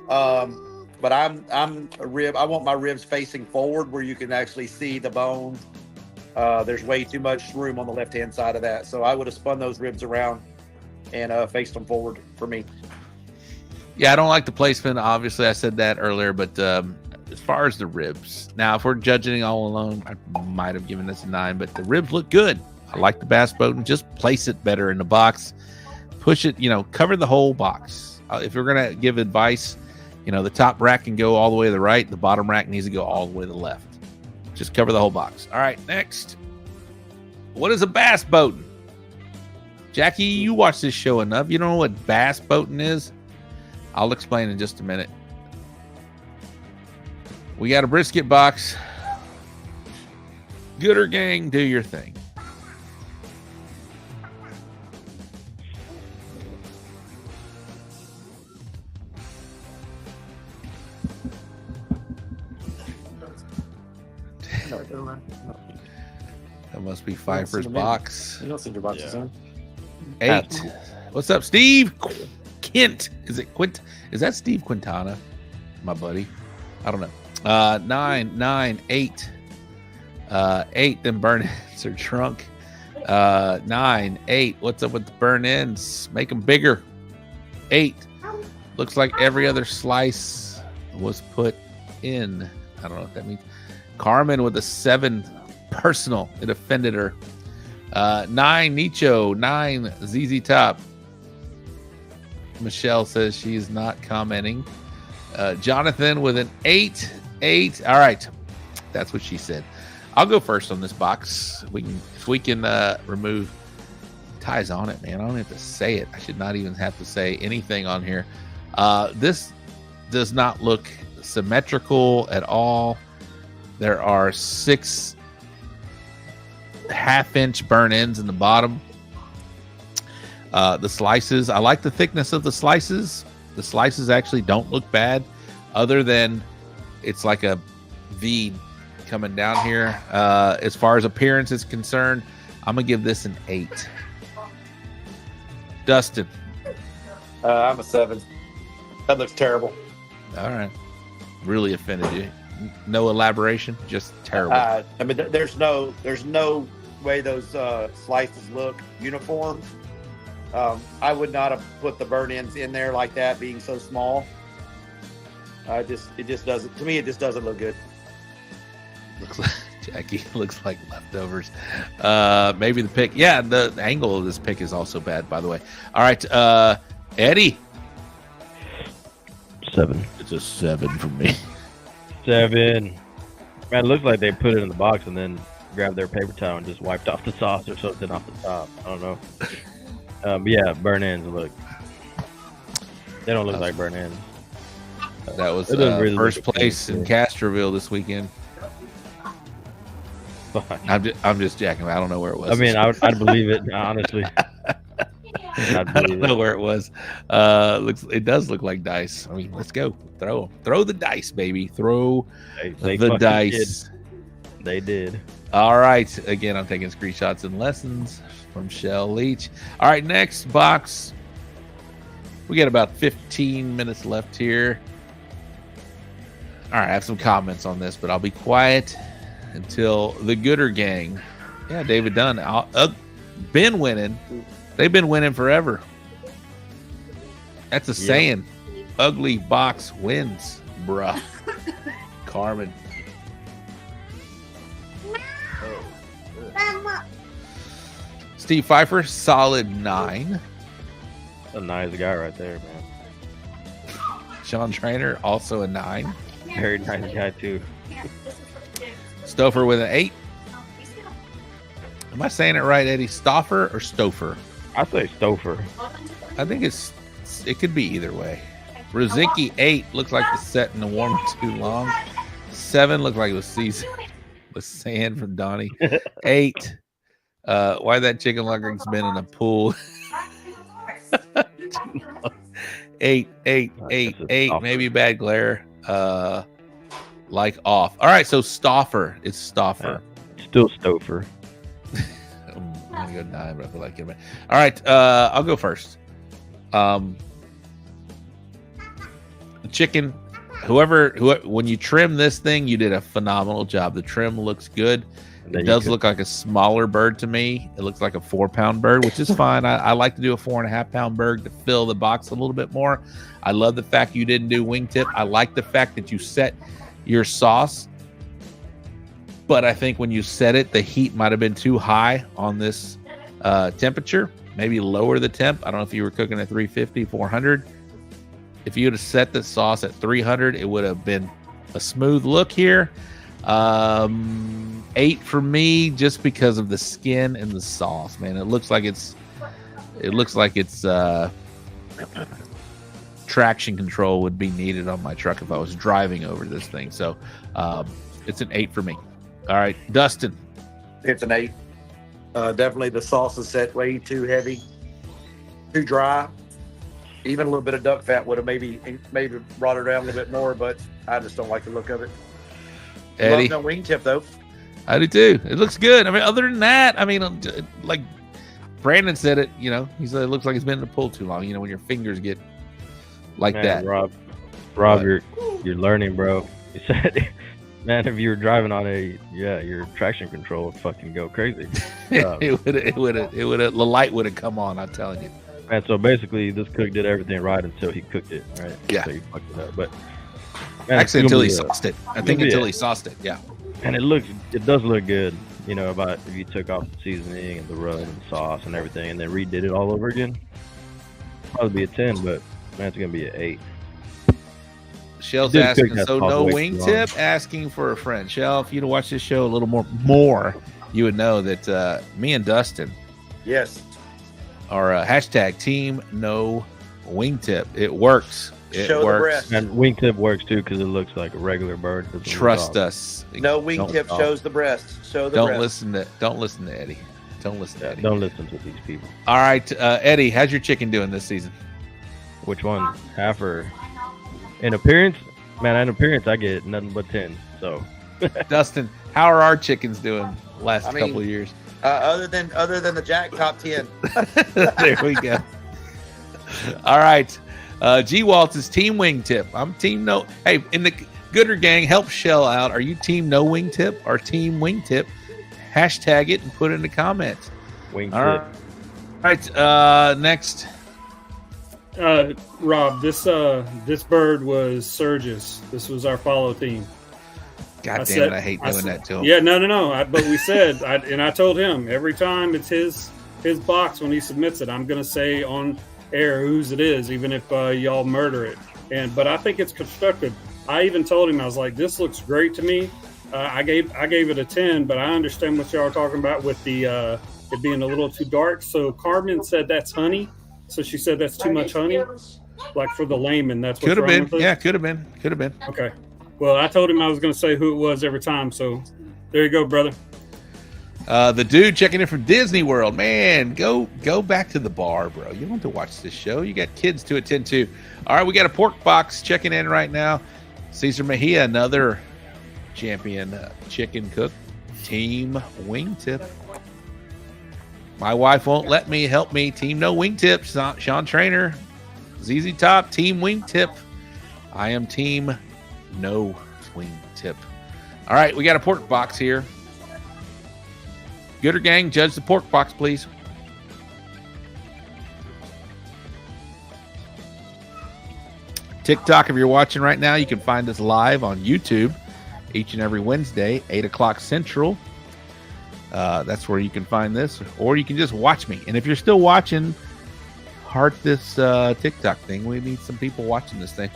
But I'm a rib. I want my ribs facing forward where you can actually see the bones. There's way too much room on the left-hand side of that, so I would have spun those ribs around and faced them forward for me. Yeah, I don't like the placement. Obviously, I said that earlier, but as far as the ribs, now if we're judging all alone, I might have given this a 9, but the ribs look good. I like the bass boating. Just place it better in the box. Push it, cover the whole box. If you're going to give advice, the top rack can go all the way to the right. The bottom rack needs to go all the way to the left. Just cover the whole box. All right, next. What is a bass boating? Jackie, you watch this show enough. You don't know what bass boating is? I'll explain in just a minute. We got a brisket box. Gooder gang, do your thing. That must be Pfeiffer's box. You don't send your boxes in. 8. What's up, Steve? Kent. Is it Quint? Is that Steve Quintana? My buddy. I don't know. 9, 9, 8. 8, then burn ends are trunk. 9, 8. What's up with the burn ends? Make them bigger. 8. Looks like every other slice was put in. I don't know what that means. Carmen with a 7 personal. It offended her. 9 Nicho. 9 ZZ Top. Michelle says she's not commenting. Jonathan with an 8. 8. All right. That's what she said. I'll go first on this box. If we can remove ties on it, man. I don't have to say it. I should not even have to say anything on here. This does not look symmetrical at all. There are 6 half-inch burn ends in the bottom. The slices, I like the thickness of the slices. The slices actually don't look bad, other than it's like a V coming down here. As far as appearance is concerned, I'm gonna give this an 8. Dustin. I'm a 7. That looks terrible. All right. Really offended you. No elaboration, just terrible. I mean, there's no way those slices look uniform. I would not have put the burn ends in there like that, being so small. It just doesn't. To me, it just doesn't look good. Looks like Jackie. Looks like leftovers. Maybe the pick. Yeah, the angle of this pick is also bad, by the way. All right, Eddy. 7. It's a 7 for me. 7. Man, it looks like they put it in the box and then grabbed their paper towel and just wiped off the sauce or something off the top. I don't know. But yeah, burn ends look. They don't look like burn ends. That was really first place in Castroville this weekend. I'm just jacking. I don't know where it was. I mean, I'd believe it, honestly. I don't know where it was. It does look like dice. I mean, let's go. Throw the dice, baby. Throw the dice. Did. They did. All right. Again, I'm taking screenshots and lessons from Shell Leach. All right, next box. We got about 15 minutes left here. All right, I have some comments on this, but I'll be quiet until the Gooder Gang. Yeah, David Dunn. Been winning. They've been winning forever. That's a saying. Ugly box wins, bruh. Carmen. Steve Pfeiffer, solid 9. A nice guy right there, man. Sean Trainer, also a 9. Very nice guy, too. Stouffer with an 8. Am I saying it right, Eddie? Stoffer or Stouffer? I say Stouffer. I think it could be either way. Rosinki 8 looks like the set in the warm too long. 7 looked like it was seasoned with sand from Donnie. 8. Why that chicken lugger's been in a pool? 8. Maybe bad glare. Like off. All right, so Stoffer. It's Stoffer. Still Stouffer. I'm gonna go 9, but I feel like it. All right, I'll go first. Chicken. Whoever, when you trim this thing, you did a phenomenal job. The trim looks good. It does look like a smaller bird to me. It looks like a 4-pound bird, which is fine. I like to do a 4.5-pound bird to fill the box a little bit more. I love the fact you didn't do wingtip. I like the fact that you set your sauce, but I think when you set it, the heat might have been too high on this temperature. Maybe lower the temp. I don't know if you were cooking at 350, 400. If you would have set the sauce at 300, it would have been a smooth look here. 8 for me, just because of the skin and the sauce, man. It looks like it's traction control would be needed on my truck if I was driving over this thing. So it's an 8 for me. All right, Dustin. It's an 8. Definitely the sauce is set way too heavy, too dry. Even a little bit of duck fat would have maybe brought it down a little bit more, but I just don't like the look of it. Eddie. Love no wingtip though. I do too. It looks good. I mean, other than that, I mean, like Brandon said it, he said it looks like it's been in the pool too long. When your fingers get like that. Rob, you're learning, bro. You said, man, if you were driving on your traction control would fucking go crazy. It would have. The light would have come on. I'm telling you. And so basically, this cook did everything right until he cooked it, right? Yeah. So he fucked it up, but man, actually until he sauced it. I think until he sauced it. Yeah. And it does look good. About if you took off the seasoning and the rub and the sauce and everything, and then redid it all over again, probably be a 10, but man, it's gonna be an 8. Shell's asking, so no wingtip? Asking for a friend. Shell, if you'd watch this show a little more, you would know that me and Dustin, yes, are hashtag team no wingtip. It works. It Show the works. breast. And wingtip works too because it looks like a regular bird. Doesn't look Trust off. us. No wingtip Don't- shows the breast. Show the Don't breast. listen to Eddie. Don't listen to Eddie. Don't listen to these people. All right, Eddie, how's your chicken doing this season? Which one? Half or in appearance? Man, in appearance I get nothing but 10. So Dustin, how are our chickens doing last couple of years? Other than the Jack top 10. There we go. All right. G Waltz is team wingtip. I'm team no. Hey, in the Gooder gang, help Shell out. Are you team no wingtip or team wingtip? Hashtag it and put it in the comments. Wingtip. All right. Next. Rob, this bird was Surges. This was our follow team. God damn it, I hate doing that to him. Yeah, no. But we said, and I told him every time it's his box when he submits it, I'm going to say on air whose it is, even if y'all murder it. But I think it's constructive. I even told him, I was like, this looks great to me. I gave it a 10, but I understand what y'all are talking about with the it being a little too dark. So Carmen said that's honey. So she said that's too much honey. Like for the layman, that's what's Could have wrong been. with it. Yeah, could have been. Okay. Well, I told him I was going to say who it was every time. So there you go, brother. The dude checking in from Disney World. Man, go back to the bar, bro. You don't have to watch this show. You got kids to attend to. All right, we got a pork box checking in right now. Cesar Mejia, another champion chicken cook. Team wingtip. My wife won't let me. Help me. Team no wingtip. Sean Trainer. ZZ Top. Team wingtip. I am team no wingtip. All right, we got a pork box here. Gooder gang, judge the pork box, please. TikTok, if you're watching right now, you can find us live on YouTube each and every Wednesday, 8 o'clock Central. That's where you can find this, or you can just watch me. And if you're still watching, heart this TikTok thing. We need some people watching this thing.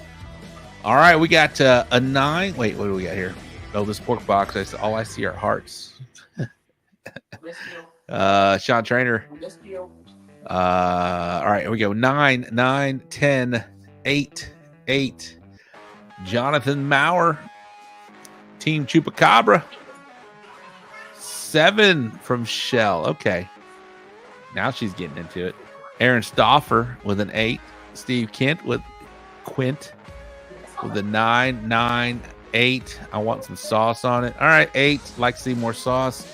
All right, we got a 9. Wait, what do we got here? Oh, this pork box. All I see are hearts. Sean Trainer. All right, here we go. 9, 9, 10, 8, 8. Jonathan Maurer. Team Chupacabra. 7 from Shell. Okay. Now she's getting into it. Aaron Stauffer with an 8. Steve Kent with Quint with a 9, 9, 8. I want some sauce on it. All right, 8. Like to see more sauce.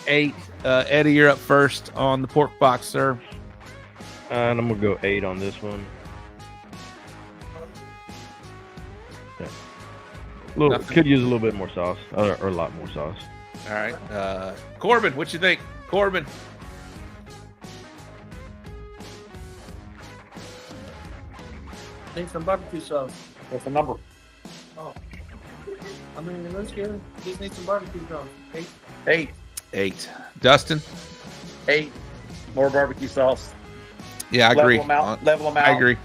8. Eddie, you're up first on the pork box, sir. And I'm going to go 8 on this one. Yeah. Could use a little bit more sauce, or a lot more sauce. All right. Corbin, what you think? Corbin. I think some barbecue sauce. What's the number? Oh. I mean, let's get it. Just need some barbecue sauce. 8. 8. 8. Dustin? 8. More barbecue sauce. Yeah, I agree. Level them out. I agree.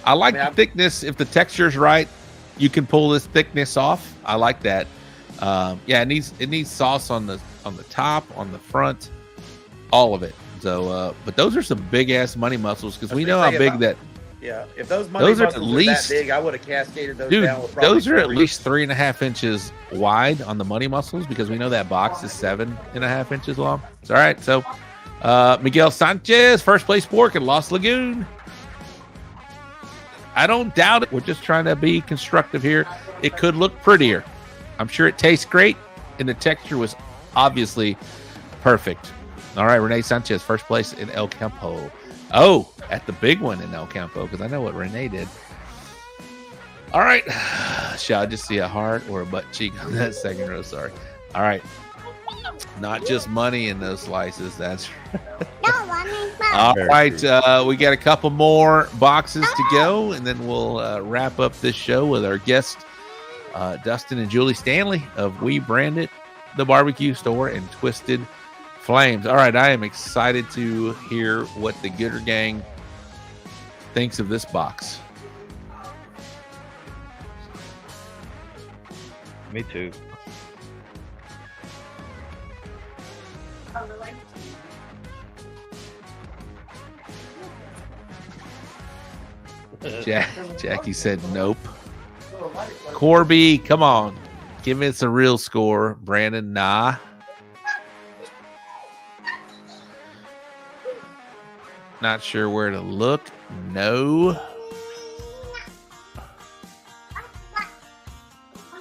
I like the thickness. If the texture's right, you can pull this thickness off. I like that. Yeah, it needs sauce on the top, on the front, all of it. So, but those are some big ass money muscles because we know how big that. Yeah, if those money muscles are that big, I would have cascaded those down with probably those are at least 3.5 inches wide on the money muscles because we know that box is 7.5 inches long. It's all right. So, Miguel Sanchez, first place pork in Lost Lagoon. I don't doubt it. We're just trying to be constructive here. It could look prettier. I'm sure it tastes great, and the texture was obviously perfect. All right, Renee Sanchez, first place in El Campo. Oh, at the big one in El Campo, because I know what Renee did. All right. Shall I just see a heart or a butt cheek on that second row? Sorry. All right. Not just money in those slices. That's all right. We got a couple more boxes to go, and then we'll wrap up this show with our guest, Dustin and Julie Standley of We Brand It, the barbecue store, and Twisted Flames. All right, I am excited to hear what the Gooder gang thinks of this box. Me too. Jackie said nope. Corby, come on. Give us a real score. Brandon, nah. Not sure where to look. No.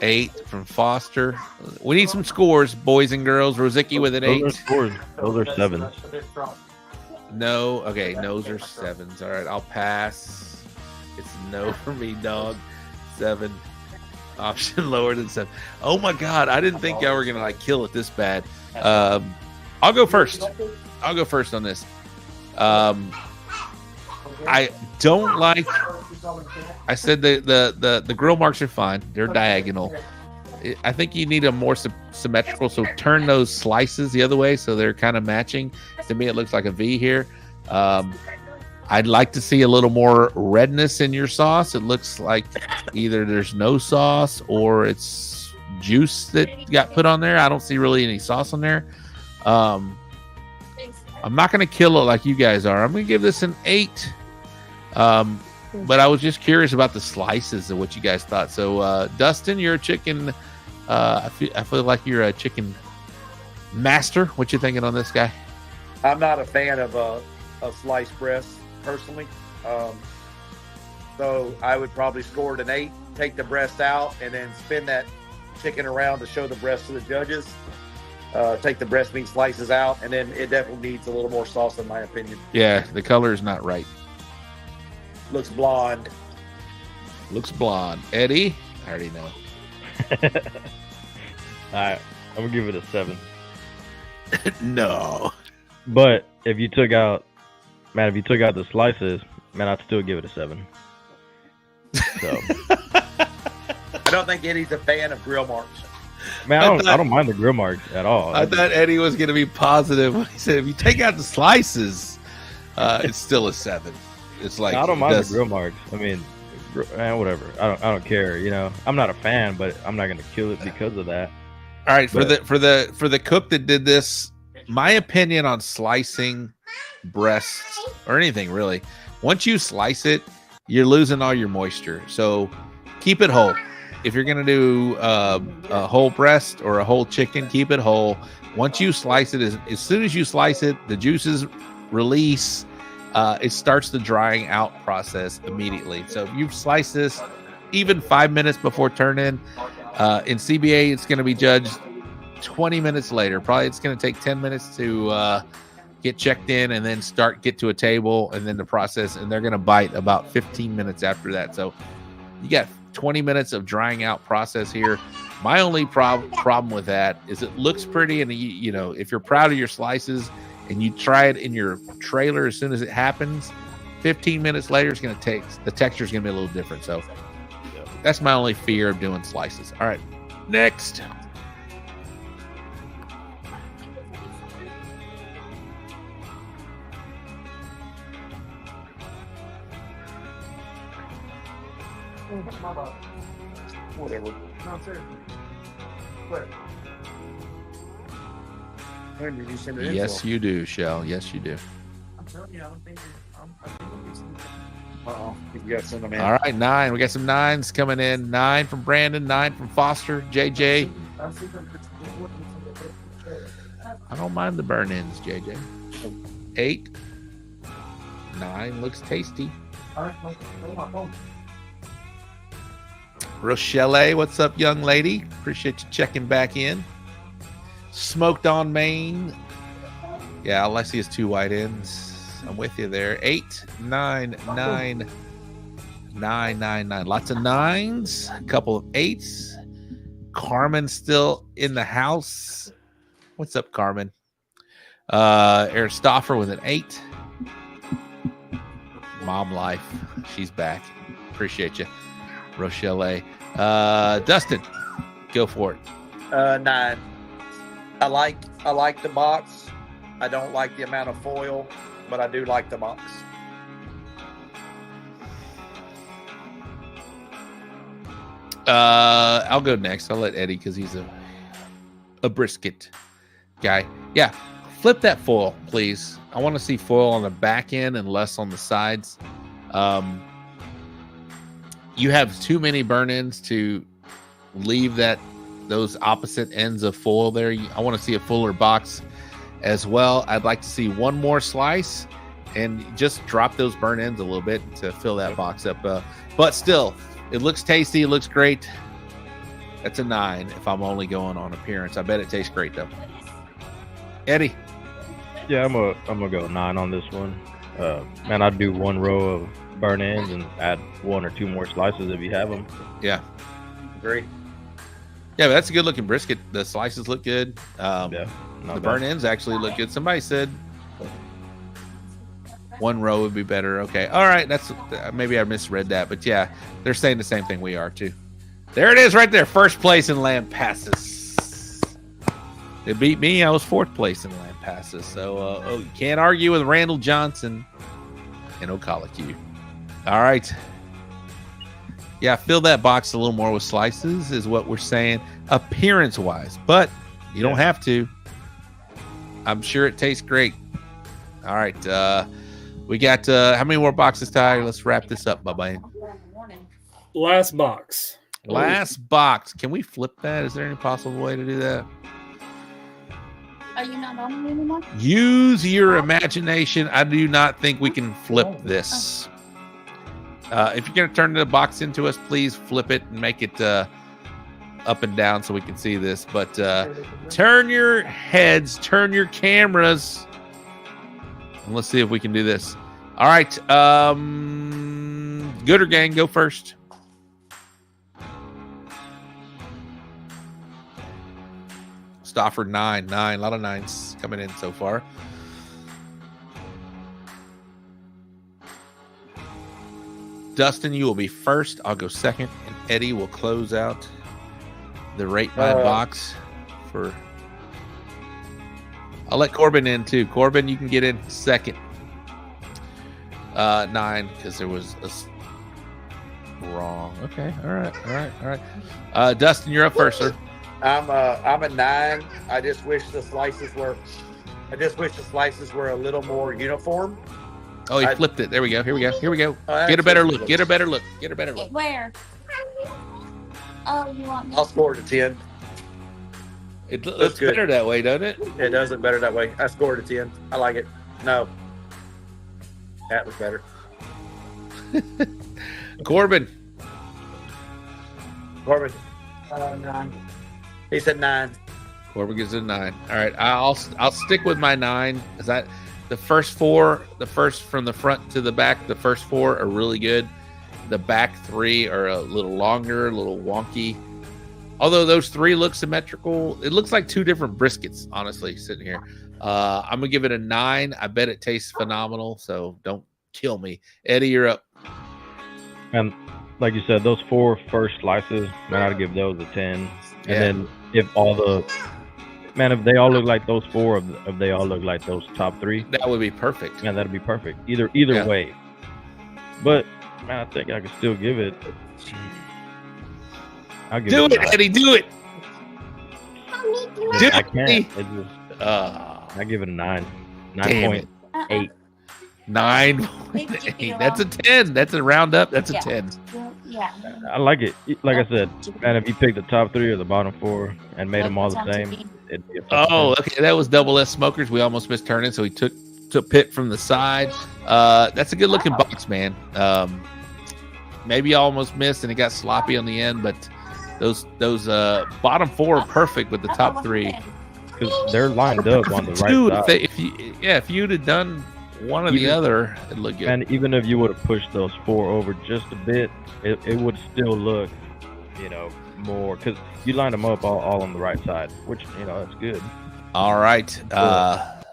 8 from Foster. We need some scores, boys and girls. Rozicki with an 8. Those are scores. Those are 7s. No. Okay, no's are 7s. All right, I'll pass. It's no for me, dog. 7. Option lower than 7. Oh my God, I didn't think y'all were gonna like kill it this bad. I'll go first. I'll go first on this. I don't like. I said the grill marks are fine. They're diagonal. I think you need a more symmetrical. So turn those slices the other way so they're kind of matching. To me, it looks like a V here. I'd like to see a little more redness in your sauce. It looks like either there's no sauce or it's juice that got put on there. I don't see really any sauce on there. I'm not going to kill it like you guys are. I'm going to give this an 8. But I was just curious about the slices and what you guys thought. So, Dustin, you're a chicken. I feel like you're a chicken master. What you thinking on this guy? I'm not a fan of sliced breast personally. So I would probably score it an 8, take the breast out, and then spin that chicken around to show the breast to the judges. Take the breast meat slices out, and then it definitely needs a little more sauce, in my opinion. Yeah, the color is not right. Looks blonde. Looks blonde. Eddie? I already know. All right, I'm gonna give it a 7. No. But if you took out the slices, man, I'd still give it a 7. So I don't think Eddie's a fan of grill marks. Man, I don't mind the grill marks at all. I thought Eddie was going to be positive when he said if you take out the slices, it's still a 7. It's like I don't mind the grill marks. I mean, man, whatever. I don't care. You know, I'm not a fan, but I'm not going to kill it because of that. All right, for the cook that did this, my opinion on slicing breasts or anything really, once you slice it, you're losing all your moisture. So keep it whole. If you're going to do a whole breast or a whole chicken, keep it whole. Once you slice it, as soon as you slice it, the juices release. It starts the drying out process immediately. So if you slice this even 5 minutes before turn in CBA, it's going to be judged 20 minutes later. Probably it's going to take 10 minutes to get checked in and then get to a table and then the process. And they're going to bite about 15 minutes after that. So you got 20 minutes of drying out process here. My only problem with that is it looks pretty. And you know, if you're proud of your slices and you try it in your trailer as soon as it happens, 15 minutes later, the texture is going to be a little different. So that's my only fear of doing slices. All right, next. Whatever. No, seriously. What? When did you send it in? Yes, you do, Shell. Yes, you do. I'm telling you, I don't think you got some in. All right, 9. We got some 9s coming in. 9 from Brandon, 9 from Foster, JJ. I don't mind the burn-ins, JJ. 8. 9 looks tasty. Rochelle, what's up, young lady? Appreciate you checking back in. Smoked on Maine. Yeah, all I see is 2 white ends. I'm with you there. 8, 9, 9, 9, 9, 9. Lots of 9s. A couple of 8s. Carmen still in the house. What's up, Carmen? Aristopher with an 8. Mom life. She's back. Appreciate you, Rochelle. Dustin, go for it. 9. I like the box. I don't like the amount of foil, but I do like the box. I'll go next. I'll let Eddie because he's a brisket guy. Yeah, flip that foil, please. I want to see foil on the back end and less on the sides. you have too many burn ends to leave those opposite ends of foil there. I want to see a fuller box as well. I'd like to see one more slice and just drop those burn ends a little bit to fill that box up. But still, it looks tasty. It looks great. That's a 9 if I'm only going on appearance. I bet it tastes great though. Eddie. Yeah, I'm gonna go 9 on this one. Man, I'd do 1 row of burn ends and add 1 or 2 more slices if you have them. Yeah. Agree. Yeah, but that's a good looking brisket. The slices look good. Yeah. The burn ends actually look good. Somebody said 1 row would be better. Okay. All right. That's maybe I misread that, but yeah, they're saying the same thing we are too. There it is right there. First place in lamb passes. It beat me. I was 4th place in lamb passes. So you can't argue with Randall Johnson and Ocala-Q. All right. Yeah, fill that box a little more with slices is what we're saying appearance-wise, but you don't have to. I'm sure it tastes great. All right. We got how many more boxes, Ty? Let's wrap this up, bye-bye. Last box. Last box. Can we flip that? Is there any possible way to do that? Are you not on it anymore? Use your imagination. I do not think we can flip this. If you're going to turn the box into us, please flip it and make it up and down so we can see this. But turn your heads, turn your cameras. And let's see if we can do this. All right. Gooder Gang, go first. Stafford 9. A lot of 9s coming in so far. Dustin, you will be first. I'll go second, and Eddie will close out the rate my box for. I'll let Corbin in too. Corbin, you can get in second. 9 because there was a wrong. Okay, all right. Dustin, you're up first, sir. I'm a 9. I just wish the slices were a little more uniform. Oh, he flipped it. There we go. Here we go. Get a better look. Get a better look. Where? Oh, you want me? I'll score it a 10. It looks better that way, doesn't it? It does look better that way. I scored a 10. I like it. No. That was better. Corbin. 9. He said 9. Corbin gives it a 9. All right, I'll stick with my 9 because the first 4, the first from the front to the back, the first 4 are really good. The back 3 are a little longer, a little wonky. Although those 3 look symmetrical, it looks like 2 different briskets. Honestly, sitting here, I'm gonna give it a 9. I bet it tastes phenomenal. So don't kill me, Eddie. You're up. And like you said, those 4 first slices, man, I'd give those a 10. And then if they all look like those 4, if they all look like those top 3, that would be perfect. Man, that'd be perfect. Either way. But man, I think I could still give it. I'll give do it, Eddie. Do it. I can't. It just, I give it a 9. 9.8. 9.8. That's a 10. That's a round up. That's a 10. Yeah. I like it. Like I said, man, if you pick the top 3 or the bottom 4 and made them all the same, it'd be a okay. That was Double S Smokers. We almost missed turning, so he took Pitt from the side. That's a good looking box, man. Maybe you almost missed and it got sloppy on the end, but those bottom 4 are perfect with the top 3 because they're lined up on the right side. If you'd have done one or the other, it'd look good. And even if you would have pushed those 4 over just a bit, it would still look, more because you lined them up all on the right side, which that's good. All right. Well,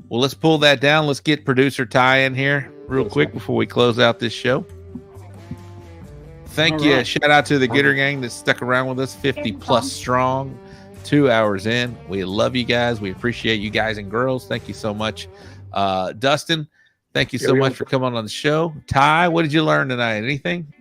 let's pull that down. Let's get producer Ty in here real quick before we close out this show. Thank you. Right. Shout out to the Gooder Gang that stuck around with us, 50 plus strong, 2 hours in. We love you guys. We appreciate you guys and girls. Thank you so much. Dustin, thank you so much for coming on the show. Ty, what did you learn tonight? Anything?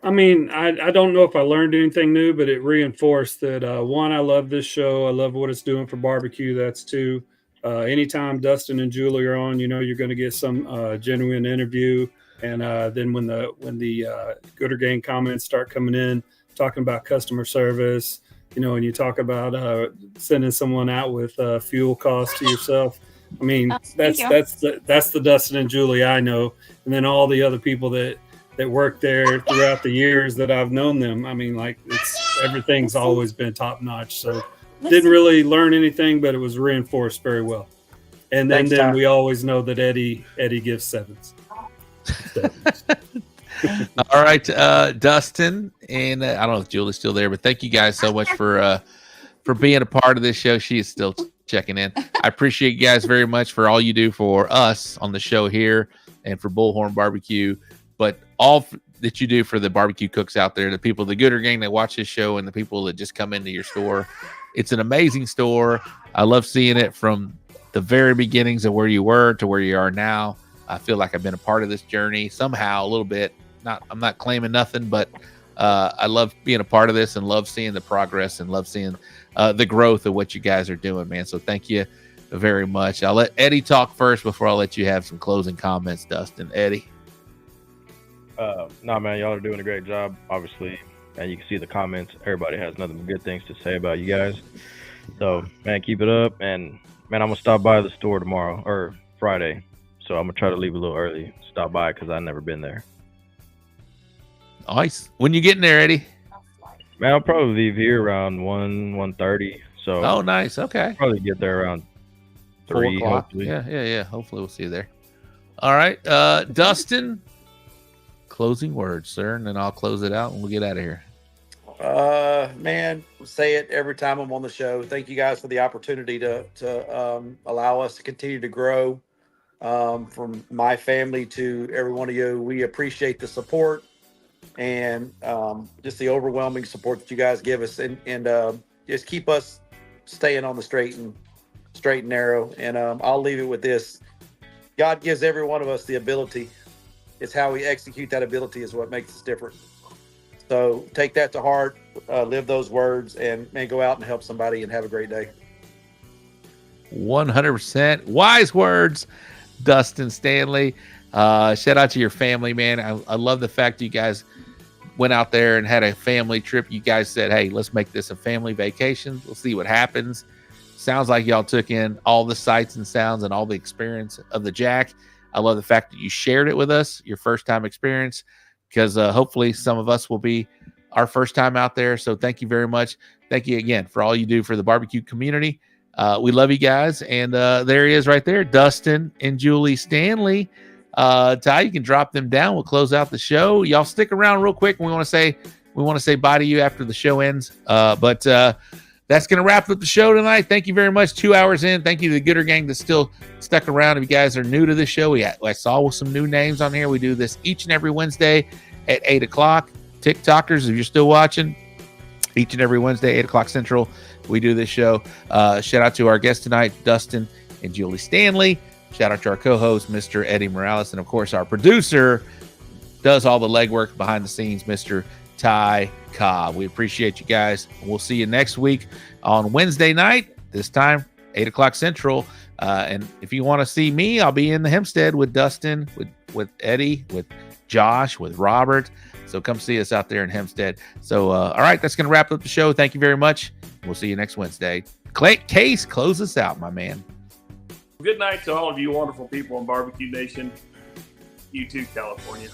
I mean, I don't know if I learned anything new, but it reinforced that, 1, I love this show. I love what it's doing for barbecue. That's 2. Anytime Dustin and Julie are on, you're going to get some genuine interview. And then when the Gooder Gang comments start coming in, talking about customer service, and you talk about sending someone out with fuel costs to yourself. I mean, that's the Dustin and Julie I know, and then all the other people that worked there throughout the years that I've known them. I mean, like everything's always been top notch. So didn't really learn anything, but it was reinforced very well. And then we always know that Eddy gives sevens. All right, Dustin, and I don't know if Julie's still there, but thank you guys so much for being a part of this show. She is still checking in. I appreciate you guys very much for all you do for us on the show here and for Bullhorn Barbecue, but all that you do for the barbecue cooks out there, the people, the Gooder Gang that watch this show, and the people that just come into your store. It's an amazing store. I love seeing it from the very beginnings of where you were to where you are now. I feel like I've been a part of this journey somehow a little bit. I'm not claiming nothing, but I love being a part of this and love seeing the progress and love seeing the growth of what you guys are doing, man. So thank you very much. I'll let Eddy talk first before I let you have some closing comments, Dustin. Eddy. No, man, y'all are doing a great job. Obviously, and you can see the comments. Everybody has nothing but good things to say about you guys. So, man, keep it up. And, man, I'm going to stop by the store tomorrow or Friday. So I'm going to try to leave a little early, stop by, because I've never been there. Nice. When you getting there, Eddy? Man, I'll probably leave here around 1:30. So oh, nice. Okay. Probably get there around 3 o'clock. Hopefully. Yeah. Hopefully we'll see you there. All right. Dustin, closing words, sir, and then I'll close it out and we'll get out of here. Man, say it every time I'm on the show. Thank you guys for the opportunity to allow us to continue to grow. From my family to every one of you, we appreciate the support and just the overwhelming support that you guys give us, and just keep us staying on the straight and narrow. And I'll leave it with this: God gives every one of us the ability. It's how we execute that ability is what makes us different. So take that to heart, live those words, and man, go out and help somebody and have a great day. 100% wise words, Dustin Standley. Shout out to your family, man. I love the fact that you guys went out there and had a family trip. You guys said, hey, let's make this a family vacation. We'll see what happens. Sounds like y'all took in all the sights and sounds and all the experience of the Jack. I love the fact that you shared it with us, your first time experience, because hopefully some of us will be our first time out there. So thank you very much. Thank you again for all you do for the barbecue community. We love you guys. And there he is right there, Dustin and Julie Standley. Ty, you can drop them down. We'll close out the show. Y'all stick around real quick. We want to say bye to you after the show ends. But that's going to wrap up the show tonight. Thank you very much. 2 hours in. Thank you to the Gooder Gang that's still stuck around. If you guys are new to the show, I saw some new names on here. We do this each and every Wednesday at 8 o'clock. TikTokers, if you're still watching, each and every Wednesday, 8 o'clock Central, we do this show. Shout out to our guest tonight, Dustin and Julie Standley. Shout out to our co-host, Mr. Eddy Morales. And, of course, our producer does all the legwork behind the scenes, Mr. Ty Cobb. We appreciate you guys. We'll see you next week on Wednesday night, this time, 8 o'clock Central. And if you want to see me, I'll be in the Hempstead with Dustin, with Eddy, with Josh, with Robert. So come see us out there in Hempstead. So, all right, that's going to wrap up the show. Thank you very much. We'll see you next Wednesday. Case, close us out, my man. Good night to all of you wonderful people in Barbecue Nation. You too, California.